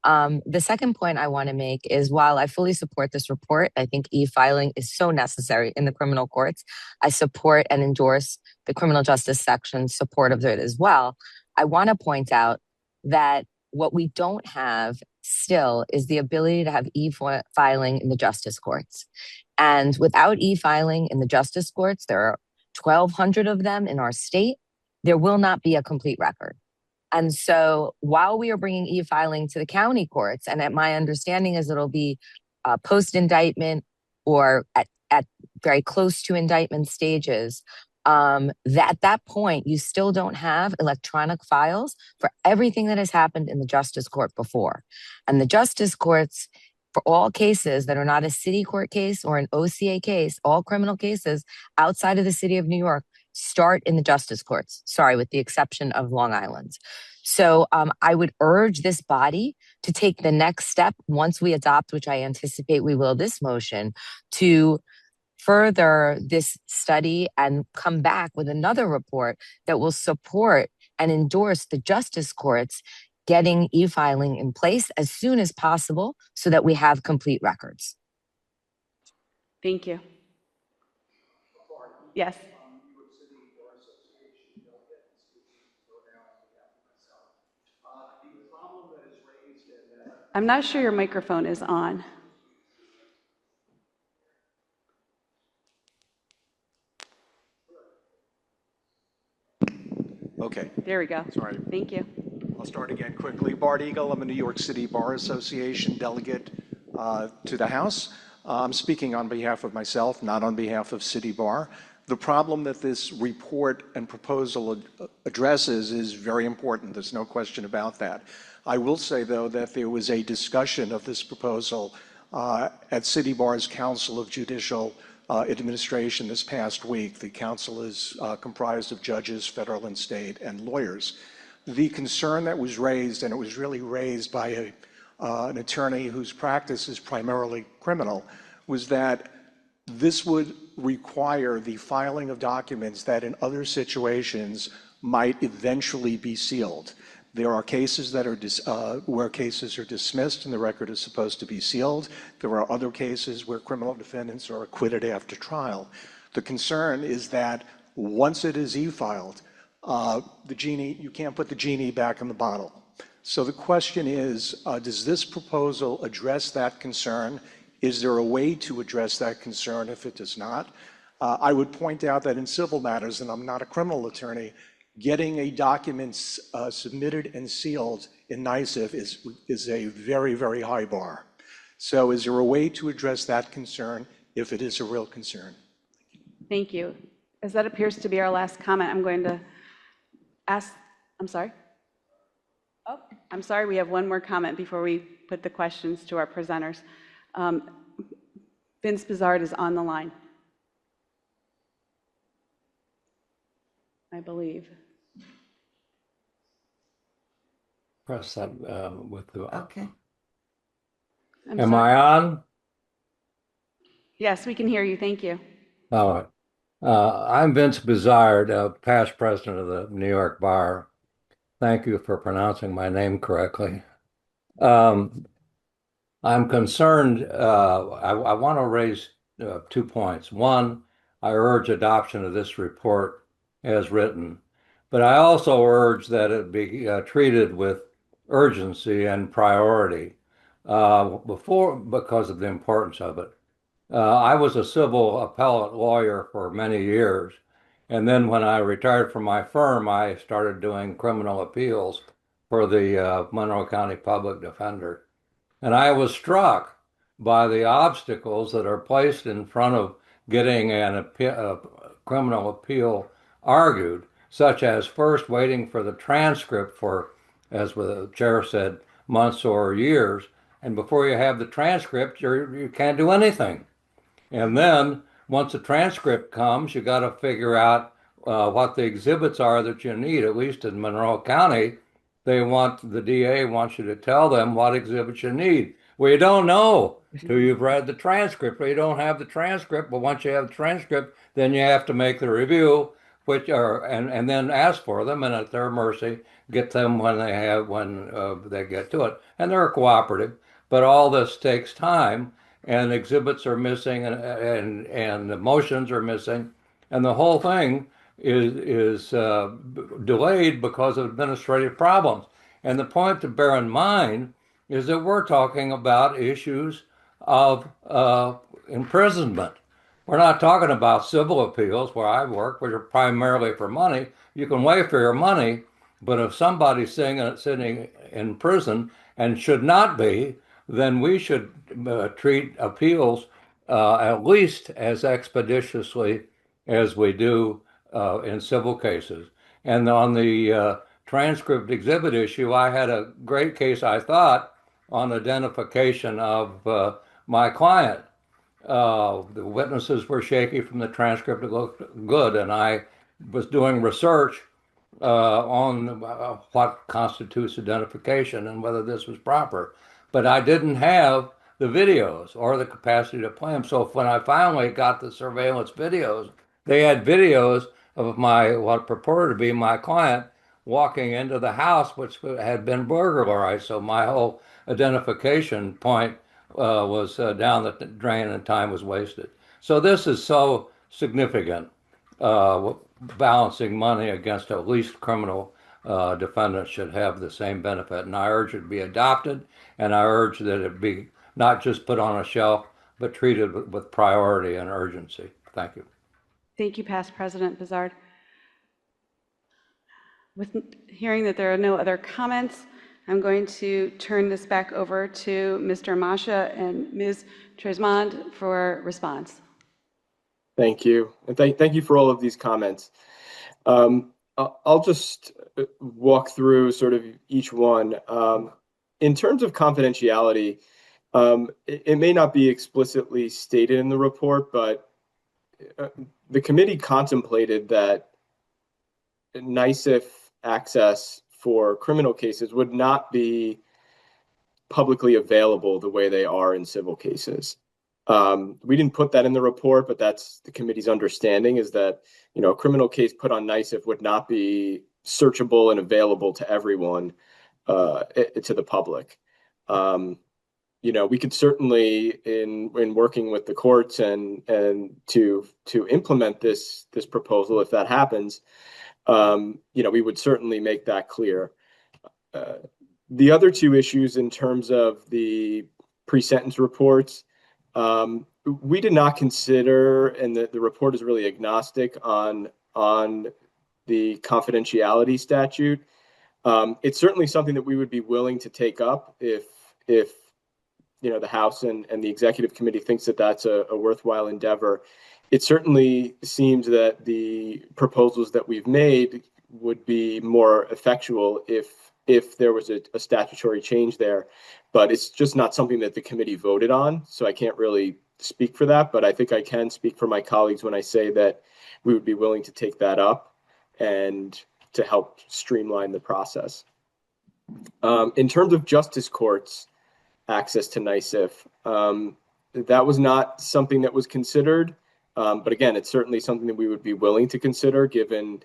The second point I want to make is while I fully support this report, I think e-filing is so necessary in the criminal courts. I support and endorse the criminal justice section's support of it as well. I want to point out that what we don't have still is the ability to have e-filing in the justice courts. And without e-filing in the justice courts, there are 1,200 of them in our state, there will not be a complete record. And so while we are bringing e-filing to the county courts, and my understanding is it'll be post-indictment or at very close to indictment stages, that at that point, you still don't have electronic files for everything that has happened in the justice court before. And the justice courts, for all cases that are not a city court case or an OCA case, all criminal cases outside of the city of New York start in the justice courts, sorry, with the exception of Long Island. So I would urge this body to take the next step once we adopt, which I anticipate we will, this motion, to further this study and come back with another report that will support and endorse the justice courts getting e-filing in place as soon as possible so that we have complete records. Thank you. Yes. I'm not sure your microphone is on. Okay. There we go. Sorry. Thank you. I'll start again quickly. Bart Eagle, I'm a New York City Bar Association delegate to the House. I'm speaking on behalf of myself, not on behalf of City Bar. The problem that this report and proposal addresses is very important. There's no question about that. I will say, though, that there was a discussion of this proposal at City Bar's Council of Judicial Administration this past week. The council is comprised of judges, federal and state, and lawyers. The concern that was raised, and it was really raised by an attorney whose practice is primarily criminal, was that this would require the filing of documents that in other situations might eventually be sealed. There are cases that are where cases are dismissed and the record is supposed to be sealed. There are other cases where criminal defendants are acquitted after trial. The concern is that once it is e-filed, you can't put the genie back in the bottle. So the question is, does this proposal address that concern? Is there a way to address that concern if it does not? I would point out that in civil matters, and I'm not a criminal attorney, getting a document submitted and sealed in NYSEF is a very, very high bar. So is there a way to address that concern if it is a real concern? Thank you. As that appears to be our last comment, I'm going to ask, I'm sorry? Oh, I'm sorry, we have one more comment before we put the questions to our presenters. Vince Bizard is on the line, I believe. Press that with the. Okay. Am I on? Yes, we can hear you. Thank you. All right. I'm Vince Bizard, past president of the New York Bar. Thank you for pronouncing my name correctly. I'm concerned. I want to raise 2 points. One, I urge adoption of this report as written, but I also urge that it be treated with urgency and priority because of the importance of it. I was a civil appellate lawyer for many years, and then when I retired from my firm, I started doing criminal appeals for the Monroe County Public Defender. And I was struck by the obstacles that are placed in front of getting a criminal appeal argued, such as first waiting for the transcript for, as the chair said, months or years. And before you have the transcript, you can't do anything. And then once the transcript comes, you got to figure out what the exhibits are that you need. At least in Monroe County, the DA wants you to tell them what exhibits you need. Well, you don't know till you've read the transcript, or you don't have the transcript. But once you have the transcript, then you have to make the review, and then ask for them, and at their mercy, get them when they get to it. And they're cooperative, but all this takes time, and exhibits are missing, and the motions are missing, and the whole thing is delayed because of administrative problems. And the point to bear in mind is that we're talking about issues of imprisonment. We're not talking about civil appeals where I work, which are primarily for money. You can wait for your money, but if somebody's sitting in prison and should not be, then we should treat appeals at least as expeditiously as we do in civil cases. And on the transcript exhibit issue, I had a great case, I thought, on identification of my client. The witnesses were shaky from the transcript. It looked good, and I was doing research on what constitutes identification and whether this was proper. But I didn't have the videos or the capacity to play them. So when I finally got the surveillance videos, they had videos of what purported to be my client walking into the house, which had been burglarized. So my whole identification point was down the drain and time was wasted. So this is so significant, balancing money against at least criminal defendants should have the same benefit. And I urge it to be adopted, and I urge that it be not just put on a shelf, but treated with priority and urgency. Thank you. Thank you, Past President Bizard. With hearing that there are no other comments, I'm going to turn this back over to Mr. Mascia and Ms. Tresmond for response. Thank you. And thank you for all of these comments. I'll just walk through sort of each one. In terms of confidentiality, it may not be explicitly stated in the report, but the committee contemplated that NYSIF access for criminal cases would not be publicly available the way they are in civil cases. We didn't put that in the report, but that's the committee's understanding, is that, a criminal case put on NYSIF would not be searchable and available to everyone, to the public. We could certainly, in working with the courts and to implement this proposal, if that happens, we would certainly make that clear. The other two issues in terms of the pre-sentence reports, we did not consider, and the report is really agnostic on the confidentiality statute. It's certainly something that we would be willing to take up if the House and the Executive Committee thinks that that's a worthwhile endeavor. It certainly seems that the proposals that we've made would be more effectual if there was a statutory change there, but it's just not something that the committee voted on, so I can't really speak for that, but I think I can speak for my colleagues when I say that we would be willing to take that up and to help streamline the process. In terms of justice courts' access to NYSIF, that was not something that was considered, but again, it's certainly something that we would be willing to consider given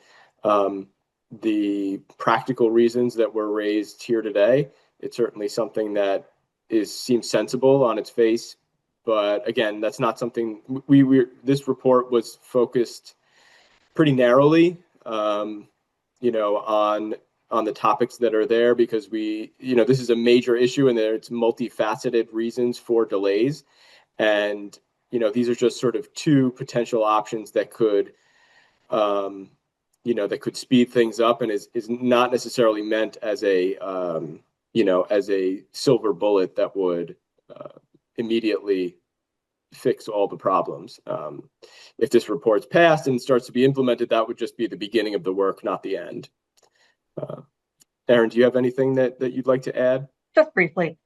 the practical reasons that were raised here today. It's certainly something that seems sensible on its face, but again, that's not something this report was focused pretty narrowly, on the topics that are there, because this is a major issue and there's multifaceted reasons for delays, and these are just sort of two potential options that could that could speed things up, and is not necessarily meant as a as a silver bullet that would immediately fix all the problems. If this report's passed and starts to be implemented, that would just be the beginning of the work, not the end. Erin, do you have anything that you'd like to add? Just briefly.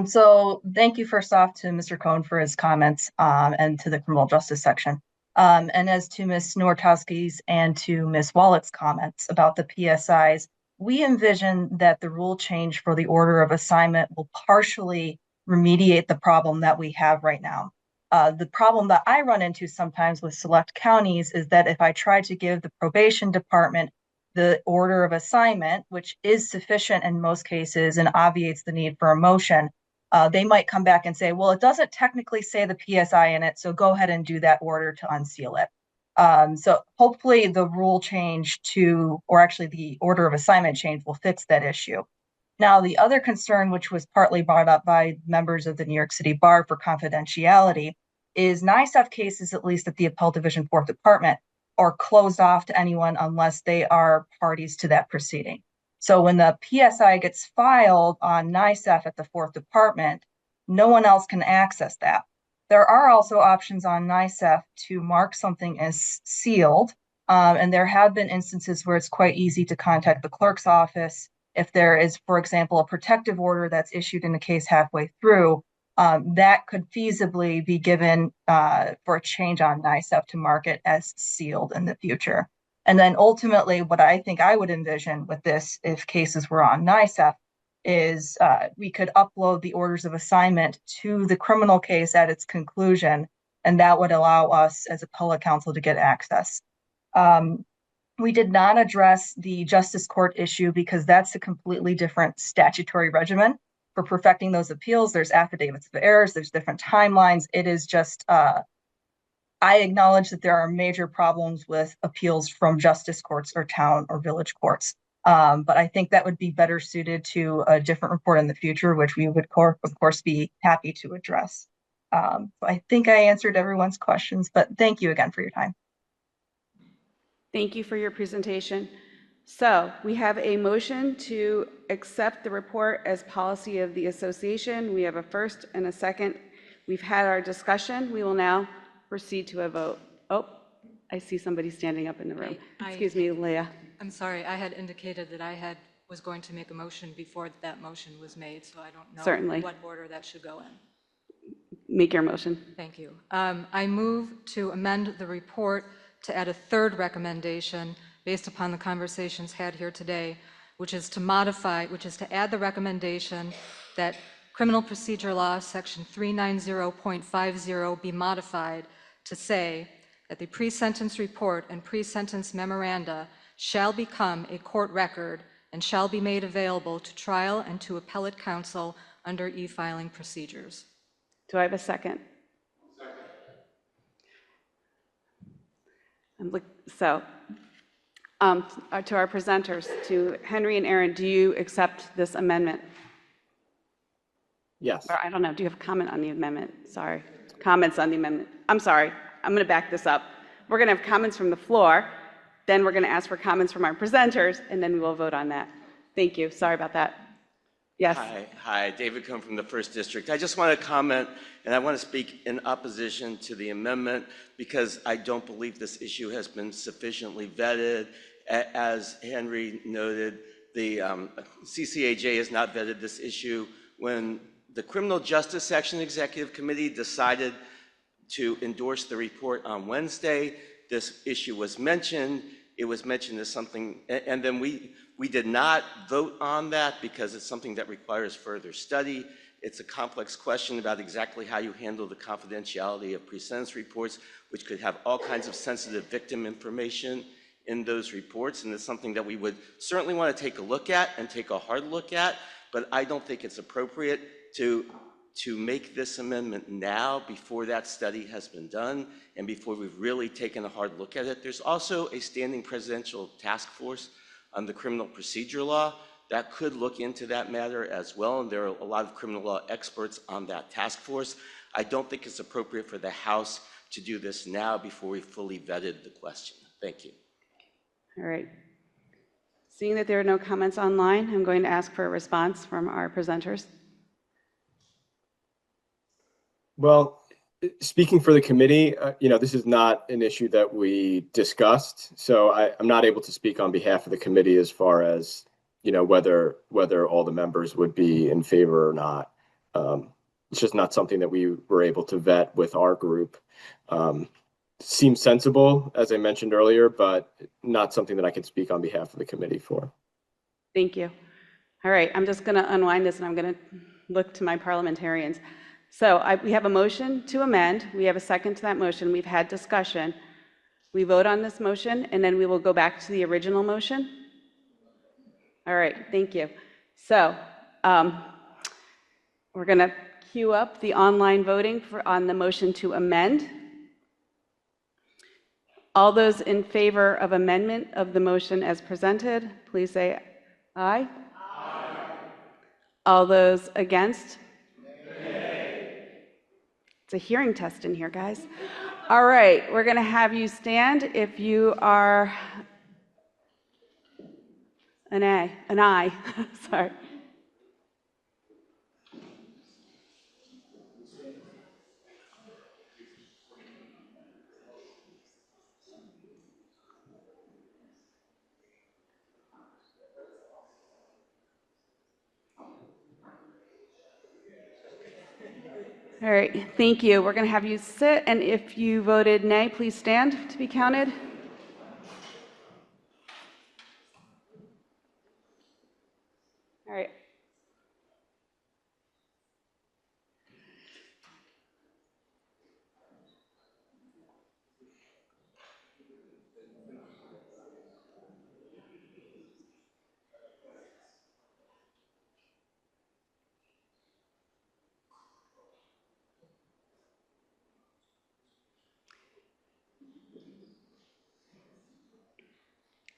So thank you first off to Mr. Cohn for his comments and to the criminal justice section. And as to Ms. Nortowski's and to Ms. Wallett's comments about the PSIs, we envision that the rule change for the order of assignment will partially remediate the problem that we have right now. The problem that I run into sometimes with select counties is that if I try to give the probation department the order of assignment, which is sufficient in most cases and obviates the need for a motion, they might come back and say, well, it doesn't technically say the PSI in it, so go ahead and do that order to unseal it. So hopefully the rule change or actually the order of assignment change will fix that issue. Now, the other concern, which was partly brought up by members of the New York City Bar for confidentiality, is NISF cases, at least at the Appellate Division 4th Department, are closed off to anyone unless they are parties to that proceeding. So when the PSI gets filed on NISF at the 4th Department, no one else can access that. There are also options on NISF to mark something as sealed, and there have been instances where it's quite easy to contact the clerk's office if there is, for example, a protective order that's issued in the case halfway through. That could feasibly be given for a change on NISF to mark it as sealed in the future. And then ultimately, what I think I would envision with this, if cases were on NISF, is we could upload the orders of assignment to the criminal case at its conclusion, and that would allow us as appellate counsel to get access. We did not address the justice court issue because that's a completely different statutory regimen for perfecting those appeals. There's affidavits of errors, there's different timelines. It is just, I acknowledge that there are major problems with appeals from justice courts or town or village courts. But I think that would be better suited to a different report in the future, which we would, of course, be happy to address. So I think I answered everyone's questions, but thank you again for your time. Thank you for your presentation. So we have a motion to accept the report as policy of the association. We have a first and a second. We've had our discussion. We will now proceed to a vote. Oh, I see somebody standing up in the room. Excuse me, Leah. I'm sorry, I had indicated that was going to make a motion before that motion was made, so I don't know Certainly. What order that should go in. Make your motion. Thank you. I move to amend the report to add a third recommendation based upon the conversations had here today, which is to add the recommendation that Criminal Procedure Law Section 390.50 be modified to say that the pre-sentence report and pre-sentence memoranda shall become a court record and shall be made available to trial and to appellate counsel under e-filing procedures. Do I have a second? So, to our presenters, to Henry and Erin, do you accept this amendment? Yes. Or I don't know, do you have a comment on the amendment? Sorry. Comments on the amendment. I'm sorry, I'm going to back this up. We're going to have comments from the floor, then we're going to ask for comments from our presenters, and then we will vote on that. Thank you. Sorry about that. Yes. Hi, David Cohn from the 1st District. I just want to comment, and I want to speak in opposition to the amendment because I don't believe this issue has been sufficiently vetted. As Henry noted, the CCAJ has not vetted this issue. When the Criminal Justice Section Executive Committee decided to endorse the report on Wednesday, this issue was mentioned. It was mentioned as something, and then we did not vote on that because it's something that requires further study. It's a complex question about exactly how you handle the confidentiality of pre-sentence reports, which could have all kinds of sensitive victim information in those reports, and it's something that we would certainly want to take a look at and take a hard look at, but I don't think it's appropriate to make this amendment now before that study has been done and before we've really taken a hard look at it. There's also a standing presidential task force on the criminal procedure law that could look into that matter as well, and there are a lot of criminal law experts on that task force. I don't think it's appropriate for the House to do this now before we fully vetted the question. Thank you. All right. Seeing that there are no comments online, I'm going to ask for a response from our presenters. Well, speaking for the committee, this is not an issue that we discussed, so I'm not able to speak on behalf of the committee as far as, whether all the members would be in favor or not. It's just not something that we were able to vet with our group. seems sensible, as I mentioned earlier, but not something that I can speak on behalf of the committee for. Thank you. All right, I'm just going to unwind this and I'm going to look to my parliamentarians. So we have a motion to amend. We have a second to that motion. We've had discussion. We vote on this motion and then we will go back to the original motion. All right, thank you. So we're going to queue up the online voting on the motion to amend. All those in favor of amendment of the motion as presented, please say aye. Aye. All those against? Nay. It's a hearing test in here, guys. All right, we're going to have you stand if you are an aye. Sorry. All right, thank you. We're going to have you sit, and if you voted nay, please stand to be counted. All right.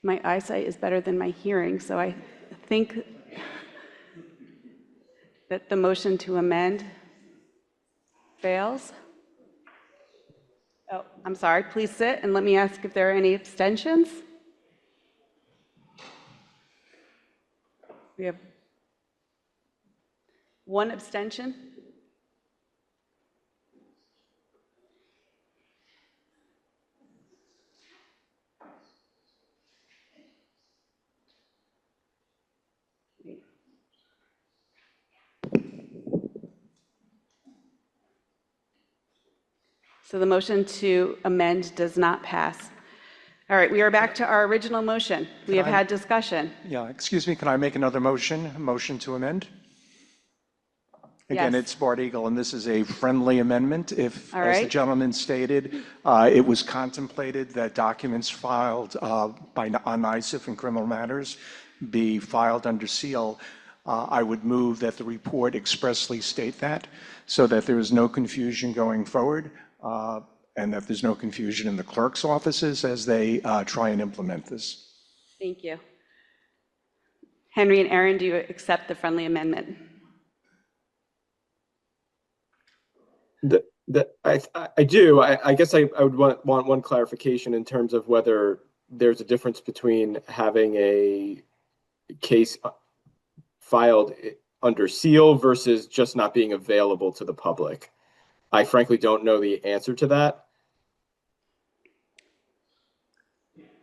My eyesight is better than my hearing, so I think that the motion to amend fails. Oh, I'm sorry. Please sit and let me ask if there are any abstentions. We have one abstention. So the motion to amend does not pass. All right, we are back to our original motion. We have had discussion. Yeah, excuse me, can I make another motion? A motion to amend? Again, Yes. it's Bart Eagle, and this is a friendly amendment. If, All as the right. gentleman stated, it was contemplated that documents filed on ISIF and criminal matters be filed under seal, I would move that the report expressly state that, so that there is no confusion going forward, and that there's no confusion in the clerk's offices as they try and implement this. Thank you. Henry and Erin, do you accept the friendly amendment? I do. I guess I would want one clarification in terms of whether there's a difference between having a case filed under seal versus just not being available to the public. I frankly don't know the answer to that.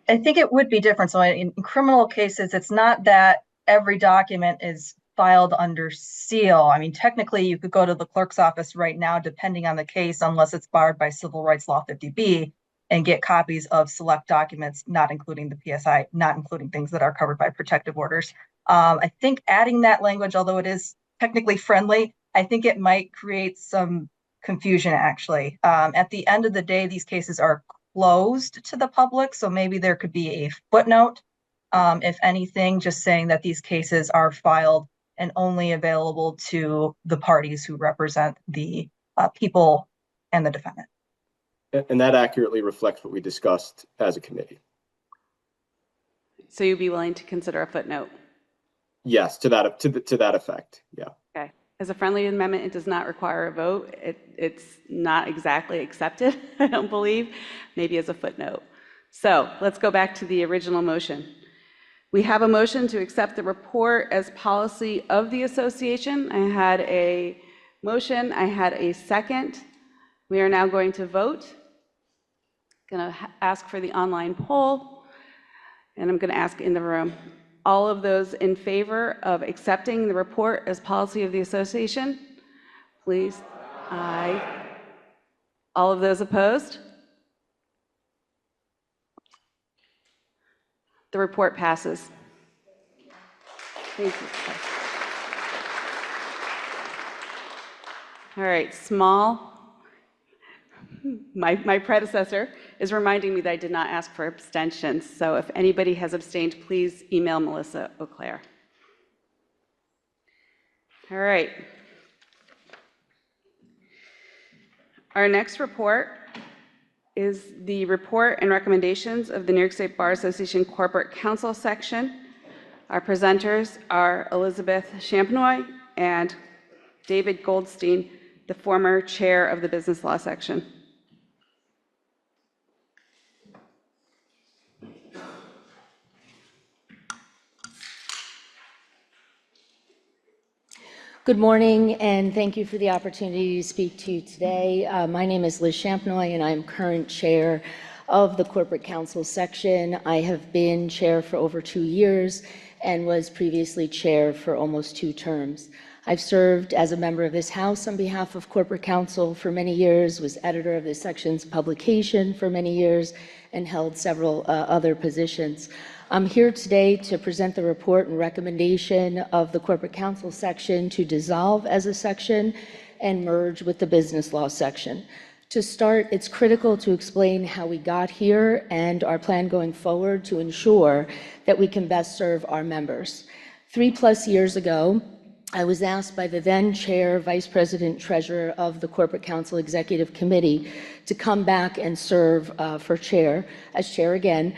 I think it would be different. So in criminal cases, it's not that every document is filed under seal. I mean, technically, you could go to the clerk's office right now, depending on the case, unless it's barred by Civil Rights Law 50B, and get copies of select documents, not including the PSI, not including things that are covered by protective orders. I think adding that language, although it is technically friendly, I think it might create some confusion, actually. At the end of the day, these cases are closed to the public, so maybe there could be a footnote, if anything, just saying that these cases are filed and only available to the parties who represent the people and the defendant. And that accurately reflects what we discussed as a committee. So you'd be willing to consider a footnote? Yes, to that effect. Yeah. Okay. As a friendly amendment, it does not require a vote. It's not exactly accepted, I don't believe, maybe as a footnote. So let's go back to the original motion. We have a motion to accept the report as policy of the association. I had a motion, I had a second. We are now going to vote. I'm going to ask for the online poll, and I'm going to ask in the room. All of those in favor of accepting the report as policy of the association, please. Aye. All of those opposed? The report passes. Thank you. All right, my predecessor is reminding me that I did not ask for abstentions. So if anybody has abstained, please email Melissa Auclair. All right. Our next report is the report and recommendations of the New York State Bar Association Corporate Counsel section. Our presenters are Elizabeth Shampnoi and David Goldstein, the former chair of the business law section. Good morning, and thank you for the opportunity to speak to you today. My name is Liz Shampnoi, and I'm current chair of the Corporate Counsel section. I have been chair for over 2 years and was previously chair for almost 2 terms. I've served as a member of this House on behalf of Corporate Counsel for many years, was editor of this section's publication for many years, and held several other positions. I'm here today to present the report and recommendation of the Corporate Counsel section to dissolve as a section and merge with the business law section. To start, it's critical to explain how we got here and our plan going forward to ensure that we can best serve our members. 3+ years ago, I was asked by the then chair, vice president, treasurer of the Corporate Counsel Executive Committee to come back and serve as chair again,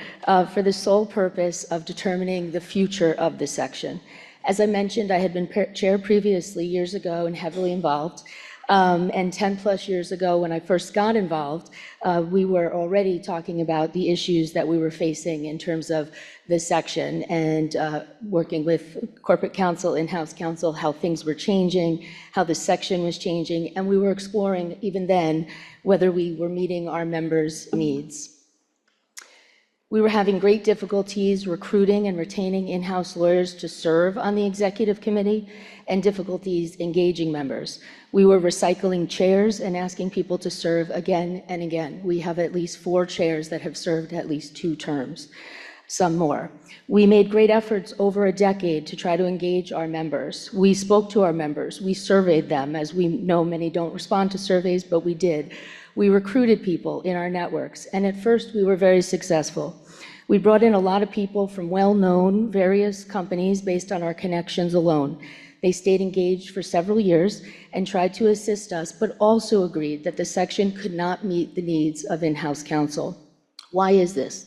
for the sole purpose of determining the future of the section. As I mentioned, I had been chair previously years ago and heavily involved. And 10+ years ago, when I first got involved, we were already talking about the issues that we were facing in terms of the section and working with corporate counsel, in-house counsel, how things were changing, how the section was changing, and we were exploring even then whether we were meeting our members' needs. We were having great difficulties recruiting and retaining in-house lawyers to serve on the executive committee and difficulties engaging members. We were recycling chairs and asking people to serve again and again. We have at least 4 chairs that have served at least 2 terms, some more. We made great efforts over a decade to try to engage our members. We spoke to our members. We surveyed them. As we know, many don't respond to surveys, but we did. We recruited people in our networks, and at first we were very successful. We brought in a lot of people from well-known various companies based on our connections alone. They stayed engaged for several years and tried to assist us, but also agreed that the section could not meet the needs of in-house counsel. Why is this?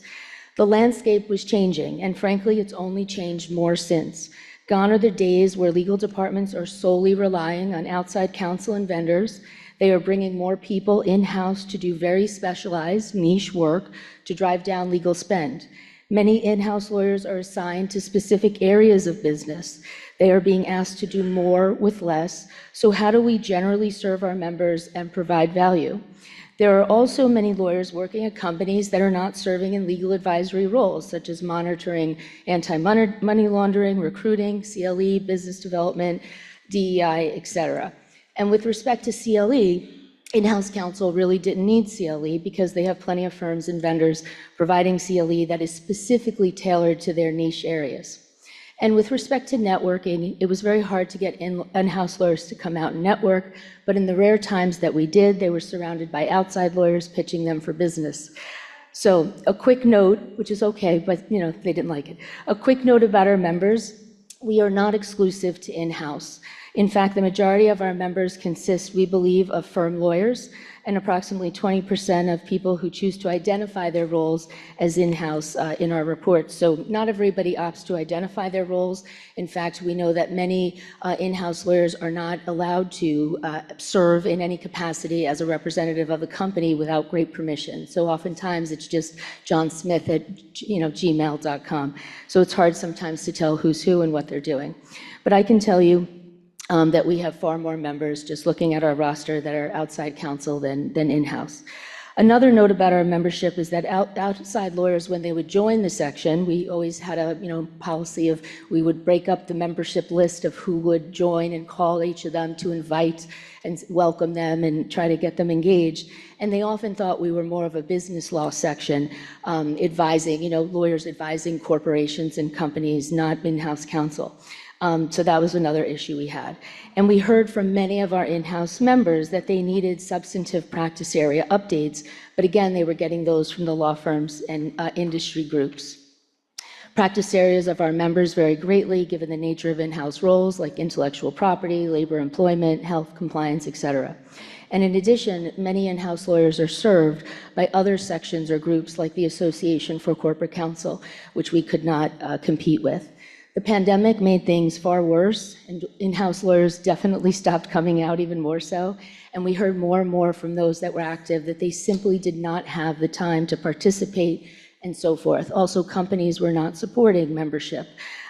The landscape was changing, and frankly, it's only changed more since. Gone are the days where legal departments are solely relying on outside counsel and vendors. They are bringing more people in-house to do very specialized niche work to drive down legal spend. Many in-house lawyers are assigned to specific areas of business. They are being asked to do more with less. So how do we generally serve our members and provide value? There are also many lawyers working at companies that are not serving in legal advisory roles, such as monitoring anti-money laundering, recruiting, CLE, business development, DEI, etc. And with respect to CLE, in-house counsel really didn't need CLE because they have plenty of firms and vendors providing CLE that is specifically tailored to their niche areas. And with respect to networking, it was very hard to get in-house lawyers to come out and network, but in the rare times that we did, they were surrounded by outside lawyers pitching them for business. So a quick note, which is okay, but they didn't like it. A quick note about our members: we are not exclusive to in-house. In fact, the majority of our members consist, we believe, of firm lawyers, and approximately 20% of people who choose to identify their roles as in-house in our report. So not everybody opts to identify their roles. In fact, we know that many in-house lawyers are not allowed to serve in any capacity as a representative of the company without great permission. So oftentimes it's just John Smith at gmail.com. So it's hard sometimes to tell who's who and what they're doing. But I can tell you that we have far more members, just looking at our roster, that are outside counsel than in-house. Another note about our membership is that outside lawyers, when they would join the section, we always had a policy of we would break up the membership list of who would join and call each of them to invite and welcome them and try to get them engaged. And they often thought we were more of a business law section, advising, lawyers advising corporations and companies, not in-house counsel. So that was another issue we had. And we heard from many of our in-house members that they needed substantive practice area updates, but again, they were getting those from the law firms and industry groups. Practice areas of our members vary greatly given the nature of in-house roles like intellectual property, labor employment, health compliance, etc. And in addition, many in-house lawyers are served by other sections or groups like the Association for Corporate Counsel, which we could not compete with. The pandemic made things far worse, and in-house lawyers definitely stopped coming out even more so. And we heard more and more from those that were active that they simply did not have the time to participate and so forth. Also, companies were not supporting membership.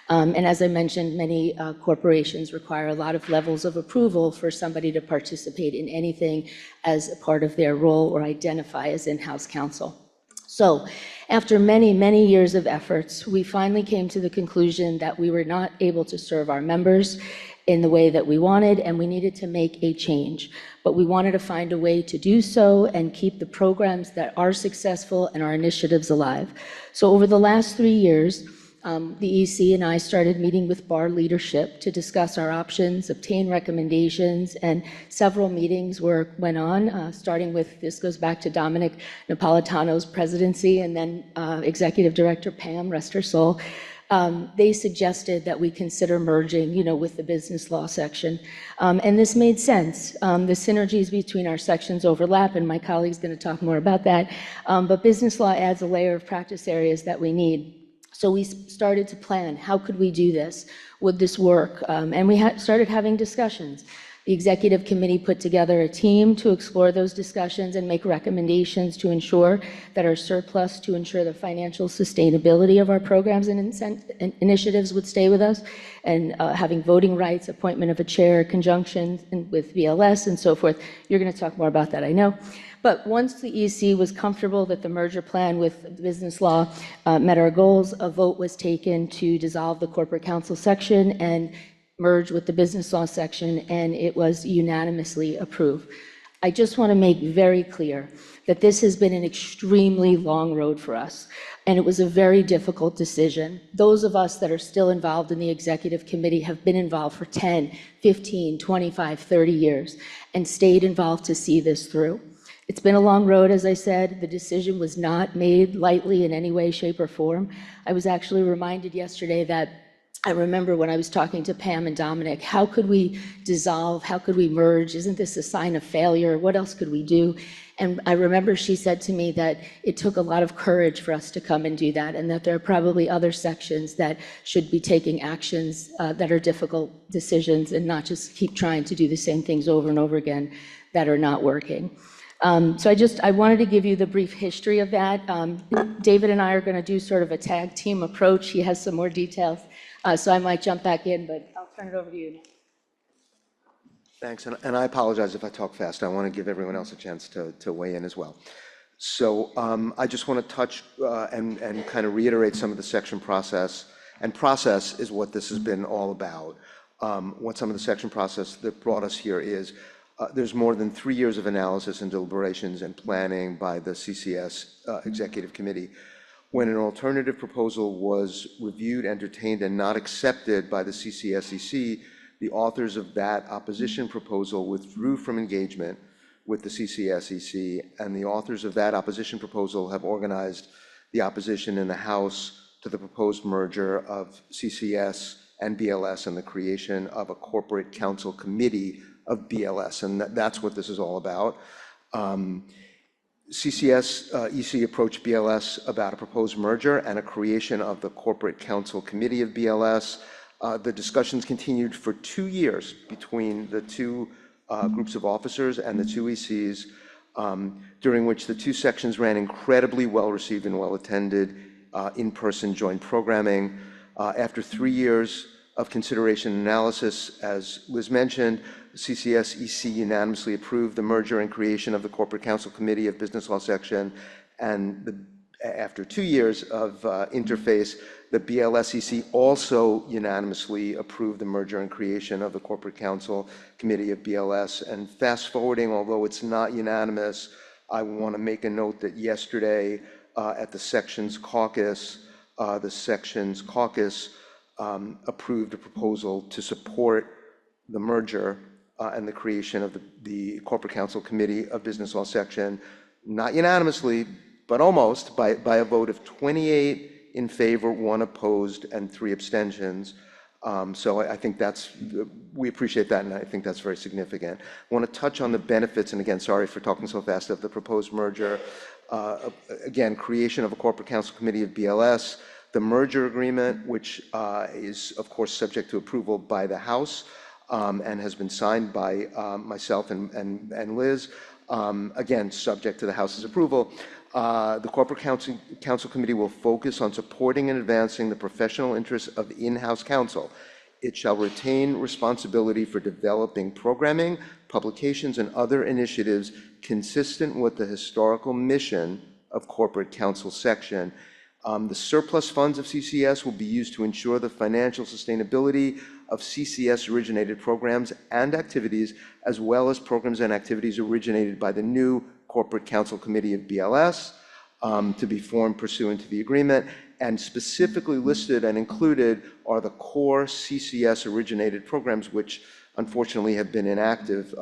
And as I mentioned, many corporations require a lot of levels of approval for somebody to participate in anything as a part of their role or identify as in-house counsel. So after many, many years of efforts, we finally came to the conclusion that we were not able to serve our members in the way that we wanted, and we needed to make a change. But we wanted to find a way to do so and keep the programs that are successful and our initiatives alive. So over the last 3 years, the EC and I started meeting with bar leadership to discuss our options, obtain recommendations, and several meetings went on, starting with, this goes back to Dominic Napolitano's presidency, and then Executive Director Pam, rest her soul. They suggested that we consider merging, with the business law section. And this made sense. The synergies between our sections overlap, and my colleague's going to talk more about that. But business law adds a layer of practice areas that we need. So we started to plan, how could we do this? Would this work? And we started having discussions. The executive committee put together a team to explore those discussions and make recommendations to ensure that our surplus, to ensure the financial sustainability of our programs and initiatives would stay with us, and having voting rights, appointment of a chair, conjunction with BLS and so forth. You're going to talk more about that, I know. But once the EC was comfortable that the merger plan with business law met our goals, a vote was taken to dissolve the corporate counsel section and merge with the business law section, and it was unanimously approved. I just want to make very clear that this has been an extremely long road for us, and it was a very difficult decision. Those of us that are still involved in the executive committee have been involved for 10, 15, 25, 30 years and stayed involved to see this through. It's been a long road, as I said. The decision was not made lightly in any way, shape, or form. I was actually reminded yesterday that I remember when I was talking to Pam and Dominic, how could we dissolve? How could we merge? Isn't this a sign of failure? What else could we do? And I remember she said to me that it took a lot of courage for us to come and do that, and that there are probably other sections that should be taking actions that are difficult decisions and not just keep trying to do the same things over and over again that are not working. So I wanted to give you the brief history of that. David and I are going to do sort of a tag team approach. He has some more details, so I might jump back in, but I'll turn it over to you now. Thanks, and I apologize if I talk fast. I want to give everyone else a chance to weigh in as well. So I just want to touch and kind of reiterate some of the section process, and process is what this has been all about. What some of the section process that brought us here is, there's more than 3 years of analysis and deliberations and planning by the CCS Executive Committee. When an alternative proposal was reviewed, entertained, and not accepted by the CCSEC, the authors of that opposition proposal withdrew from engagement with the CCSEC, and the authors of that opposition proposal have organized the opposition in the House to the proposed merger of CCS and BLS and the creation of a corporate counsel committee of BLS, and that's what this is all about. CCS EC approached BLS about a proposed merger and a creation of the corporate counsel committee of BLS. The discussions continued for 2 years between the two groups of officers and the two ECs, during which the two sections ran incredibly well received and well attended in-person joint programming. After 3 years of consideration and analysis. As Liz mentioned, CCS EC unanimously approved the merger and creation of the Corporate Counsel Committee of Business Law Section, and after 2 years of interface, the BLSEC also unanimously approved the merger and creation of the Corporate Counsel Committee of BLS. And fast forwarding, although it's not unanimous, I want to make a note that yesterday at the Sections Caucus, approved a proposal to support the merger and the creation of the Corporate Counsel Committee of Business Law Section, not unanimously, but almost, by a vote of 28 in favor, 1 opposed, and 3 abstentions. So I think we appreciate that, and I think that's very significant. I want to touch on the benefits, and again, sorry for talking so fast, of the proposed merger. Again, creation of a Corporate Counsel Committee of BLS, the merger agreement, which is, of course, subject to approval by the House and has been signed by myself and Liz, again, subject to the House's approval. The Corporate Counsel Committee will focus on supporting and advancing the professional interests of in-house counsel. It shall retain responsibility for developing programming, publications, and other initiatives consistent with the historical mission of Corporate Counsel Section. The surplus funds of CCS will be used to ensure the financial sustainability of CCS-originated programs and activities, as well as programs and activities originated by the new Corporate Counsel Committee of BLS, to be formed pursuant to the agreement. And specifically listed and included are the core CCS-originated programs, which unfortunately have been inactive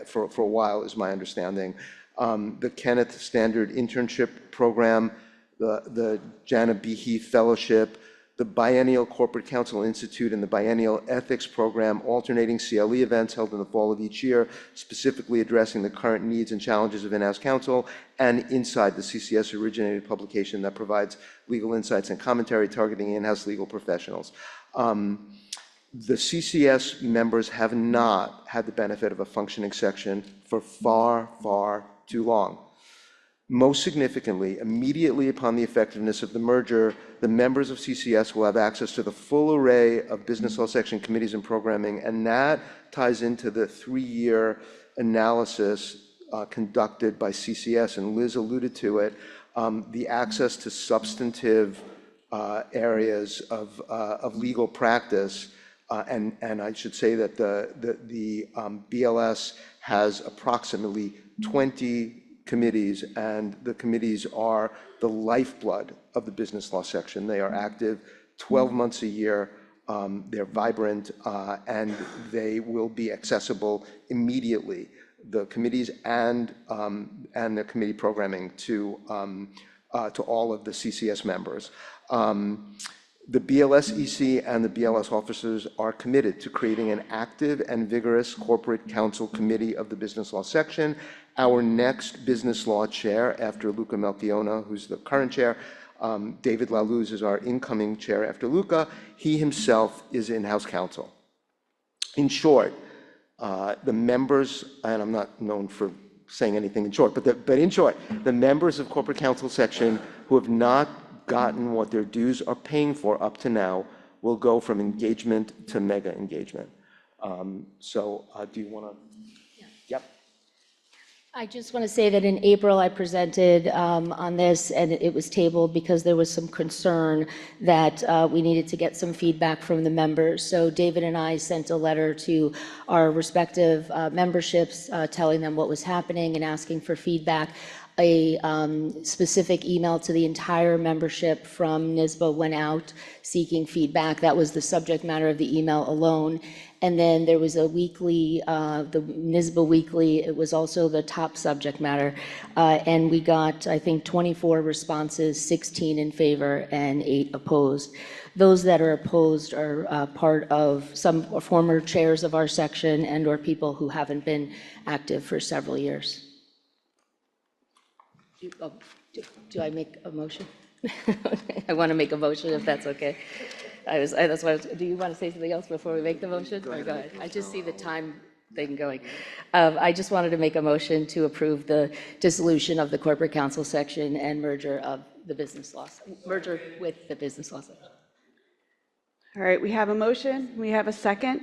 for a while, is my understanding. The Kenneth Standard Internship Program, the Jana Behe Fellowship, the Biennial Corporate Counsel Institute, and the Biennial Ethics Program, alternating CLE events held in the fall of each year, specifically addressing the current needs and challenges of in-house counsel, and Inside, the CCS-originated publication that provides legal insights and commentary targeting in-house legal professionals. The CCS members have not had the benefit of a functioning section for far, far too long. Most significantly, immediately upon the effectiveness of the merger, the members of CCS will have access to the full array of business law section committees and programming, and that ties into the 3-year analysis conducted by CCS, and Liz alluded to it, the access to substantive areas of legal practice. And I should say that the BLS has approximately 20 committees, and the committees are the lifeblood of the business law section. They are active 12 months a year. They're vibrant, and they will be accessible immediately, the committees and the committee programming to all of the CCS members. The BLS EC and the BLS officers are committed to creating an active and vigorous Corporate Counsel Committee of the Business Law Section. Our next business law chair, after Luca Melchiona, who's the current chair, David Laluz is our incoming chair after Luca. He himself is in-house counsel. In short, the members, and I'm not known for saying anything in short, but in short, the members of Corporate Counsel Section who have not gotten what their dues are paying for up to now will go from engagement to mega engagement. So do you want to? Yeah. Yep. I just want to say that in April I presented on this, and it was tabled because there was some concern that we needed to get some feedback from the members. So David and I sent a letter to our respective memberships telling them what was happening and asking for feedback. A specific email to the entire membership from NYSBA went out seeking feedback. That was the subject matter of the email alone. And then there was a weekly, the NYSBA weekly, it was also the top subject matter. And we got, I think, 24 responses, 16 in favor and 8 opposed. Those that are opposed are part of some former chairs of our section and or people who haven't been active for several years. Do I make a motion? I want to make a motion if that's okay. That's why do you want to say something else before we make the motion? Go ahead. I just see the time thing going. I just wanted to make a motion to approve the dissolution of the Corporate Counsel Section and merger of the business law, merger with the business law section. All right, we have a motion. We have a second.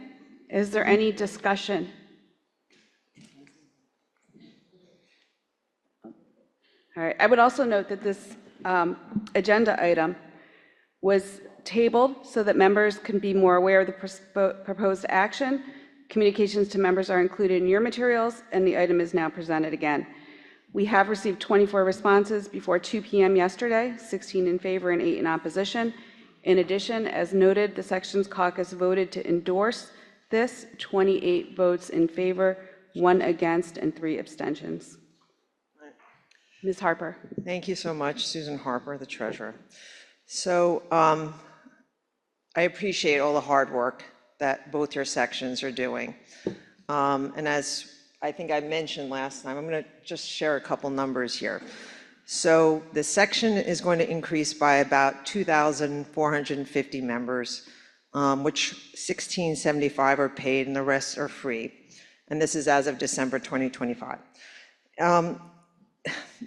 Is there any discussion? All right, I would also note that this agenda item was tabled so that members can be more aware of the proposed action. Communications to members are included in your materials, and the item is now presented again. We have received 24 responses before 2 p.m. yesterday, 16 in favor and 8 in opposition. In addition, as noted, the Sections Caucus voted to endorse this, 28 votes in favor, 1 against, and 3 abstentions. Ms. Harper. Thank you so much, Susan Harper, the treasurer. So I appreciate all the hard work that both your sections are doing. And as I think I mentioned last time, I'm going to just share a couple numbers here. So the section is going to increase by about 2,450 members, which 1,675 are paid and the rest are free. And this is as of December 2025.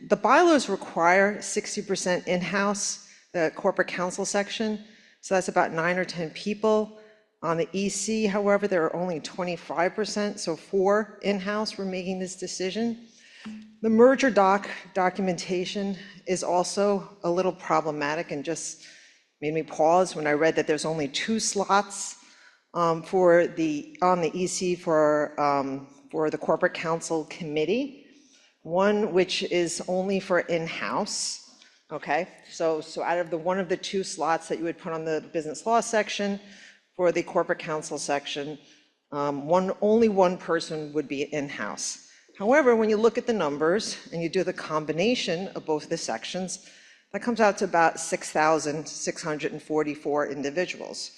The bylaws require 60% in-house, the corporate counsel section. So that's about 9 or 10 people. On the EC, however, there are only 25%, so 4 in-house. We're making this decision. The merger documentation is also a little problematic and just made me pause when I read that there's only 2 slots on the EC for the corporate counsel committee. One which is only for in-house. Okay, so out of one of the 2 slots that you would put on the business law section for the corporate counsel section, only one person would be in-house. However, when you look at the numbers and you do the combination of both the sections, that comes out to about 6,644 individuals.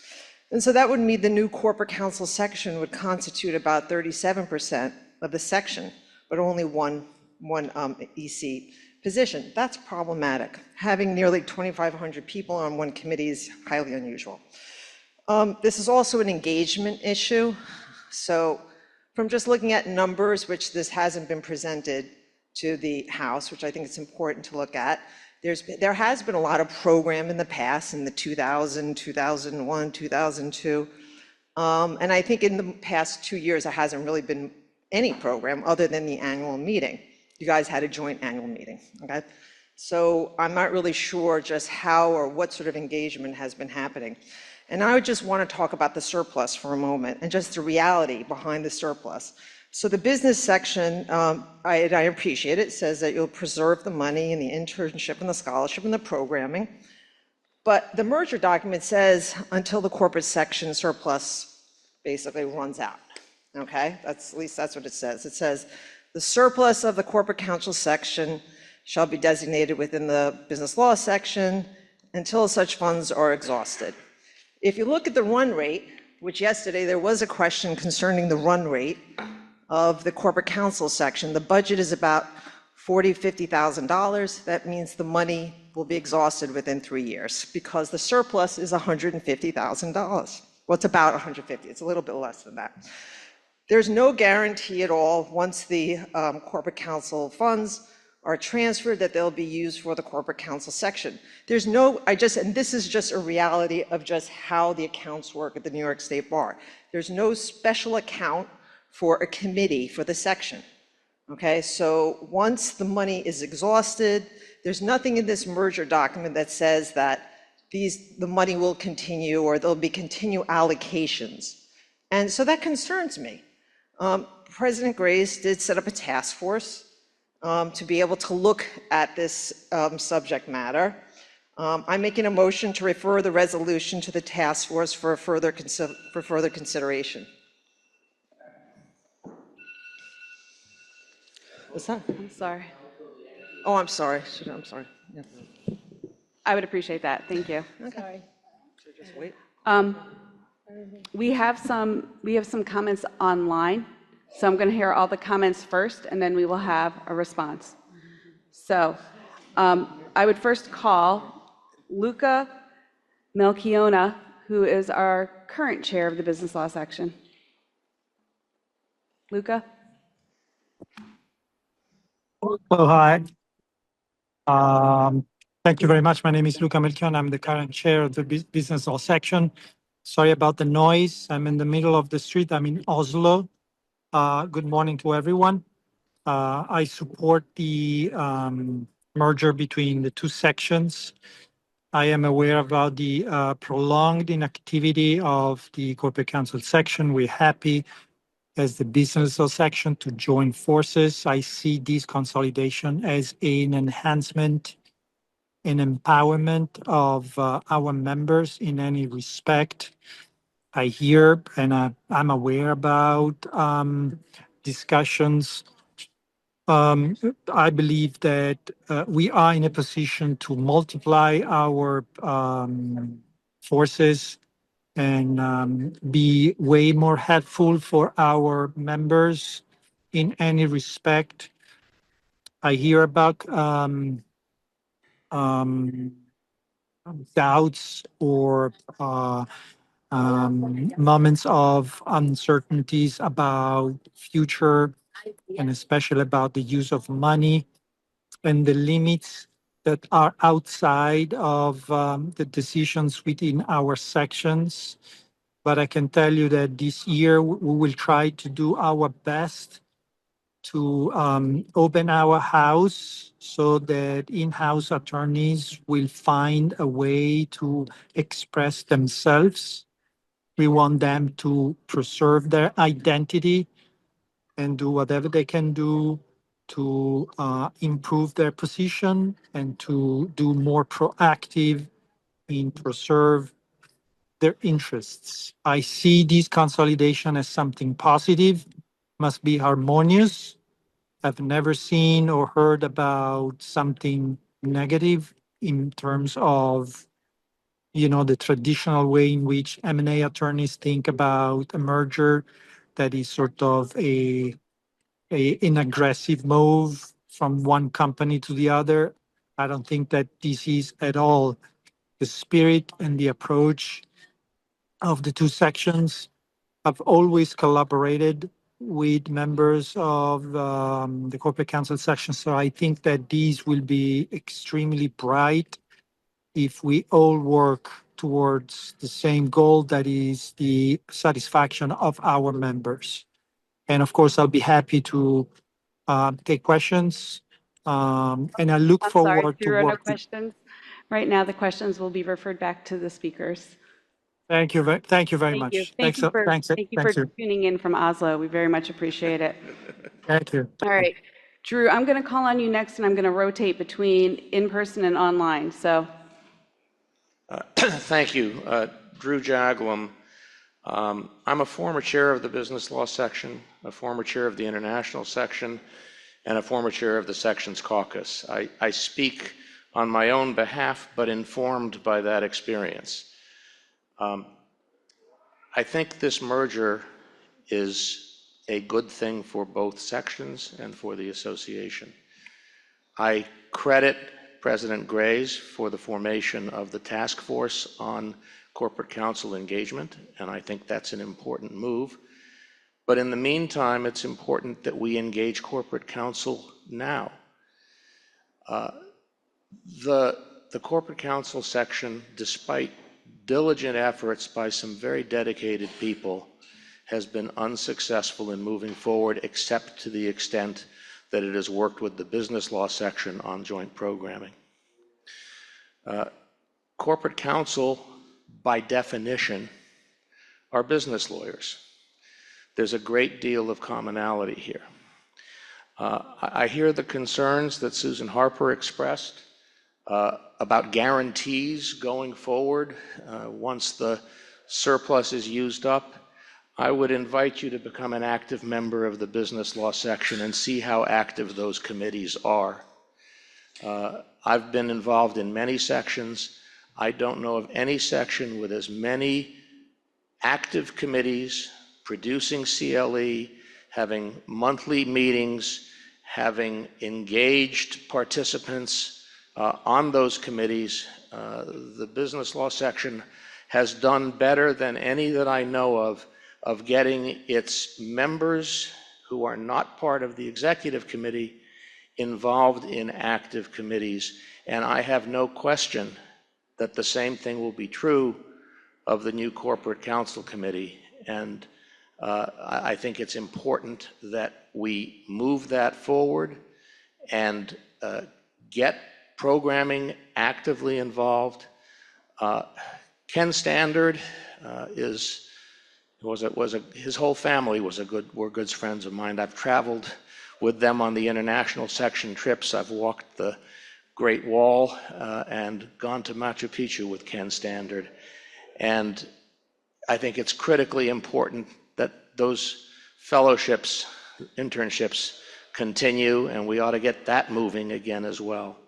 And so that would mean the new corporate counsel section would constitute about 37% of the section, but only one EC position. That's problematic. Having nearly 2,500 people on one committee is highly unusual. This is also an engagement issue. So from just looking at numbers, which this hasn't been presented to the House, which I think it's important to look at, there has been a lot of program in the past, in the 2000, 2001, 2002. And I think in the past 2 years, there hasn't really been any program other than the annual meeting. You guys had a joint annual meeting, okay? So I'm not really sure just how or what sort of engagement has been happening. And I would just want to talk about the surplus for a moment and just the reality behind the surplus. So the business section, I appreciate it, says that you'll preserve the money and the internship and the scholarship and the programming. But the merger document says until the corporate section surplus basically runs out, okay? At least that's what it says. It says the surplus of the corporate counsel section shall be designated within the business law section until such funds are exhausted. If you look at the run rate, which yesterday there was a question concerning the run rate of the corporate counsel section, the budget is about $40,000, $50,000. That means the money will be exhausted within 3 years because the surplus is $150,000. Well, it's about 150. It's a little bit less than that. There's no guarantee at all once the corporate counsel funds are transferred that they'll be used for the corporate counsel section. There's no, and this is just a reality of just how the accounts work at the New York State Bar. There's no special account for a committee for the section, okay? So once the money is exhausted, there's nothing in this merger document that says that the money will continue or there'll be continued allocations. And so that concerns me. President Grace did set up a task force to be able to look at this subject matter. I'm making a motion to refer the resolution to the task force for further consideration. What's that? I'm sorry. Oh, I'm sorry. I'm sorry. Yeah. I would appreciate that. Thank you. Okay. Sorry. Should I just wait? We have some comments online, so I'm going to hear all the comments first, and then we will have a response. So I would first call Luca Melchiona, who is our current chair of the business law section. Luca? Hello, hi. Thank you very much. My name is Luca Melchiona. I'm the current chair of the business law section. Sorry about the noise. I'm in the middle of the street. I'm in Oslo. Good morning to everyone. I support the merger between the two sections. I am aware about the prolonged inactivity of the Corporate Counsel section. We're happy as the business law section to join forces. I see this consolidation as an enhancement and empowerment of our members in any respect. I hear and I'm aware about discussions. I believe that we are in a position to multiply our forces and be way more helpful for our members in any respect. I hear about doubts or moments of uncertainties about future and especially about the use of money and the limits that are outside of the decisions within our sections. But I can tell you that this year we will try to do our best to open our house so that in-house attorneys will find a way to express themselves. We want them to preserve their identity and do whatever they can do to improve their position and to do more proactive in preserve their interests. I see this consolidation as something positive, must be harmonious. I've never seen or heard about something negative in terms of, you know, the traditional way in which M&A attorneys think about a merger that is sort of an aggressive move from one company to the other. I don't think that this is at all the spirit and the approach of the two sections. I've always collaborated with members of the Corporate Counsel section, so I think that these will be extremely bright if we all work towards the same goal, that is the satisfaction of our members. And of course, I'll be happy to take questions, and I look I'm sorry, forward to there are no working. questions. Right now, the questions will be referred back to the speakers. Thank you. Thank you very Thank you. much. Thanks. Thanks. Thank you for Thank you. tuning in from Oslo. We very much appreciate it. Thank you. All right, Drew, I'm going to call on you next, and I'm going to rotate between in-person and online. So, thank you, Drew Jaglom. I'm a former chair of the business law section, a former chair of the international section, and a former chair of the sections caucus. I speak on my own behalf, but informed by that experience. I think this merger is a good thing for both sections and for the association. I credit President Grays for the formation of the task force on corporate counsel engagement, and I think that's an important move. But in the meantime, it's important that we engage corporate counsel now. The corporate counsel section, despite diligent efforts by some very dedicated people, has been unsuccessful in moving forward, except to the extent that it has worked with the business law section on joint programming. Corporate counsel, by definition, are business lawyers. There's a great deal of commonality here. I hear the concerns that Susan Harper expressed about guarantees going forward once the surplus is used up. I would invite you to become an active member of the business law section and see how active those committees are. I've been involved in many sections. I don't know of any section with as many active committees producing CLE, having monthly meetings, having engaged participants on those committees. The business law section has done better than any that I know of getting its members who are not part of the executive committee involved in active committees. And I have no question that the same thing will be true of the new Corporate Counsel Committee. And I think it's important that we move that forward and get programming actively involved. Ken Standard his whole family were good friends of mine. I've traveled with them on the international section trips. I've walked the Great Wall and gone to Machu Picchu with Ken Standard. And I think it's critically important that those fellowships, internships continue, and we ought to get that moving again as well.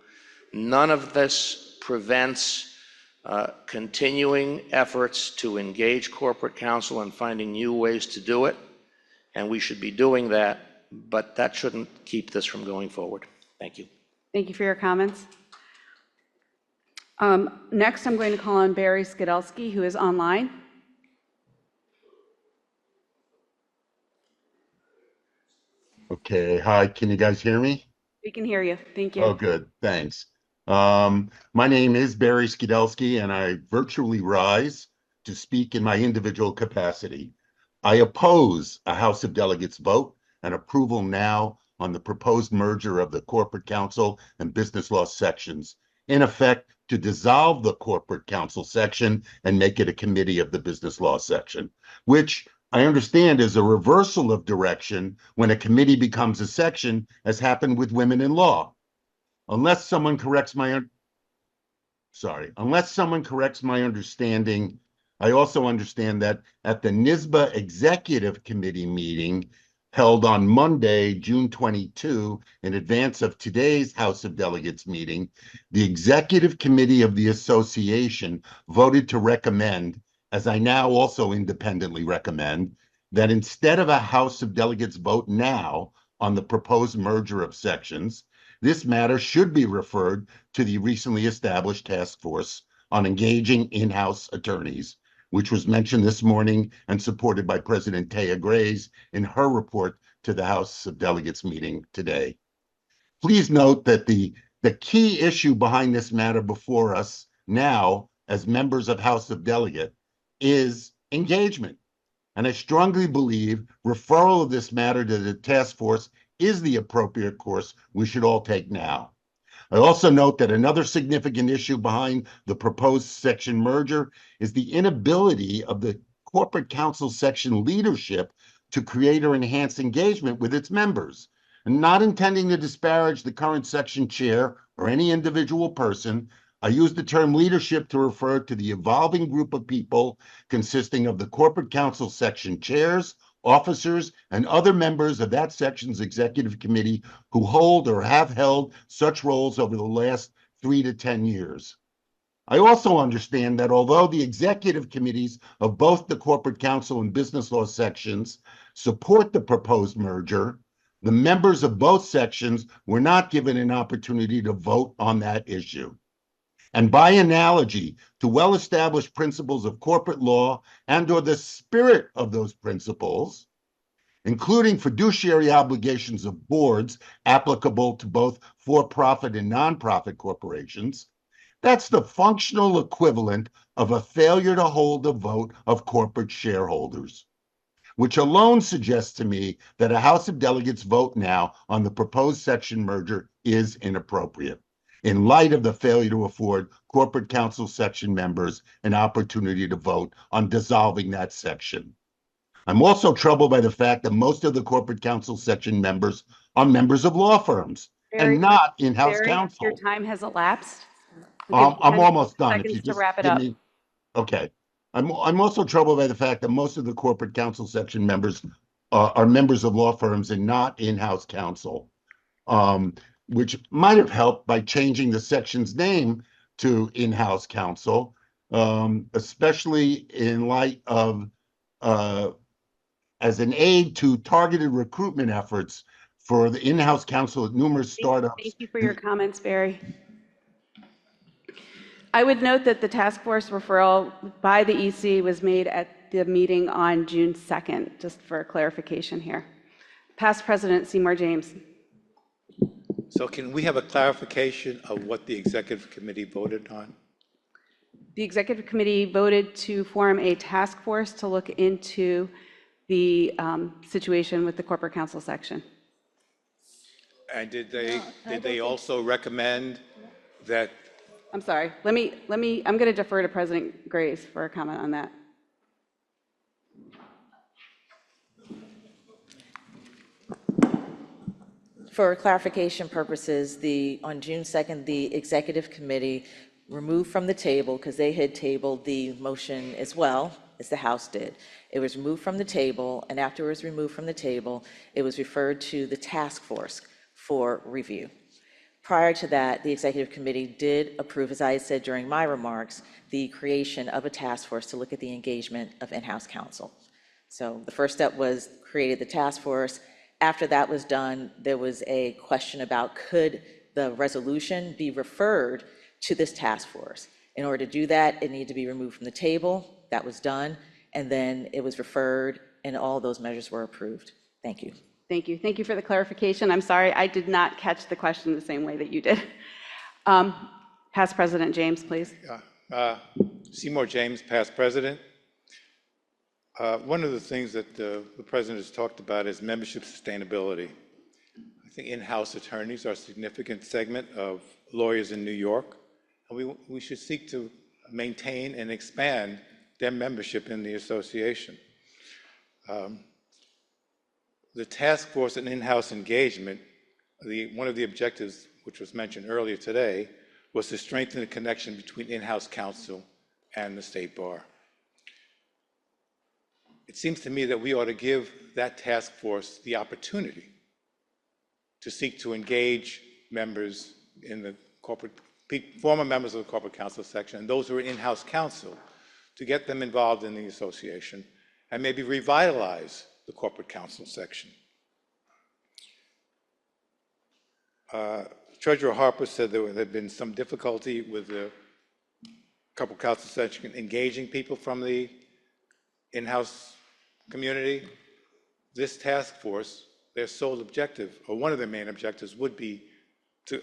None of this prevents continuing efforts to engage corporate counsel and finding new ways to do it, and we should be doing that, but that shouldn't keep this from going forward. Thank you. Thank you for your comments. Next, I'm going to call on Barry Skidelsky, who is online. Okay, hi, can you guys hear me? We can hear you. Thank you. Oh, good, thanks. My name is Barry Skidelsky, and I virtually rise to speak in my individual capacity. I oppose a House of Delegates vote and approval now on the proposed merger of the Corporate Counsel and Business Law sections, in effect, to dissolve the Corporate Counsel section and make it a committee of the Business Law section, which I understand is a reversal of direction when a committee becomes a section, as happened with women in law. Unless someone corrects my understanding, I also understand that at the NISBA Executive Committee meeting held on Monday, June 22, in advance of today's House of Delegates meeting, the Executive Committee of the Association voted to recommend, as I now also independently recommend, that instead of a House of Delegates vote now on the proposed merger of sections, this matter should be referred to the recently established task force on engaging in-house attorneys, which was mentioned this morning and supported by President Taya Grays in her report to the House of Delegates meeting today. Please note that the key issue behind this matter before us now, as members of House of Delegate, is engagement. And I strongly believe referral of this matter to the task force is the appropriate course we should all take now. I also note that another significant issue behind the proposed section merger is the inability of the Corporate Counsel section leadership to create or enhance engagement with its members. And not intending to disparage the current section chair or any individual person, I use the term leadership to refer to the evolving group of people consisting of the Corporate Counsel section chairs, officers, and other members of that section's executive committee who hold or have held such roles over the last 3 to 10 years. I also understand that although the executive committees of both the Corporate Counsel and Business Law sections support the proposed merger, the members of both sections were not given an opportunity to vote on that issue. And by analogy to well-established principles of corporate law and/or the spirit of those principles, including fiduciary obligations of boards applicable to both for-profit and nonprofit corporations, that's the functional equivalent of a failure to hold a vote of corporate shareholders, which alone suggests to me that a House of Delegates vote now on the proposed section merger is inappropriate, in light of the failure to afford Corporate Counsel section members an opportunity to vote on dissolving that section. I'm also troubled by the fact that most of the Corporate Counsel section members are members of law firms and not in-house counsel. Your time has elapsed. I'm almost done. If you Seconds to just wrap it give up. me, okay. I'm also troubled by the fact that most of the Corporate Counsel section members are members of law firms and not in-house counsel, which might have helped by changing the section's name to in-house counsel, especially in light of as an aid to targeted recruitment efforts for the in-house counsel at numerous startups. Thank you for your comments, Barry. I would note that the task force referral by the EC was made at the meeting on June 2nd, just for clarification here. Past President Seymour James. So can we have a clarification of what the executive committee voted on? The executive committee voted to form a task force to look into the situation with the corporate counsel section. And did they also recommend that? I'm sorry. I'm going to defer to President Graves for a comment on that. For clarification purposes, on June 2nd, the executive committee removed from the table, because they had tabled the motion as well, as the House did. It was removed from the table, and after it was removed from the table, it was referred to the task force for review. Prior to that, the executive committee did approve, as I said during my remarks, the creation of a task force to look at the engagement of in-house counsel. So the first step was created the task force. After that was done, there was a question about could the resolution be referred to this task force. In order to do that, it needed to be removed from the table. That was done. And then it was referred, and all those measures were approved. Thank you. Thank you. Thank you for the clarification. I'm sorry, I did not catch the question the same way that you did. Past President James, please. Seymour James, past president. One of the things that the president has talked about is membership sustainability. I think in-house attorneys are a significant segment of lawyers in New York, and we should seek to maintain and expand their membership in the association. The task force and in-house engagement, one of the objectives, which was mentioned earlier today, was to strengthen the connection between in-house counsel and the state bar. It seems to me that we ought to give that task force the opportunity to seek to engage members in the former members of the corporate counsel section and those who are in-house counsel, to get them involved in the association and maybe revitalize the corporate counsel section. Treasurer Harper said there had been some difficulty with the corporate counsel section engaging people from the in-house community. This task force, their sole objective, or one of their main objectives, would be to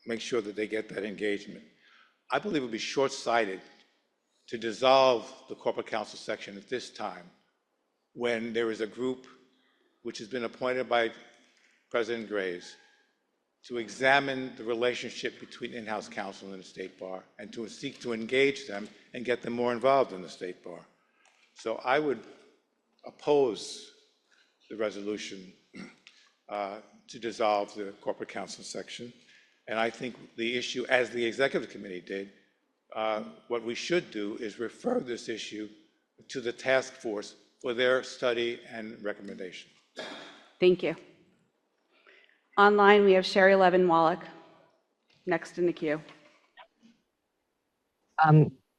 make sure that they get that engagement. I believe it would be short-sighted to dissolve the corporate counsel section at this time when there is a group which has been appointed by President Graves to examine the relationship between in-house counsel and the state bar and to seek to engage them and get them more involved in the state bar. So I would oppose the resolution to dissolve the corporate counsel section. And I think the issue, as the executive committee did, what we should do is refer this issue to the task force for their study and recommendation. Thank you. Online, we have Sherry Levin-Wallach, next in the queue.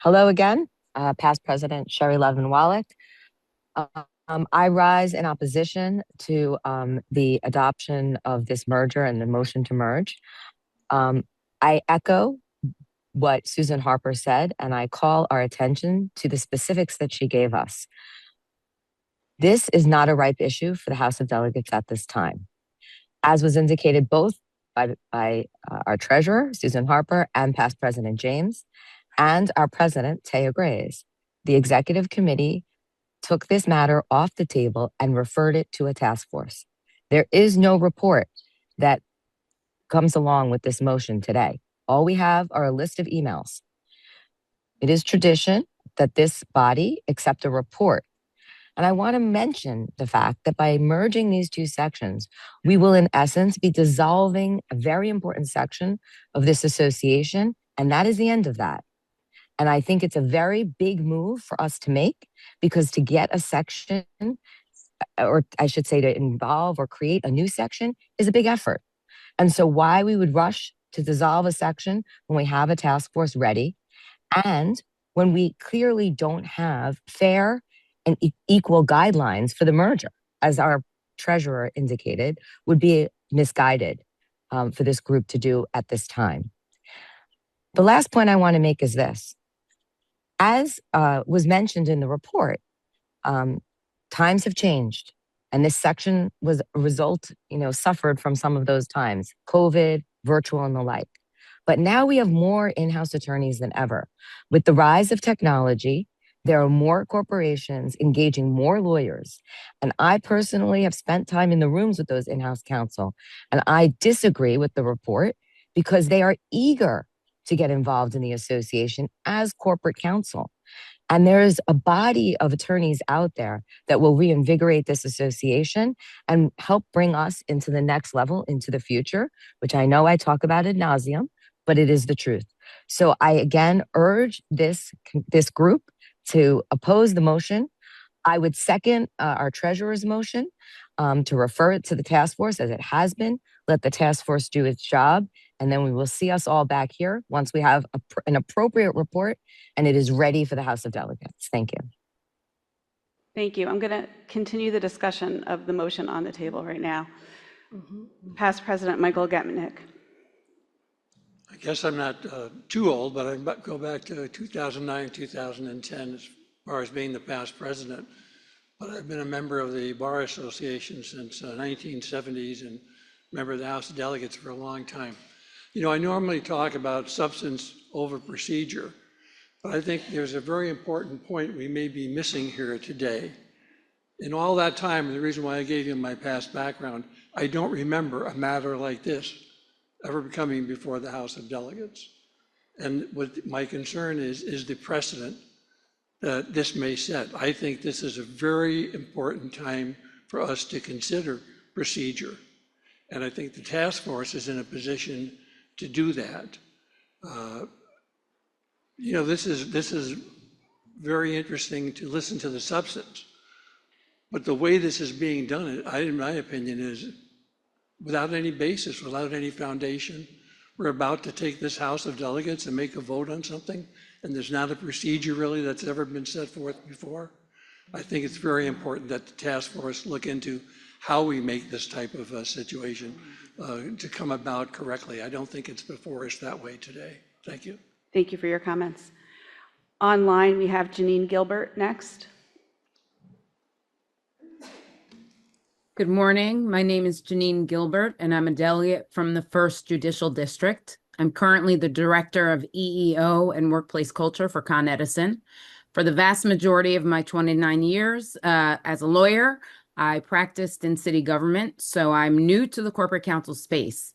Hello again, past President Sherry Levin-Wallach. I rise in opposition to the adoption of this merger and the motion to merge. I echo what Susan Harper said, and I call our attention to the specifics that she gave us. This is not a ripe issue for the House of Delegates at this time. As was indicated both by our treasurer, Susan Harper, and past President James, and our president, Theo Graves, the executive committee took this matter off the table and referred it to a task force. There is no report that comes along with this motion today. All we have are a list of emails. It is tradition that this body accept a report. And I want to mention the fact that by merging these two sections, we will in essence be dissolving a very important section of this association, and that is the end of that. And I think it's a very big move for us to make, because to get a section, or I should say to involve or create a new section, is a big effort. And so why we would rush to dissolve a section when we have a task force ready, and when we clearly don't have fair and equal guidelines for the merger, as our treasurer indicated, would be misguided for this group to do at this time. The last point I want to make is this. As was mentioned in the report, times have changed, and this section was a result, suffered from some of those times, COVID, virtual, and the like. But now we have more in-house attorneys than ever. With the rise of technology, there are more corporations engaging more lawyers. And I personally have spent time in the rooms with those in-house counsel. And I disagree with the report because they are eager to get involved in the association as corporate counsel. And there's a body of attorneys out there that will reinvigorate this association and help bring us into the next level, into the future, which I know I talk about ad nauseum, but it is the truth. So I again urge this group to oppose the motion. I would second our treasurer's motion to refer it to the task force as it has been. Let the task force do its job. And then we will see us all back here once we have an appropriate report and it is ready for the House of Delegates. Thank you. Thank you. I'm going to continue the discussion of the motion on the table right now. Past President Michael Getmannik. I guess I'm not too old, but I go back to 2009, 2010 as far as being the past president. But I've been a member of the Bar Association since 1970s and member of the House of Delegates for a long time. You know, I normally talk about substance over procedure, but I think there's a very important point we may be missing here today. In all that time, the reason why I gave you my past background, I don't remember a matter like this ever coming before the House of Delegates. And what my concern is the precedent that this may set. I think this is a very important time for us to consider procedure. And I think the task force is in a position to do that. You know, this is very interesting to listen to the substance, but the way this is being done, in my opinion, is without any basis, without any foundation. We're about to take this House of Delegates and make a vote on something, and there's not a procedure really that's ever been set forth before. I think it's very important that the task force look into how we make this type of a situation to come about correctly. I don't think it's before us that way today. Thank you. Thank you for your comments. Online, we have Janine Gilbert next. Good morning. My name is Janine Gilbert, and I'm a delegate from the 1st Judicial District. I'm currently the Director of EEO and Workplace Culture for Con Edison. For the vast majority of my 29 years as a lawyer, I practiced in city government, so I'm new to the corporate counsel space.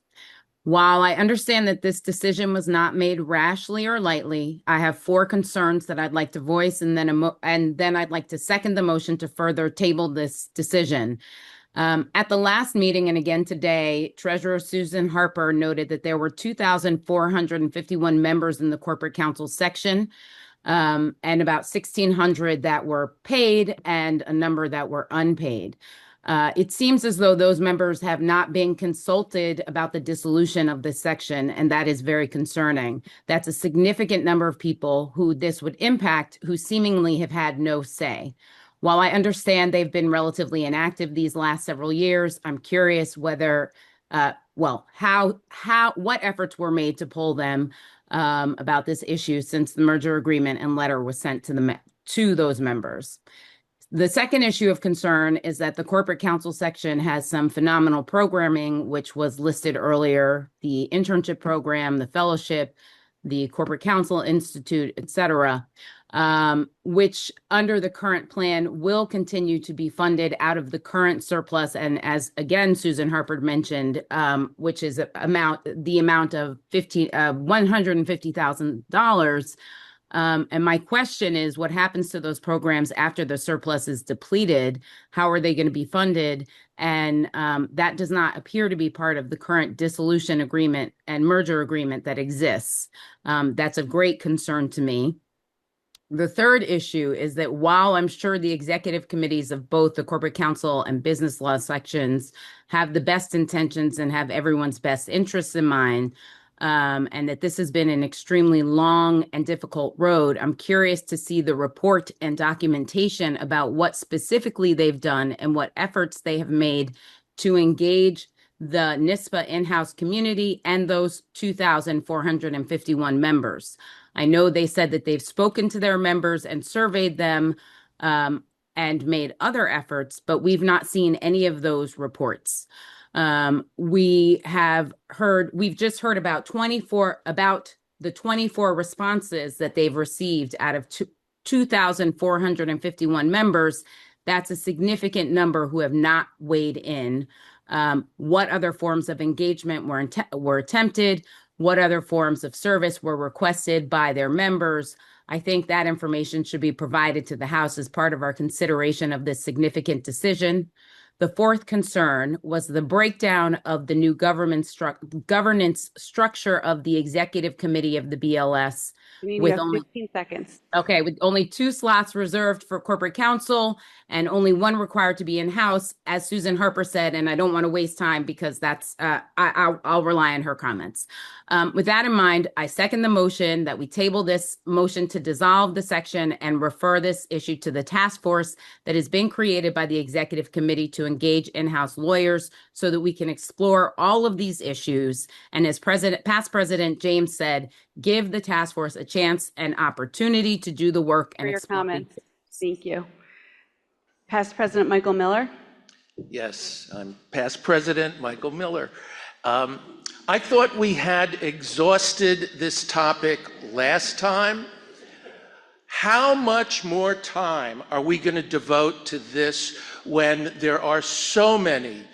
While I understand that this decision was not made rashly or lightly, I have 4 concerns that I'd like to voice, and then I'd like to second the motion to further table this decision. At the last meeting and again today, Treasurer Susan Harper noted that there were 2,451 members in the corporate counsel section, and about 1,600 that were paid and a number that were unpaid. It seems as though those members have not been consulted about the dissolution of this section, and that is very concerning. That's a significant number of people who this would impact, who seemingly have had no say. While I understand they've been relatively inactive these last several years, I'm curious whether, what efforts were made to pull them about this issue since the merger agreement and letter was sent to those members. The second issue of concern is that the corporate counsel section has some phenomenal programming, which was listed earlier, the internship program, the fellowship, the Corporate Counsel Institute, et cetera, which under the current plan will continue to be funded out of the current surplus. And as again, Susan Harper mentioned, which is the amount of $150,000. And my question is, what happens to those programs after the surplus is depleted? How are they going to be funded? And that does not appear to be part of the current dissolution agreement and merger agreement that exists. That's a great concern to me. The third issue is that while I'm sure the executive committees of both the corporate counsel and business law sections have the best intentions and have everyone's best interests in mind, and that this has been an extremely long and difficult road, I'm curious to see the report and documentation about what specifically they've done and what efforts they have made to engage the NISPA in-house community and those 2,451 members. I know they said that they've spoken to their members and surveyed them and made other efforts, but we've not seen any of those reports. We've just heard about the 24 responses that they've received out of 2,451 members. That's a significant number who have not weighed in. What other forms of engagement were attempted? What other forms of service were requested by their members? I think that information should be provided to the House as part of our consideration of this significant decision. The fourth concern was the breakdown of the new governance structure of the executive committee of the BLS. You have 15 seconds. Okay, with only 2 slots reserved for corporate counsel and only 1 required to be in-house, as Susan Harper said, and I don't want to waste time because that's I'll rely on her comments. With that in mind, I second the motion that we table this motion to dissolve the section and refer this issue to the task force that has been created by the executive committee to engage in-house lawyers so that we can explore all of these issues. And as past President James said, give the task force a chance and opportunity to do the work and For your explore. comments. Thank you. Past President Michael Miller. Yes, I'm past President Michael Miller. I thought we had exhausted this topic last time. How much more time are we going to devote to this when there are so many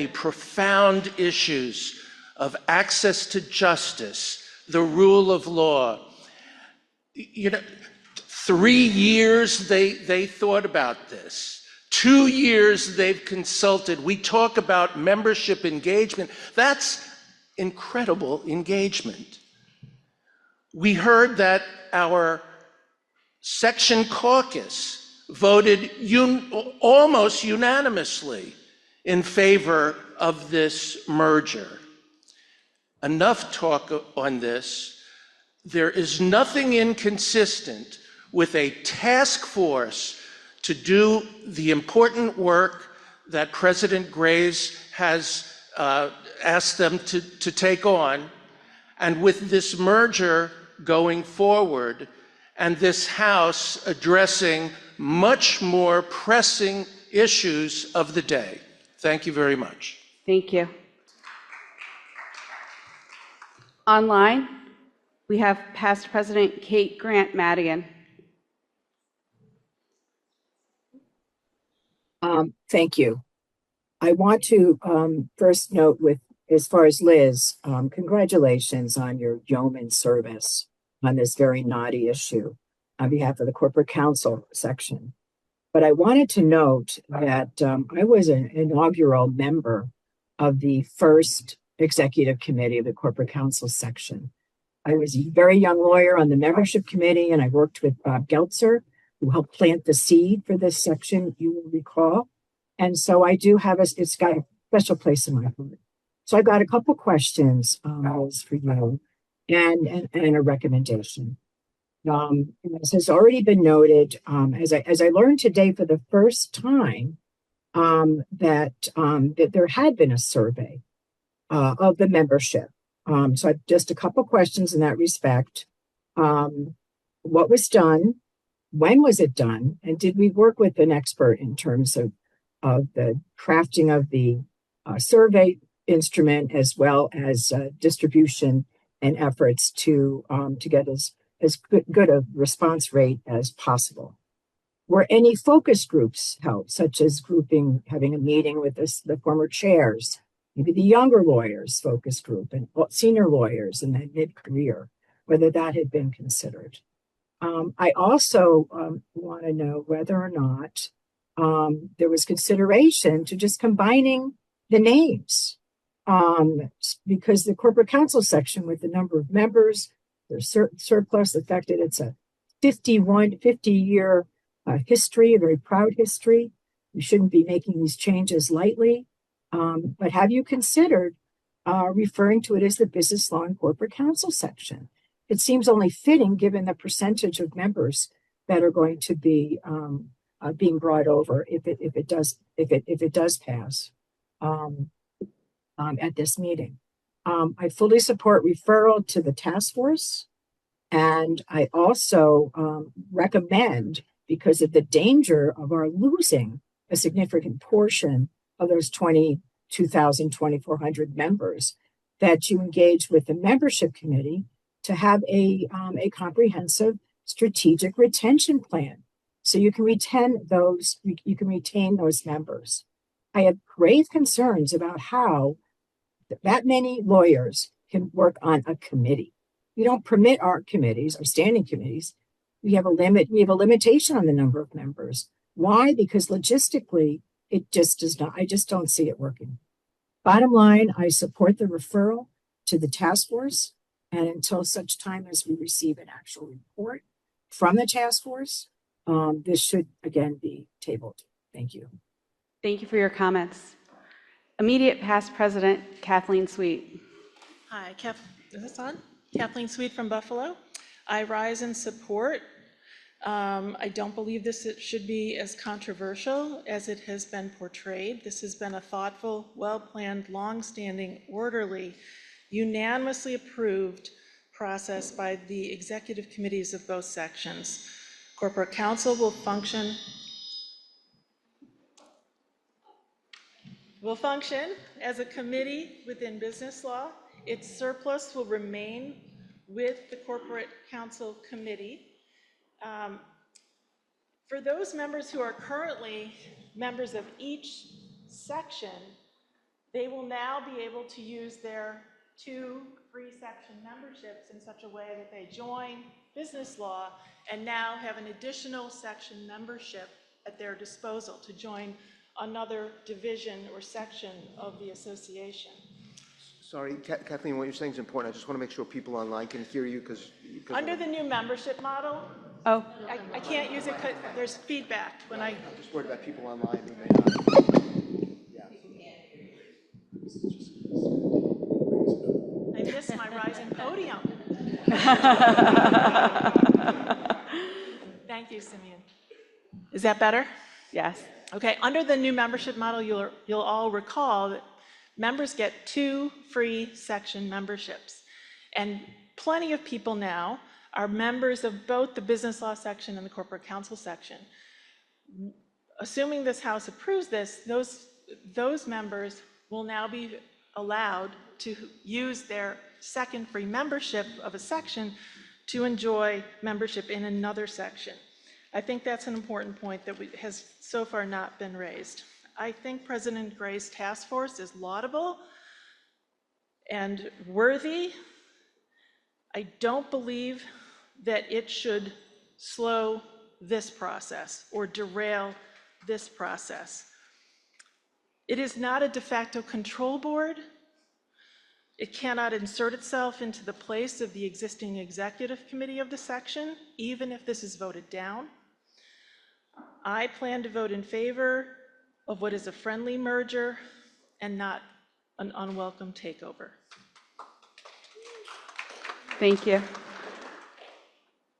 profound issues of access to justice, the rule of law? 3 years they thought about this. 2 years they've consulted. We talk about membership engagement. That's incredible engagement. We heard that our section caucus voted almost unanimously in favor of this merger. Enough talk on this. There is nothing inconsistent with a task force to do the important work that President Graves has asked them to take on, and with this merger going forward, and this House addressing much more pressing issues of the day. Thank you very much. Thank you. Online, we have past President Kate Grant Madigan. Thank you. I want to first note as far as Liz, congratulations on your yeoman service on this very knotty issue on behalf of the corporate counsel section. But I wanted to note that I was an inaugural member of the first executive committee of the corporate counsel section. I was a very young lawyer on the membership committee, and I worked with Bob Geltzer, who helped plant the seed for this section, you will recall. And so I do have it's got a special place in my heart. So I've got a couple questions for you and a recommendation. As has already been noted, as I learned today for the first time, that there had been a survey of the membership. So I've just a couple questions in that respect. What was done? When was it done? And did we work with an expert in terms of the crafting of the survey instrument, as well as distribution and efforts to get as good a response rate as possible? Were any focus groups held, such as having a meeting with the former chairs, maybe the younger lawyers focus group and senior lawyers in the mid-career, whether that had been considered? I also want to know whether or not there was consideration to just combining the names, because the corporate counsel section, with the number of members, there's surplus, the fact that it's a 50-year history, a very proud history. We shouldn't be making these changes lightly. But have you considered referring to it as the business law and corporate counsel section? It seems only fitting given the percentage of members that are going to be being brought over if it does pass at this meeting. I fully support referral to the task force, and I also recommend, because of the danger of our losing a significant portion of those 2,400 members, that you engage with the membership committee to have a comprehensive strategic retention plan. So you can retain those members. I have grave concerns about how that many lawyers can work on a committee. We don't permit our committees, our standing committees. We have a limitation on the number of members. Why? Because logistically, it just does not, I just don't see it working. Bottom line, I support the referral to the task force. And until such time as we receive an actual report from the task force, this should again be tabled. Thank you. Thank you for your comments. Immediate past president, Kathleen Sweet. Hi, is this on? Kathleen Sweet from Buffalo. I rise in support. I don't believe this should be as controversial as it has been portrayed. This has been a thoughtful, well-planned, long-standing, orderly, unanimously approved process by the executive committees of both sections. Corporate counsel will function as a committee within business law. Its surplus will remain with the corporate counsel committee. For those members who are currently members of each section, they will now be able to use their 2 free section memberships in such a way that they join business law and now have an additional section membership at their disposal to join another division or section of the association. Sorry, Kathleen, what you're saying is important. I just want to make sure people online can hear you because under the new membership model. Oh, I can't use it because there's feedback when I'm just worried about people online who may not. I missed my rising podium. Thank you, Simeon. Is that better? Yes. Okay, under the new membership model, you'll all recall that members get 2 free section memberships. And plenty of people now are members of both the business law section and the corporate counsel section. Assuming this House approves this, those members will now be allowed to use their second free membership of a section to enjoy membership in another section. I think that's an important point that has so far not been raised. I think President Gray's task force is laudable and worthy. I don't believe that it should slow this process or derail this process. It is not a de facto control board. It cannot insert itself into the place of the existing executive committee of the section, even if this is voted down. I plan to vote in favor of what is a friendly merger and not an unwelcome takeover. Thank you.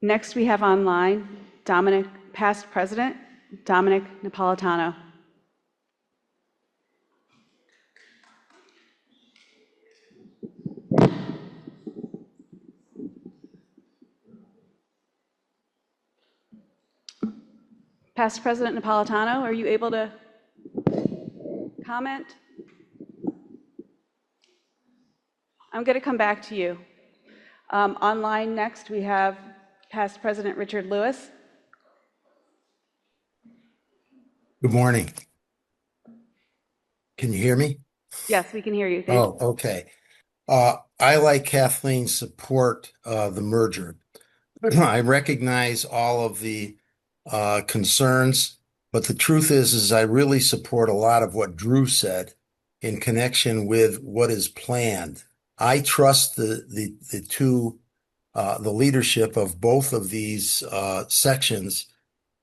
Next, we have online past president, Dominic Napolitano. Past President Napolitano, are you able to comment? I'm going to come back to you. Online next, we have past President Richard Lewis. Good morning. Can you hear me? Yes, we can hear you. Thank you. Okay. I, like Kathleen, support the merger. I recognize all of the concerns, but the truth is I really support a lot of what Drew said in connection with what is planned. I trust the leadership of both of these sections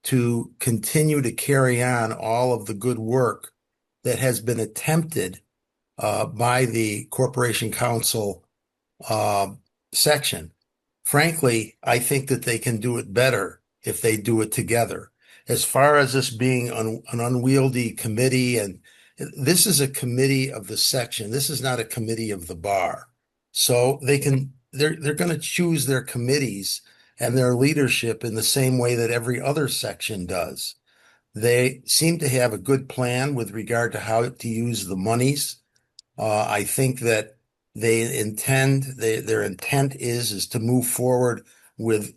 to continue to carry on all of the good work that has been attempted by the Corporation Counsel section. Frankly, I think that they can do it better if they do it together. As far as this being an unwieldy committee, and this is a committee of the section, this is not a committee of the bar. So they're going to choose their committees and their leadership in the same way that every other section does. They seem to have a good plan with regard to how to use the monies. I think that their intent is to move forward with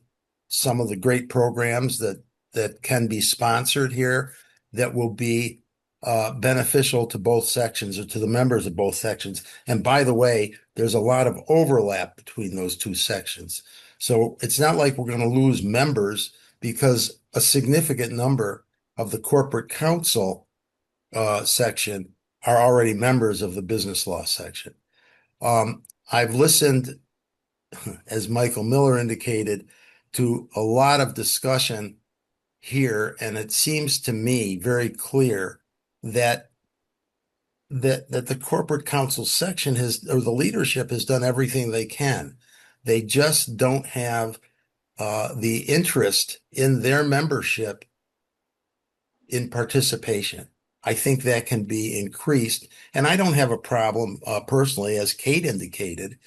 some of the great programs that can be sponsored here that will be beneficial to both sections or to the members of both sections. And by the way, there's a lot of overlap between those two sections. So it's not like we're going to lose members because a significant number of the corporate counsel section are already members of the business law section. I've listened, as Michael Miller indicated, to a lot of discussion here, and it seems to me very clear that the corporate counsel section or the leadership has done everything they can. They just don't have the interest in their membership in participation. I think that can be increased, and I don't have a problem personally, as Kate indicated,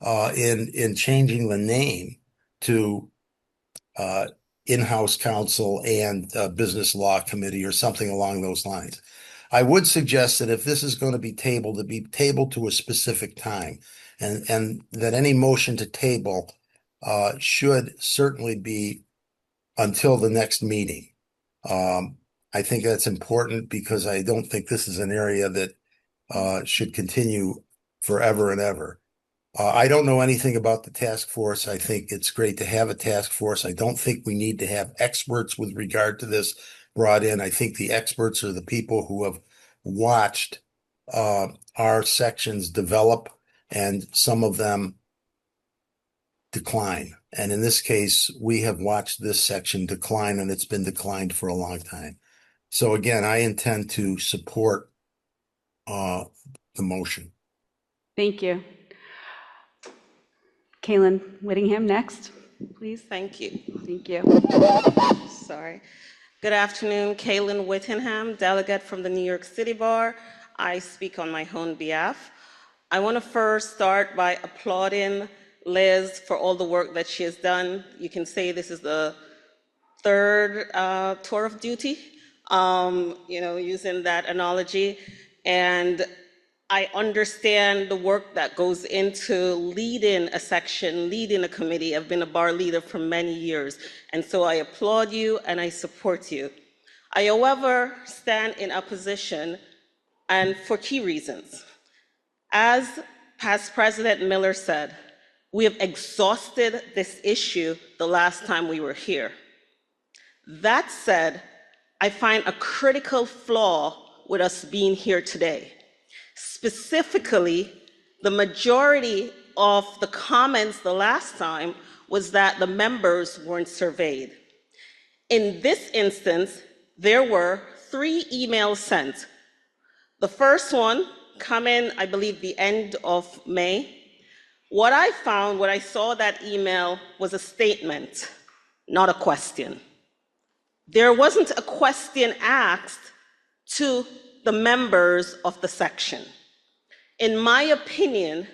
in changing the name to in-house counsel and business law committee or something along those lines. I would suggest that if this is going to be tabled to a specific time, and that any motion to table should certainly be until the next meeting. I think that's important because I don't think this is an area that should continue forever and ever. I don't know anything about the task force. I think it's great to have a task force. I don't think we need to have experts with regard to this brought in. I think the experts are the people who have watched our sections develop, and some of them decline. And in this case, we have watched this section decline, and it's been declined for a long time. So again, I intend to support the motion. Thank you. Kaylin Whittingham next, please. Thank you. Thank you. Sorry. Good afternoon, Kaylin Whittingham, delegate from the New York City Bar. I speak on my own behalf. I want to first start by applauding Liz for all the work that she has done. You can say this is the third tour of duty, using that analogy. And I understand the work that goes into leading a section, leading a committee. I've been a bar leader for many years, and so I applaud you and I support you. I, however, stand in opposition, and for key reasons. As past President Miller said, we have exhausted this issue the last time we were here. That said, I find a critical flaw with us being here today. Specifically, the majority of the comments the last time was that the members weren't surveyed. In this instance, there were 3 emails sent. The first one coming, I believe, the end of May. What I found when I saw that email was a statement, not a question. There wasn't a question asked to the members of the section. In my opinion,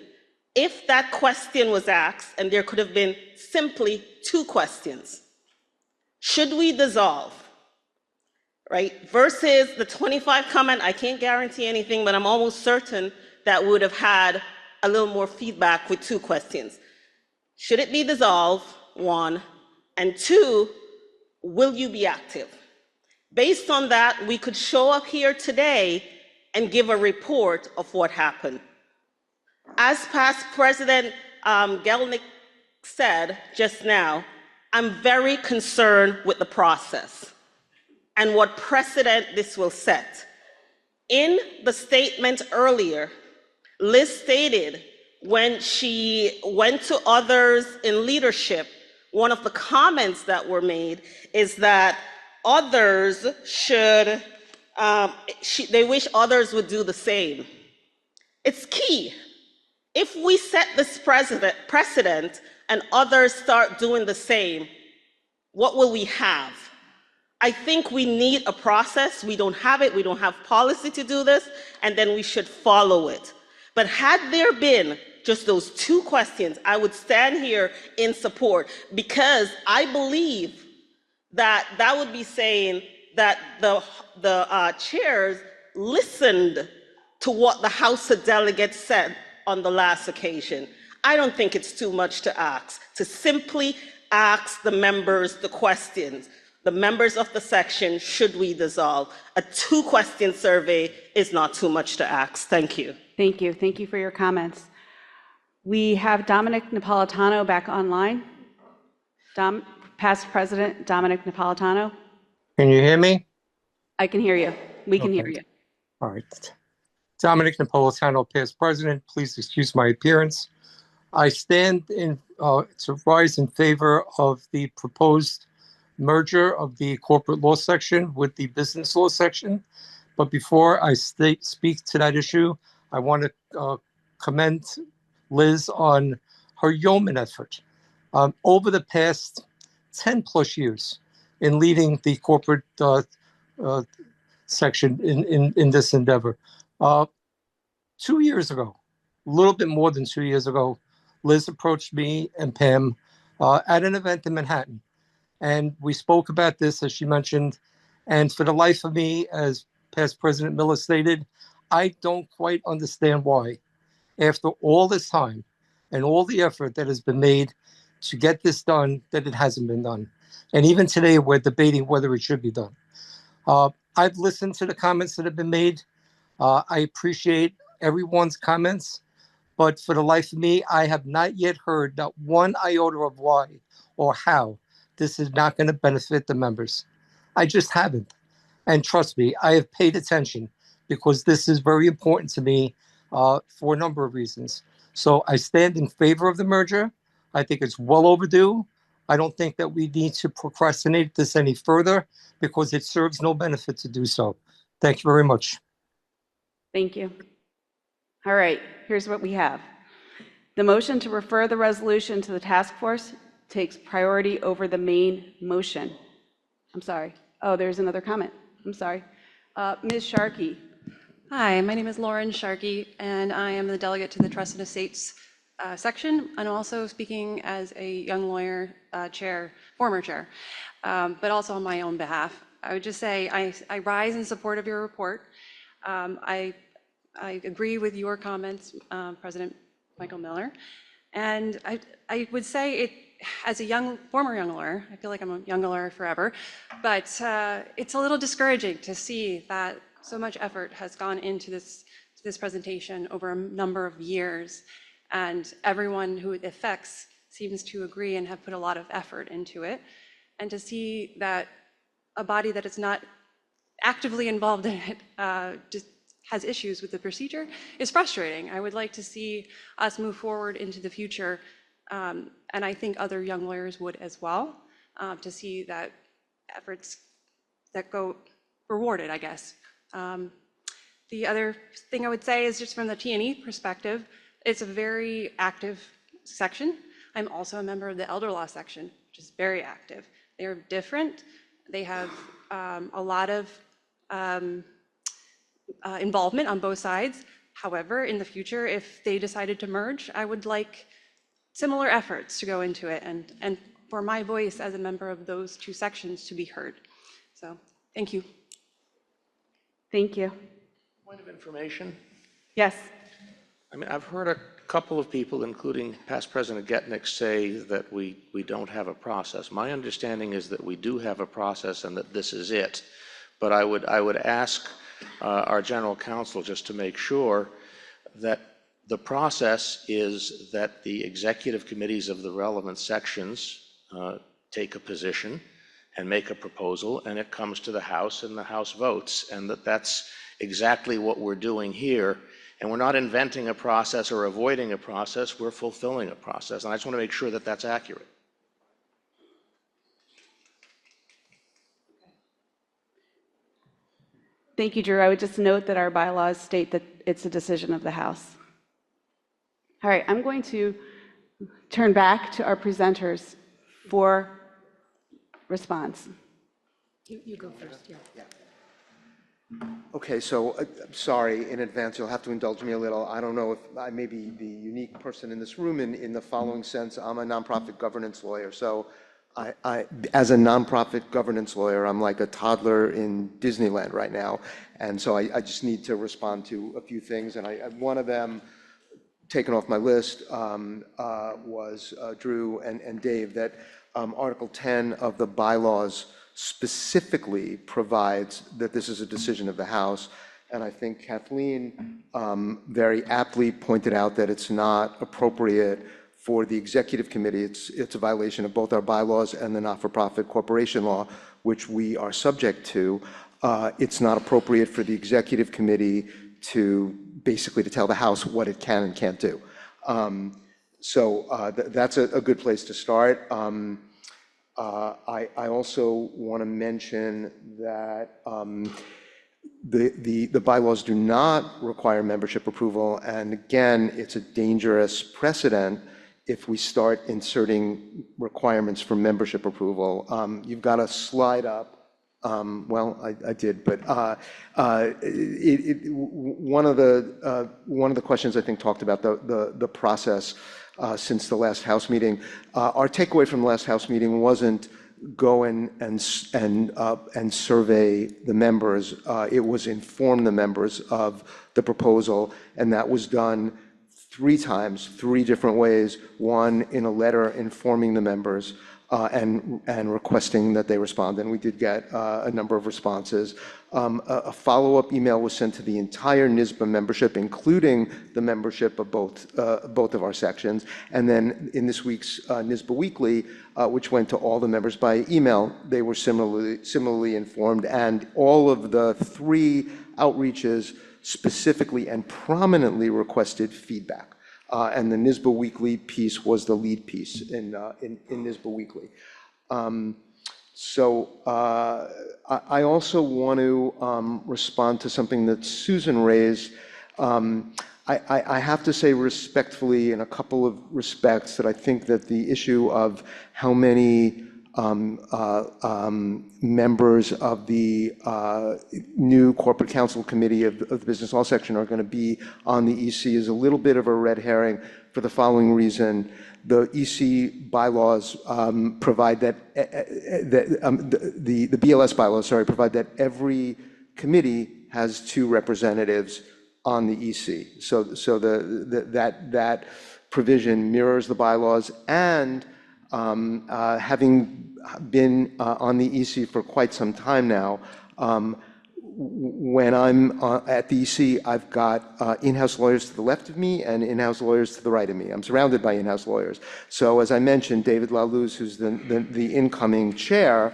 if that question was asked, and there could have been simply 2 questions, should we dissolve, right? Versus the 25 comment, I can't guarantee anything, but I'm almost certain that we would have had a little more feedback with 2 questions. Should it be dissolved, 1, and 2, will you be active? Based on that, we could show up here today and give a report of what happened. As past President Gelnick said just now, I'm very concerned with the process and what precedent this will set. In the statement earlier, Liz stated when she went to others in leadership, one of the comments that were made is that others should, they wish others would do the same. It's key. If we set this precedent and others start doing the same, what will we have? I think we need a process. We don't have it. We don't have policy to do this, and then we should follow it. But had there been just those 2 questions, I would stand here in support, because I believe that that would be saying, that the chairs listened to what the House of Delegates said on the last occasion. I don't think it's too much to ask, to simply ask the members the questions. The members of the section, should we dissolve? A 2-question survey is not too much to ask. Thank you. Thank you. Thank you for your comments. We have Dominic Napolitano back online. Past President Dominic Napolitano. Can you hear me? I can hear you. We can hear you. All right. Dominic Napolitano, past president. Please excuse my appearance. I stand to rise in favor of the proposed merger of the corporate law section with the business law section. But before I speak to that issue, I want to commend Liz on her yeoman effort over the past 10 plus years in leading the corporate section in this endeavor. 2 years ago, a little bit more than 2 years ago, Liz approached me and Pam at an event in Manhattan. And we spoke about this, as she mentioned. And for the life of me, as past President Miller stated, I don't quite understand why, after all this time and all the effort that has been made to get this done, that it hasn't been done. And even today, we're debating whether it should be done. I've listened to the comments that have been made. I appreciate everyone's comments. But for the life of me, I have not yet heard not one iota of why or how this is not going to benefit the members. I just haven't. And trust me, I have paid attention because this is very important to me for a number of reasons. So I stand in favor of the merger. I think it's well overdue. I don't think that we need to procrastinate this any further because it serves no benefit to do so. Thank you very much. Thank you. All right, here's what we have. The motion to refer the resolution to the task force takes priority over the main motion. I'm sorry. Oh, there's another comment. I'm sorry. Ms. Sharkey. Hi, my name is Lauren Sharkey, and I am the delegate to the Trust and Estates section, and also speaking as a young lawyer chair, former chair, but also on my own behalf. I would just say I rise in support of your report. I agree with your comments, President Michael Miller, and I would say it as a former young lawyer. I feel like I'm a young lawyer forever, but it's a little discouraging to see that so much effort has gone into this presentation over a number of years, and everyone who it affects seems to agree and have put a lot of effort into it. And to see that a body that is not actively involved in it just has issues with the procedure is frustrating. I would like to see us move forward into the future, and I think other young lawyers would as well, to see that efforts that go rewarded, I guess. The other thing I would say is just from the T&E perspective, it's a very active section. I'm also a member of the elder law section, which is very active. They're different. They have a lot of involvement on both sides. However, in the future, if they decided to merge, I would like similar efforts to go into it and for my voice as a member of those two sections to be heard. So, thank you. Thank you. Point of information? Yes. I mean, I've heard a couple of people, including past President Getnick, say that we don't have a process. My understanding is that we do have a process and that this is it. But I would ask our general counsel just to make sure that the process is that the executive committees of the relevant sections take a position and make a proposal, and it comes to the House and the House votes, and that's exactly what we're doing here. And we're not inventing a process or avoiding a process, we're fulfilling a process. And I just want to make sure that that's accurate. Thank you, Drew. I would just note that our bylaws state that it's a decision of the House. All right, I'm going to turn back to our presenters for response. You go first, yeah. Okay, so sorry in advance, you'll have to indulge me a little. I don't know if I may be the unique person in this room in the following sense. I'm a nonprofit governance lawyer, so as a nonprofit governance lawyer, I'm like a toddler in Disneyland right now. And so I just need to respond to a few things. And one of them, taken off my list, was Drew and Dave, that Article 10 of the bylaws specifically provides that this is a decision of the House. And I think Kathleen very aptly pointed out that it's not appropriate for the executive committee. It's a violation of both our bylaws and the not-for-profit corporation law, which we are subject to. It's not appropriate for the executive committee to basically to tell the House what it can and can't do. That's a good place to start. I also want to mention that the bylaws do not require membership approval, and again, it's a dangerous precedent if we start inserting requirements for membership approval. You've got to slide up. Well, I did, but one of the questions I think talked about the process since the last House meeting. Our takeaway from the last House meeting wasn't go and survey the members. It was inform the members of the proposal, and that was done 3 times, 3 different ways. One, in a letter informing the members and requesting that they respond, and we did get a number of responses. A follow-up email was sent to the entire NYSBA membership, including the membership of both of our sections. And then in this week's NYSBA Weekly, which went to all the members by email, they were similarly informed, and all of the 3 outreaches specifically and prominently requested feedback. And the NYSBA Weekly piece was the lead piece in NYSBA Weekly. I also want to respond to something that Susan raised. I have to say respectfully in a couple of respects that I think that the issue of how many members of the new Corporate Counsel Committee of the Business Law Section are going to be on the EC is a little bit of a red herring for the following reason. The EC bylaws provide that, the BLS bylaws, sorry, provide that every committee has 2 representatives on the EC. So that provision mirrors the bylaws, and having been on the EC for quite some time now, when I'm at the EC, I've got in-house lawyers to the left of me and in-house lawyers to the right of me. I'm surrounded by in-house lawyers. So as I mentioned, David Laluz, who's the incoming chair,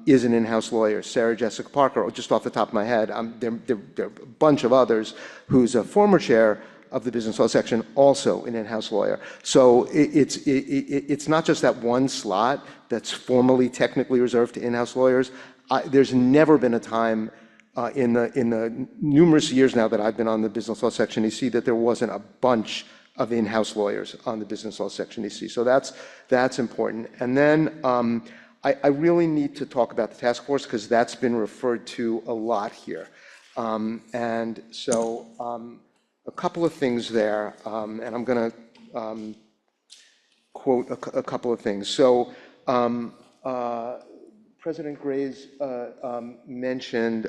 is an in-house lawyer. Sarah Jessica Parker, just off the top of my head, there are a bunch of others, who's a former chair of the Business Law Section, also an in-house lawyer. So it's not just that one slot that's formally, technically reserved to in-house lawyers. There's never been a time in the numerous years now that I've been on the Business Law Section EC that there wasn't a bunch of in-house lawyers on the Business Law Section EC. So that's important. And then I really need to talk about the task force because that's been referred to a lot here. And so a couple of things there, and I'm going to quote a couple of things. So President Grays mentioned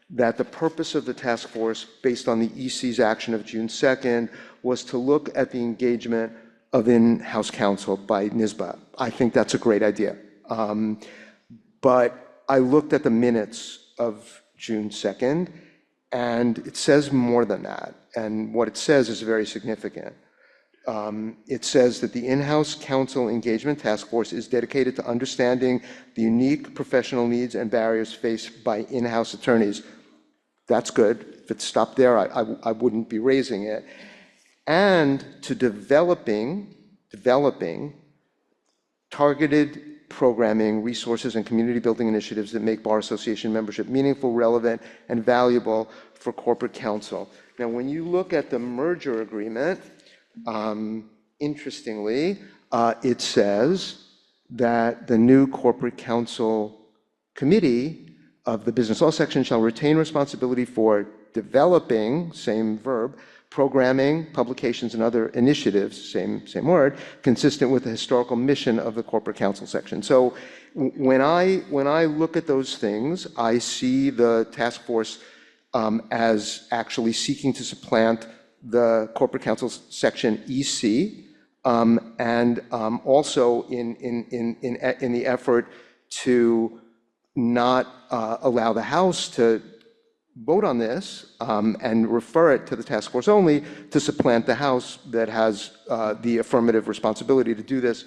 that the purpose of the task force, based on the EC's action of June 2nd, was to look at the engagement of in-house counsel by NYSBA. I think that's a great idea. But I looked at the minutes of June 2nd, and it says more than that. And what it says is very significant. It says that the in-house counsel engagement task force is dedicated to understanding the unique professional needs and barriers faced by in-house attorneys. That's good. If it stopped there, I wouldn't be raising it. And to developing targeted programming, resources, and community building initiatives that make Bar Association membership meaningful, relevant, and valuable for corporate counsel. Now, when you look at the merger agreement, interestingly, it says that the new Corporate Counsel Committee of the Business Law Section shall retain responsibility for developing, same verb, programming, publications, and other initiatives, same word, consistent with the historical mission of the Corporate Counsel section. So when I look at those things, I see the task force as actually seeking to supplant the Corporate Counsel section EC, and also in the effort to not allow the House to vote on this and refer it to the task force only, to supplant the House that has the affirmative responsibility to do this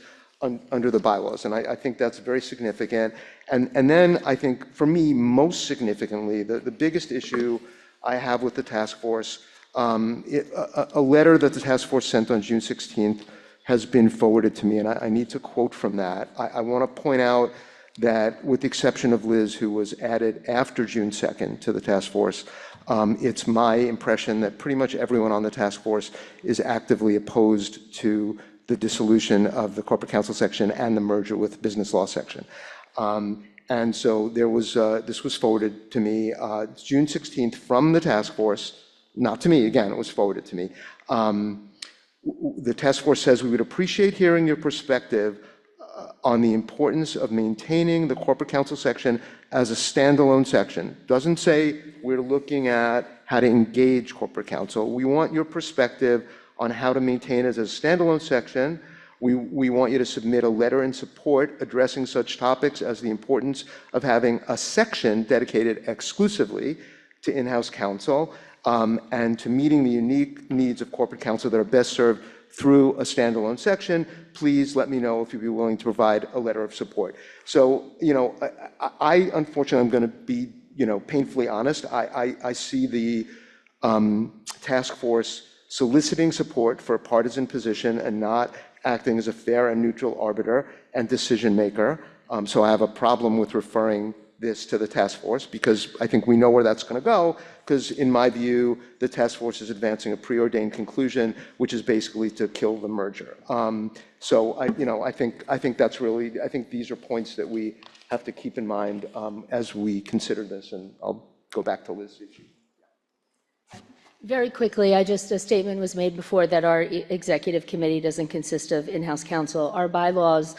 under the bylaws. And I think that's very significant. And then I think, for me, most significantly, the biggest issue I have with the task force, a letter that the task force sent on June 16th has been forwarded to me, and I need to quote from that. I want to point out that, with the exception of Liz, who was added after June 2nd to the task force, it's my impression that pretty much everyone on the task force is actively opposed to the dissolution of the Corporate Counsel section and the merger with the Business Law section. And so there was, this was forwarded to me June 16th from the task force, not to me, again, it was forwarded to me. The task force says, "We would appreciate hearing your perspective on the importance of maintaining the Corporate Counsel section as a standalone section." Doesn't say we're looking at how to engage Corporate Counsel. We want your perspective on how to maintain it as a standalone section. We want you to submit a letter in support addressing such topics as the importance of having a section dedicated exclusively to in-house counsel, and to meeting the unique needs of corporate counsel that are best served through a standalone section. Please let me know if you'd be willing to provide a letter of support. So, I unfortunately, I'm going to be, painfully honest. I see the task force soliciting support for a partisan position and not acting as a fair and neutral arbiter and decision maker. So I have a problem with referring this to the task force, because I think we know where that's going to go, because in my view, the task force is advancing a preordained conclusion, which is basically to kill the merger. So I think that's really, I think these are points that we have to keep in mind as we consider this, and I'll go back to Liz. Very quickly, a statement was made before that our executive committee doesn't consist of in-house counsel. Our bylaws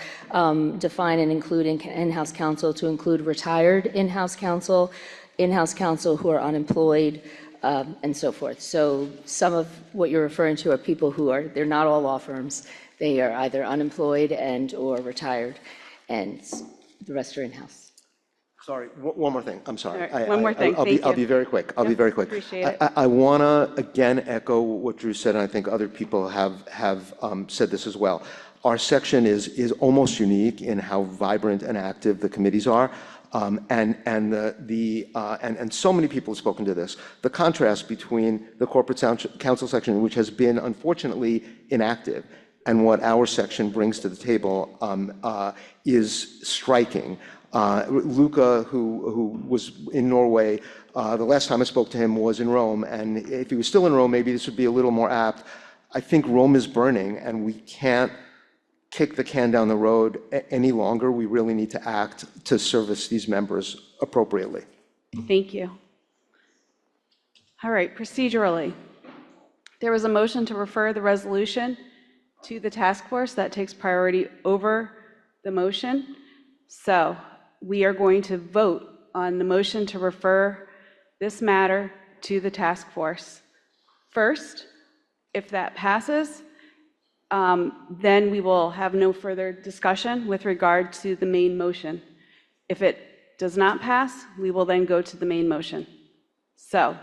define and include in-house counsel to include retired in-house counsel who are unemployed, and so forth. So some of what you're referring to are people who are, they're not all law firms. They are either unemployed and or retired, and the rest are in-house. Sorry, one more thing. I'm sorry. Right, one more thing. Thank you. I'll be very quick. I'll be very quick. Appreciate it. I want to again echo what Drew said, and I think other people have said this as well. Our section is almost unique in how vibrant and active the committees are, and so many people have spoken to this. The contrast between the Corporate Counsel section, which has been unfortunately inactive, and what our section brings to the table is striking. Luca, who was in Norway, the last time I spoke to him was in Rome, and if he was still in Rome, maybe this would be a little more apt. I think Rome is burning, and we can't kick the can down the road any longer. We really need to act to service these members appropriately. Thank you. All right, procedurally, there was a motion to refer the resolution to the task force. That takes priority over the motion. So we are going to vote on the motion to refer this matter to the task force. First, if that passes, then we will have no further discussion with regard to the main motion. If it does not pass, we will then go to the main motion. So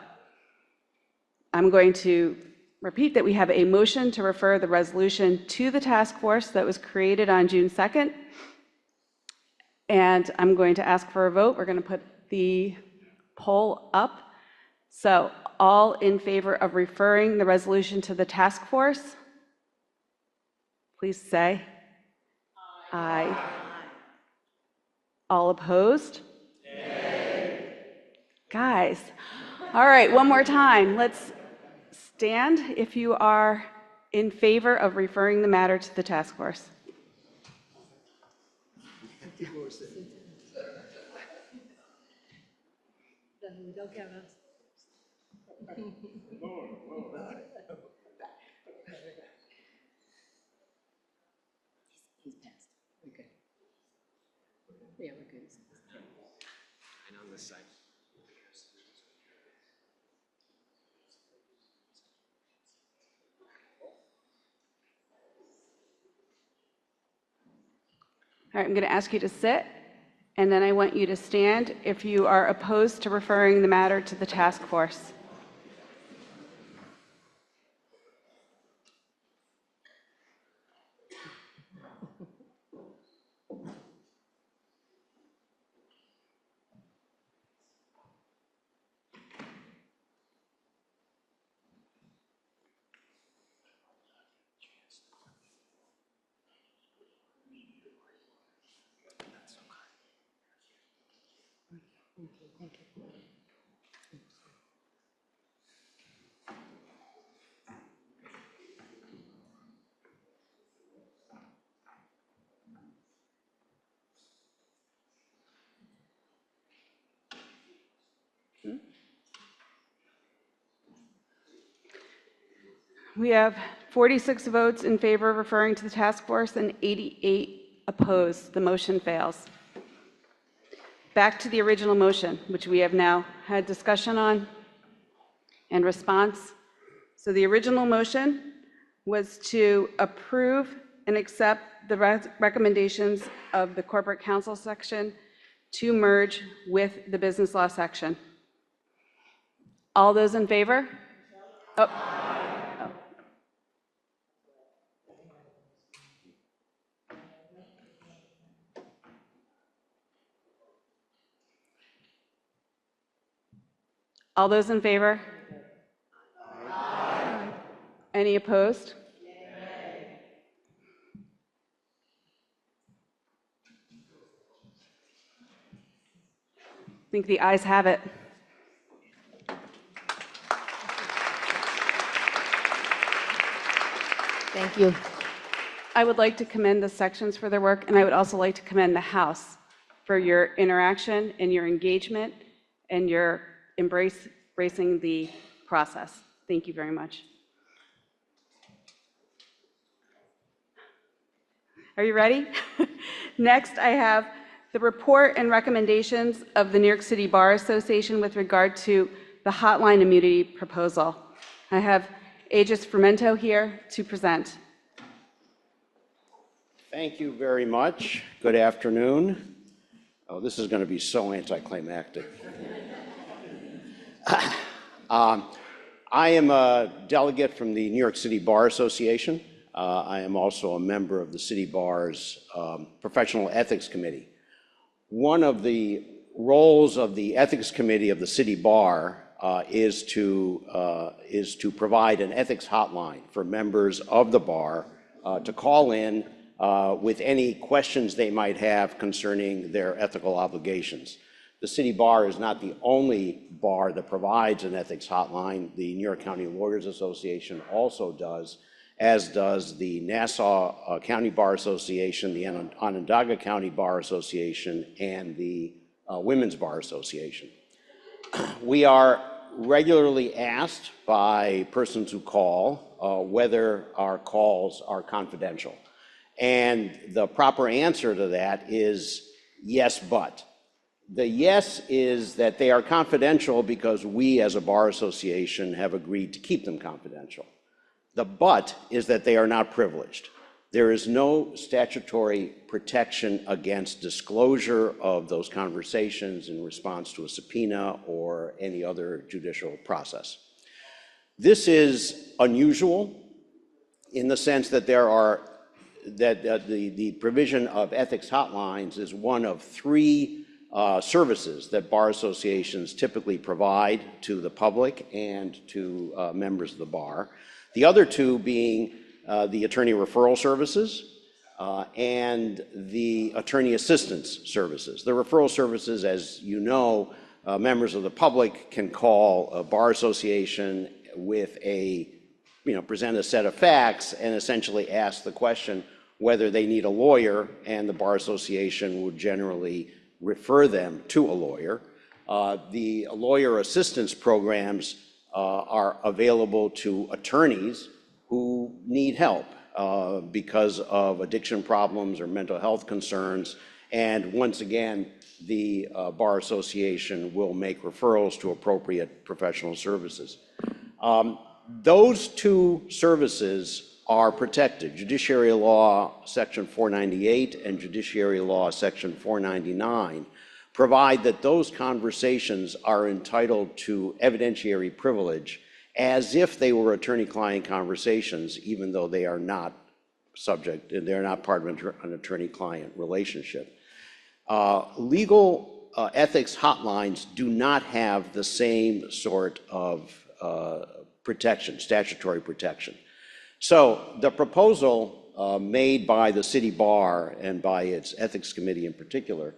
I'm going to repeat that we have a motion to refer the resolution to the task force that was created on June 2nd. And I'm going to ask for a vote. We're going to put the poll up. So all in favor of referring the resolution to the task force, please say aye. All opposed? Nay. Guys, all right, one more time. Let's stand if you are in favor of referring the matter to the task force. Yeah, we're good. And on this side. All right, I'm going to ask you to sit, and then I want you to stand if you are opposed to referring the matter to the task force. We have 46 votes in favor of referring to the task force and 88 opposed. The motion fails. Back to the original motion, which we have now had discussion on and response. So the original motion was to approve and accept the recommendations of the corporate counsel section to merge with the business law section. All those in favor? All those in favor? Any opposed? I think the ayes have it. Thank you. I would like to commend the sections for their work, and I would also like to commend the House for your interaction and your engagement and your embracing the process. Thank you very much. Are you ready? Next, I have the report and recommendations of the New York City Bar Association with regard to the hotline immunity proposal. I have Aegis Frumento here to present. Thank you very much. Good afternoon. Oh, this is going to be so anticlimactic. I am a delegate from the New York City Bar Association. I am also a member of the City Bar's Professional Ethics Committee. One of the roles of the Ethics Committee of the City Bar is to provide an ethics hotline for members of the bar to call in with any questions they might have concerning their ethical obligations. The City Bar is not the only bar that provides an ethics hotline. The New York County Lawyers Association also does, as does the Nassau County Bar Association, the Onondaga County Bar Association, and the Women's Bar Association. We are regularly asked by persons who call whether our calls are confidential. And the proper answer to that is yes, but. The yes is that they are confidential because we as a bar association have agreed to keep them confidential. The but is that they are not privileged. There is no statutory protection against disclosure of those conversations in response to a subpoena or any other judicial process. This is unusual in the sense that the provision of ethics hotlines is one of three services that bar associations typically provide to the public and to members of the bar. The other two being the attorney referral services and the attorney assistance services. The referral services, as you know, members of the public can call a bar association with present a set of facts and essentially ask the question whether they need a lawyer, and the bar association would generally refer them to a lawyer. The lawyer assistance programs are available to attorneys who need help because of addiction problems or mental health concerns, And once again, the Bar Association will make referrals to appropriate professional services. Those two services are protected. Judiciary Law Section 498 and Judiciary Law Section 499 provide that those conversations are entitled to evidentiary privilege as if they were attorney-client conversations, even though they are not subject, they're not part of an attorney-client relationship. Legal ethics hotlines do not have the same sort of protection, statutory protection. So the proposal made by the city bar and by its ethics committee in particular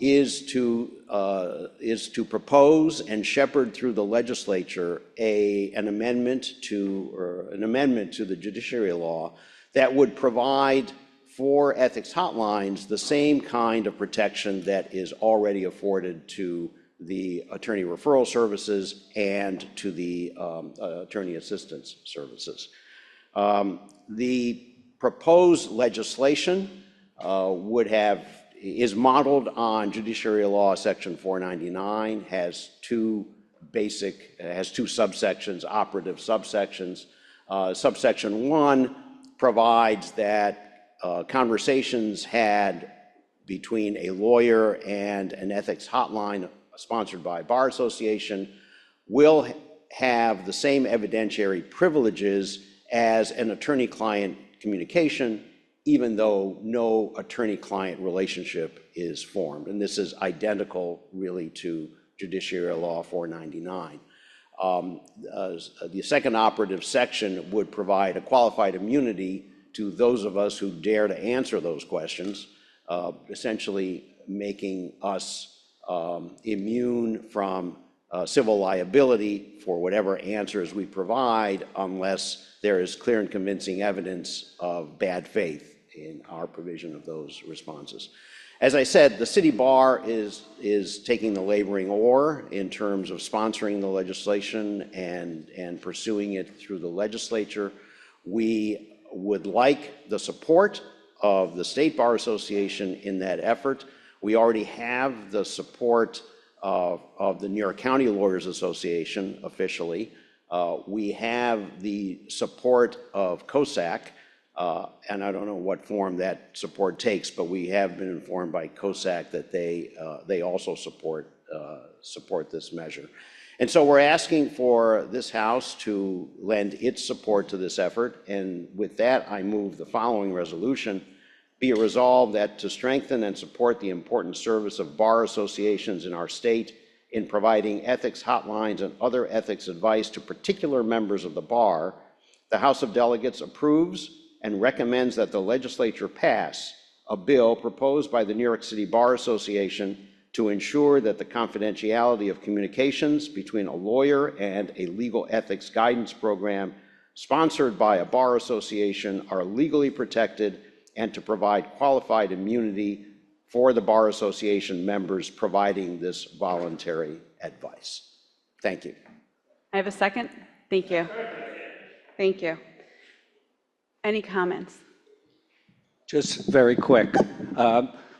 is to propose and shepherd through the legislature an amendment to the judiciary law that would provide for ethics hotlines the same kind of protection that is already afforded to the attorney referral services and to the attorney assistance services. The proposed legislation is modeled on Judiciary Law Section 499, has two subsections, operative subsections. Subsection 1 provides that conversations had between a lawyer and an ethics hotline sponsored by a bar association will have the same evidentiary privileges as an attorney-client communication, even though no attorney-client relationship is formed. And this is identical really to Judiciary Law 499. The second operative section would provide a qualified immunity to those of us who dare to answer those questions, essentially making us immune from civil liability for whatever answers we provide unless there is clear and convincing evidence of bad faith in our provision of those responses. As I said, the city bar is taking the laboring oar in terms of sponsoring the legislation and pursuing it through the legislature. We would like the support of the State Bar Association in that effort. We already have the support of the New York County Lawyers Association officially. We have the support of COSAC, and I don't know what form that support takes, but we have been informed by COSAC that they also support this measure. And so we're asking for this House to lend its support to this effort. And with that, I move the following resolution. Be it resolved that to strengthen and support the important service of bar associations in our state in providing ethics hotlines and other ethics advice to particular members of the bar, the House of Delegates approves and recommends that the legislature pass a bill proposed by the New York City Bar Association to ensure that the confidentiality of communications between a lawyer and a legal ethics guidance program sponsored by a bar association are legally protected and to provide qualified immunity for the bar association members providing this voluntary advice. Thank you. I have a second. Thank you. Thank you. Any comments? Just very quick.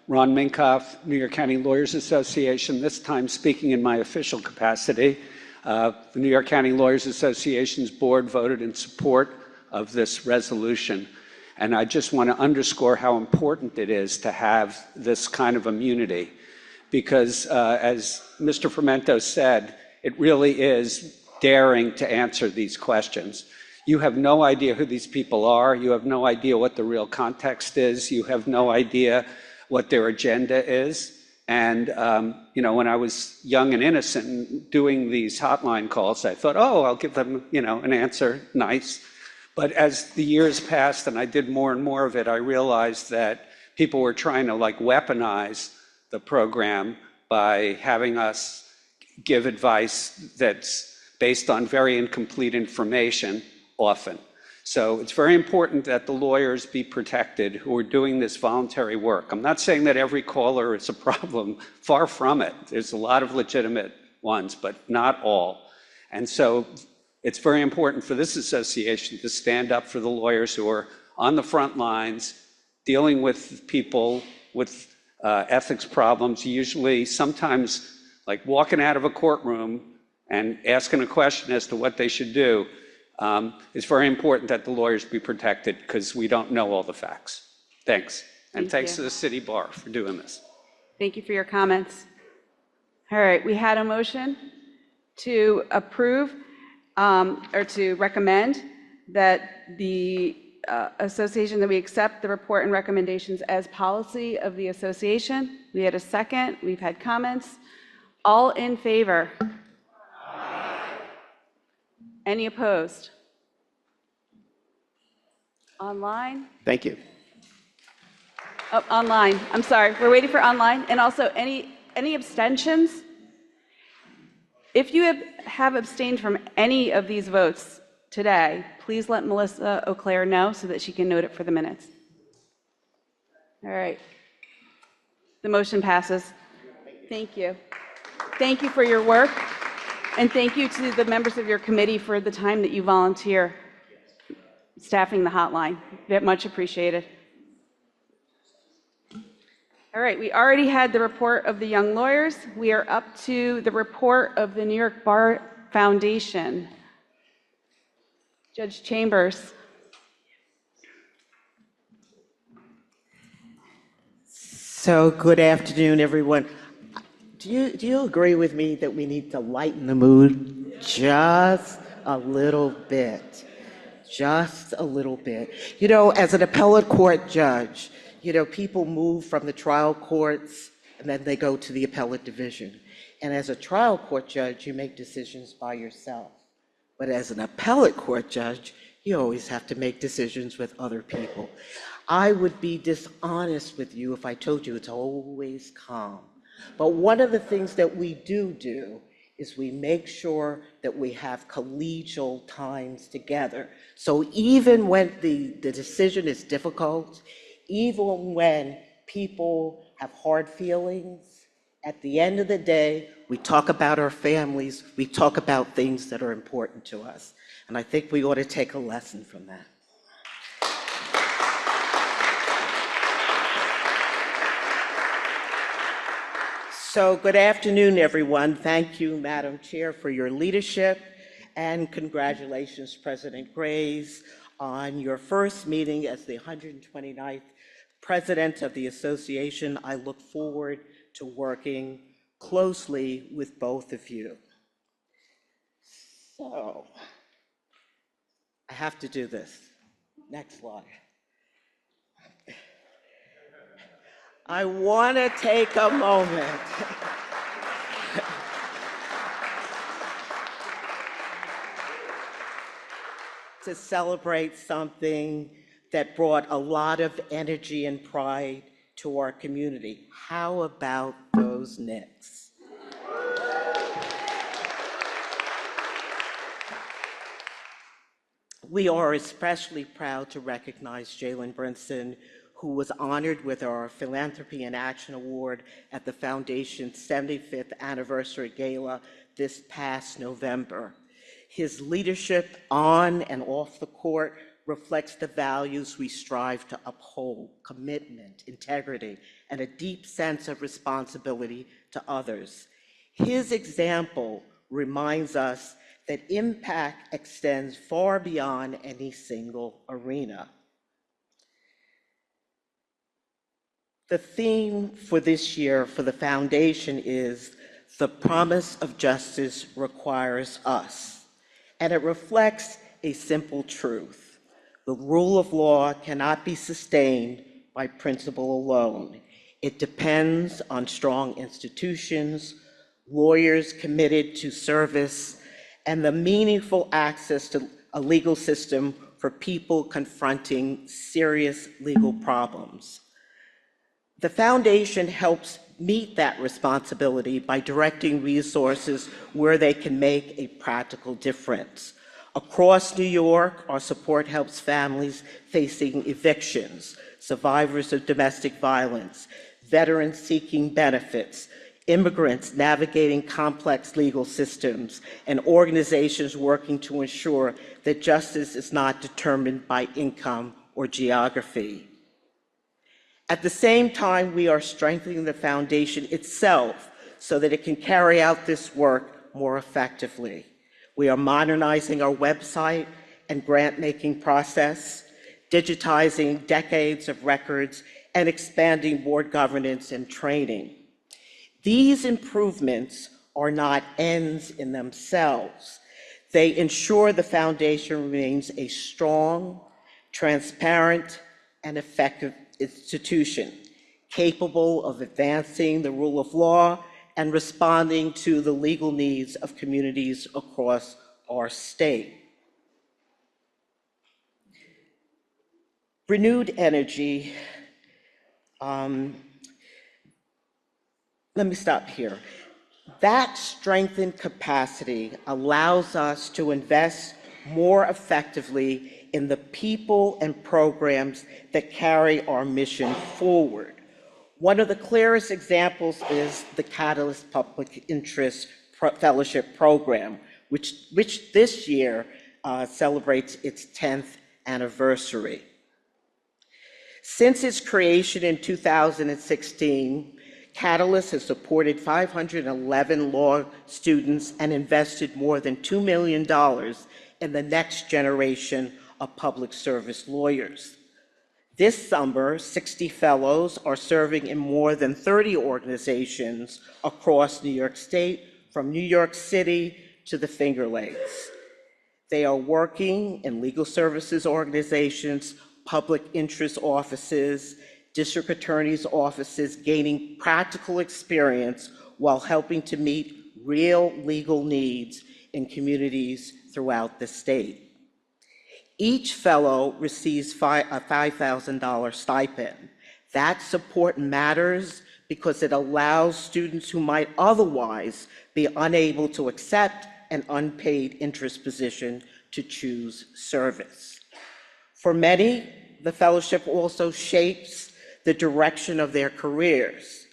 Ron Minkoff, New York County Lawyers Association, this time speaking in my official capacity. The New York County Lawyers Association's board voted in support of this resolution. And I just want to underscore how important it is to have this kind of immunity, because as Mr. Frumento said, it really is daring to answer these questions. You have no idea who these people are. You have no idea what the real context is. You have no idea what their agenda is. And, when I was young and innocent and doing these hotline calls, I thought, oh, I'll give them, an answer, nice. But as the years passed and I did more and more of it, I realized that people were trying to weaponize the program by having us give advice that's based on very incomplete information often. So it's very important that the lawyers be protected who are doing this voluntary work. I'm not saying that every caller is a problem, far from it. There's a lot of legitimate ones, but not all. And so it's very important for this association to stand up for the lawyers who are on the front lines, dealing with people with ethics problems, usually sometimes like walking out of a courtroom and asking a question as to what they should do, it's very important that the lawyers be protected because we don't know all the facts. Thanks. And thanks to the City Bar for doing this. Thank you for your comments. All right, we had a motion to approve or to recommend that the association, that we accept the report and recommendations as policy of the association. We had a second. We've had comments. All in favor? Any opposed? Online? Thank you. Oh, online. I'm sorry. We're waiting for online. And also, any abstentions? If you have abstained from any of these votes today, please let Melissa O'Clair know so that she can note it for the minutes. All right. The motion passes. Thank you. Thank you for your work. And thank you to the members of your committee for the time that you volunteer staffing the hotline. Very much appreciated. All right, we already had the report of the young lawyers. We are up to the report of the New York Bar Foundation. Judge Chambers. So good afternoon, everyone. Do you agree with me that we need to lighten the mood just a little bit? Just a little bit. You know, as an appellate court judge, you know, people move from the trial courts and then they go to the appellate division. And as a trial court judge, you make decisions by yourself. But as an appellate court judge, you always have to make decisions with other people. I would be dishonest with you if I told you it's always calm. But one of the things that we do is we make sure that we have collegial times together. So even when the decision is difficult, even when people have hard feelings, at the end of the day, we talk about our families, we talk about things that are important to us. And I think we ought to take a lesson from that. So good afternoon, everyone. Thank you, Madam Chair, for your leadership, and congratulations, President Graves, on your first meeting as the 129th President of the Association. I look forward to working closely with both of you. So, I have to do this. Next slide. I want to take a moment to celebrate something that brought a lot of energy and pride to our community. How about those Knicks? We are especially proud to recognize Jalen Brinson, who was honored with our Philanthropy in Action Award at the Foundation's 75th Anniversary Gala this past November. His leadership on and off the court reflects the values we strive to uphold: commitment, integrity, and a deep sense of responsibility to others. His example reminds us that impact extends far beyond any single arena. The theme for this year for the Foundation is "The Promise of Justice Requires Us," and it reflects a simple truth. The rule of law cannot be sustained by principle alone. It depends on strong institutions, lawyers committed to service, and the meaningful access to a legal system for people confronting serious legal problems. The Foundation helps meet that responsibility by directing resources where they can make a practical difference. Across New York, our support helps families facing evictions, survivors of domestic violence, veterans seeking benefits, immigrants navigating complex legal systems, and organizations working to ensure that justice is not determined by income or geography. At the same time, we are strengthening the foundation itself so that it can carry out this work more effectively. We are modernizing our website and grant-making process, digitizing decades of records, and expanding board governance and training. These improvements are not ends in themselves. They ensure the foundation remains a strong, transparent, and effective institution, capable of advancing the rule of law and responding to the legal needs of communities across our state. Renewed energy. Let me stop here. That strengthened capacity allows us to invest more effectively in the people and programs that carry our mission forward. One of the clearest examples is the Catalyst Public Interest Fellowship Program, which this year celebrates its 10th anniversary. Since its creation in 2016, Catalyst has supported 511 law students and invested more than $2 million in the next generation of public service lawyers. This summer, 60 fellows are serving in more than 30 organizations across New York State, from New York City to the Finger Lakes. They are working in legal services organizations, public interest offices, district attorneys' offices, gaining practical experience while helping to meet real legal needs in communities throughout the state. Each fellow receives a $5,000 stipend. That support matters because it allows students who might otherwise be unable to accept an unpaid interest position to choose service. For many, the fellowship also shapes the direction of their careers.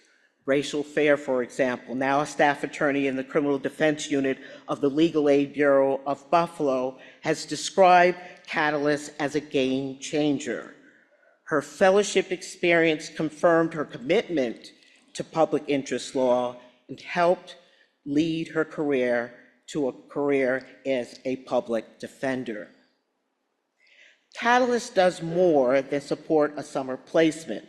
Rachel Fair, for example, now a staff attorney in the Criminal Defense Unit of the Legal Aid Bureau of Buffalo, has described Catalyst as a game changer. Her fellowship experience confirmed her commitment to public interest law and helped lead her career to a career as a public defender. Catalyst does more than support a summer placement.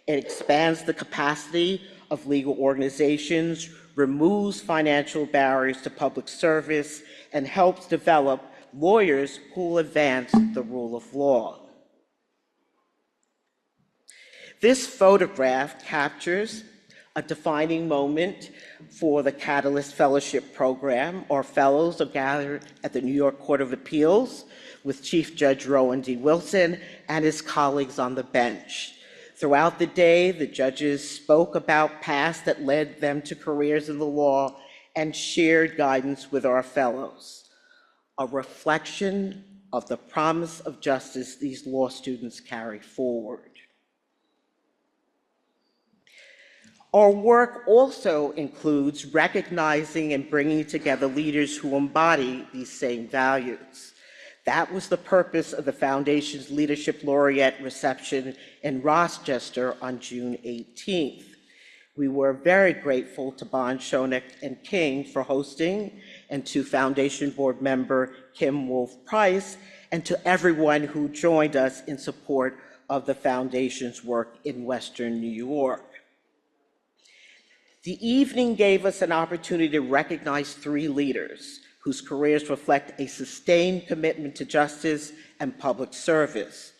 It expands the capacity of legal organizations, removes financial barriers to public service, and helps develop lawyers who will advance the rule of law. This photograph captures a defining moment for the Catalyst Fellowship Program. Our fellows are gathered at the New York Court of Appeals with Chief Judge Rowan D. Wilson and his colleagues on the bench. Throughout the day, the judges spoke about paths that led them to careers in the law and shared guidance with our fellows, a reflection of the promise of justice these law students carry forward. Our work also includes recognizing and bringing together leaders who embody these same values. That was the purpose of the Foundation's Leadership Laureate reception in Rochester on June 18th. We were very grateful to Bond, Schoeneck, and King for hosting, and to Foundation Board member Kim Wolf-Price, and to everyone who joined us in support of the Foundation's work in Western New York. The evening gave us an opportunity to recognize 3 leaders whose careers reflect a sustained commitment to justice and public service.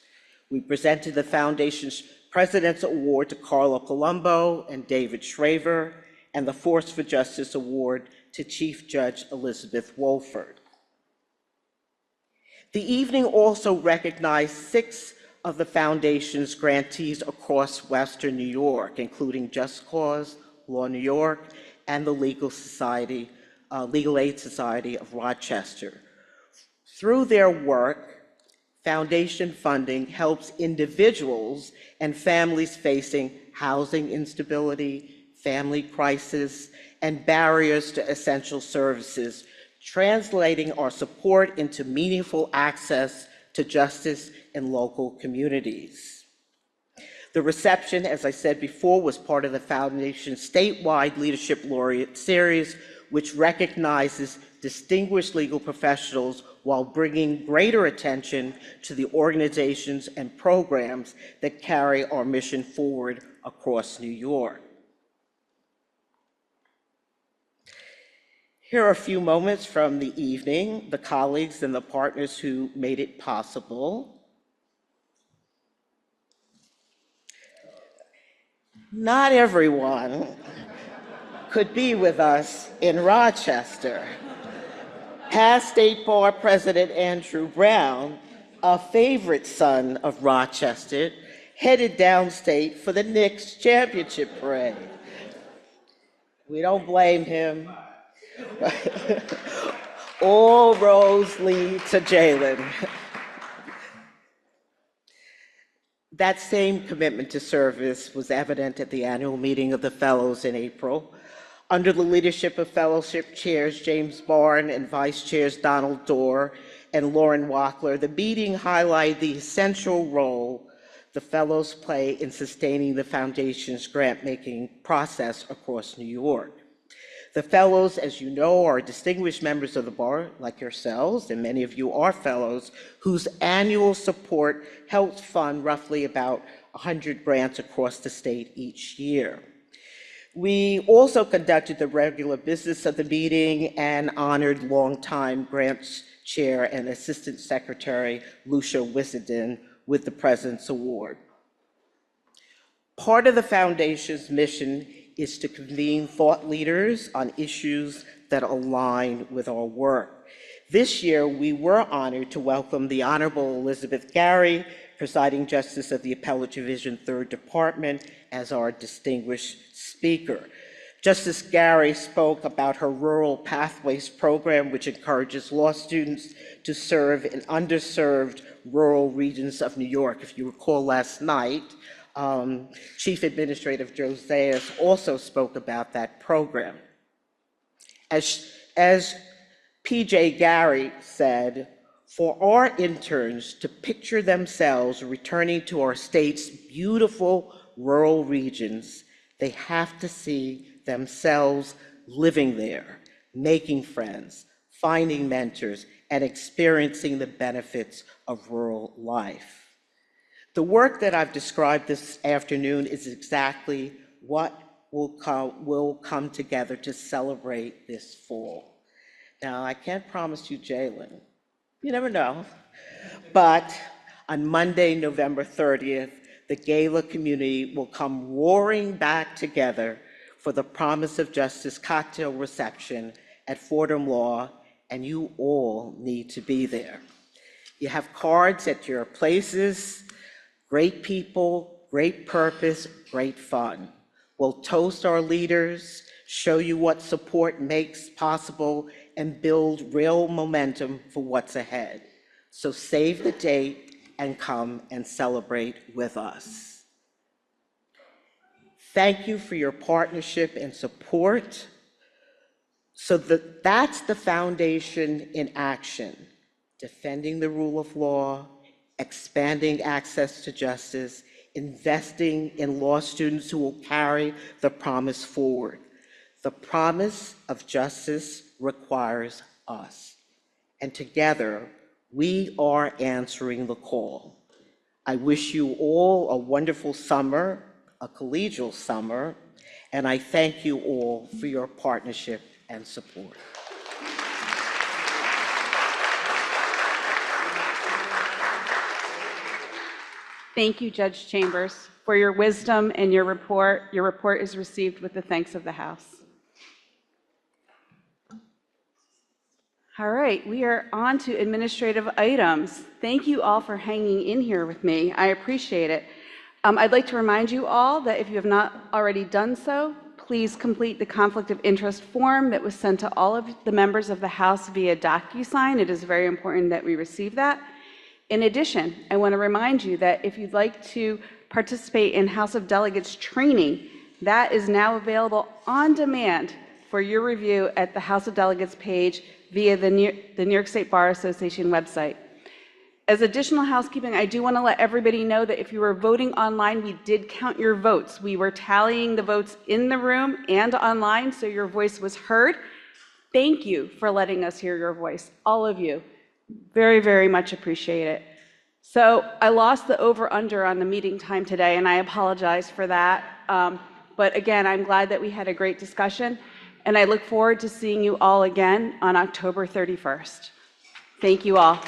We presented the Foundation's President's Award to Carlo Colombo and David Shraver, and the Force for Justice Award to Chief Judge Elizabeth Wolford. The evening also recognized 6 of the Foundation's grantees across Western New York, including Just Cause, Law New York, and the Legal Aid Society of Rochester. Through their work, Foundation funding helps individuals and families facing housing instability, family crisis, and barriers to essential services, translating our support into meaningful access to justice in local communities. The reception, as I said before, was part of the Foundation's statewide Leadership Laureate Series, which recognizes distinguished legal professionals while bringing greater attention to the organizations and programs that carry our mission forward across New York. Here are a few moments from the evening, the colleagues and the partners who made it possible. Not everyone could be with us in Rochester. Past State Bar President Andrew Brown, a favorite son of Rochester, headed downstate for the Knicks championship parade. We don't blame him. All roads lead to Jalen. That same commitment to service was evident at the annual meeting of the Fellows in April. Under the leadership of Fellowship Chairs James Barn and Vice Chairs Donald Dorr and Lauren Wackler, the meeting highlighted the essential role the Fellows play in sustaining the Foundation's grant-making process across New York. The Fellows, as you know, are distinguished members of the bar, like yourselves, and many of you are Fellows, whose annual support helps fund roughly about 100 grants across the state each year. We also conducted the regular business of the meeting and honored longtime Grants Chair and Assistant Secretary Lucia Wissenden with the President's Award. Part of the Foundation's mission is to convene thought leaders on issues that align with our work. This year, we were honored to welcome the Honorable Elizabeth Gary, Presiding Justice of the Appellate Division, 3rd Department, as our distinguished speaker. Justice Gary spoke about her Rural Pathways program, which encourages law students to serve in underserved rural regions of New York. If you recall last night, Chief Administrative Joe Zayas also spoke about that program. As PJ Gary said, for our interns to picture themselves returning to our state's beautiful rural regions, they have to see themselves living there, making friends, finding mentors, and experiencing the benefits of rural life. The work that I've described this afternoon is exactly what will come together to celebrate this fall. Now, I can't promise you Jalen. You never know. But on Monday, November 30th, the gala community will come roaring back together for the Promise of Justice cocktail reception at Fordham Law, and you all need to be there. You have cards at your places. Great people, great purpose, great fun. We'll toast our leaders, show you what support makes possible, and build real momentum for what's ahead. So save the date and come and celebrate with us. Thank you for your partnership and support. So that's the Foundation in action, defending the rule of law, expanding access to justice, investing in law students who will carry the promise forward. The promise of justice requires us, and together we are answering the call. I wish you all a wonderful summer, a collegial summer, and I thank you all for your partnership and support. Thank you, Judge Chambers, for your wisdom and your report. Your report is received with the thanks of the House. All right, we are on to administrative items. Thank you all for hanging in here with me. I appreciate it. I'd like to remind you all that if you have not already done so, please complete the conflict of interest form that was sent to all of the members of the House via DocuSign. It is very important that we receive that. In addition, I want to remind you that if you'd like to participate in House of Delegates training, that is now available on demand for your review at the House of Delegates page via the New York State Bar Association website. As additional housekeeping, I do want to let everybody know that if you were voting online, we did count your votes. We were tallying the votes in the room and online, so your voice was heard. Thank you for letting us hear your voice, all of you. Very, very much appreciate it. So I lost the over-under on the meeting time today, and I apologize for that. But again, I'm glad that we had a great discussion, and I look forward to seeing you all again on October 31st. Thank you all.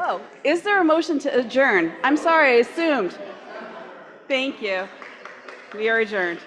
Oh, is there a motion to adjourn? I'm sorry, I assumed. Thank you. We are adjourned.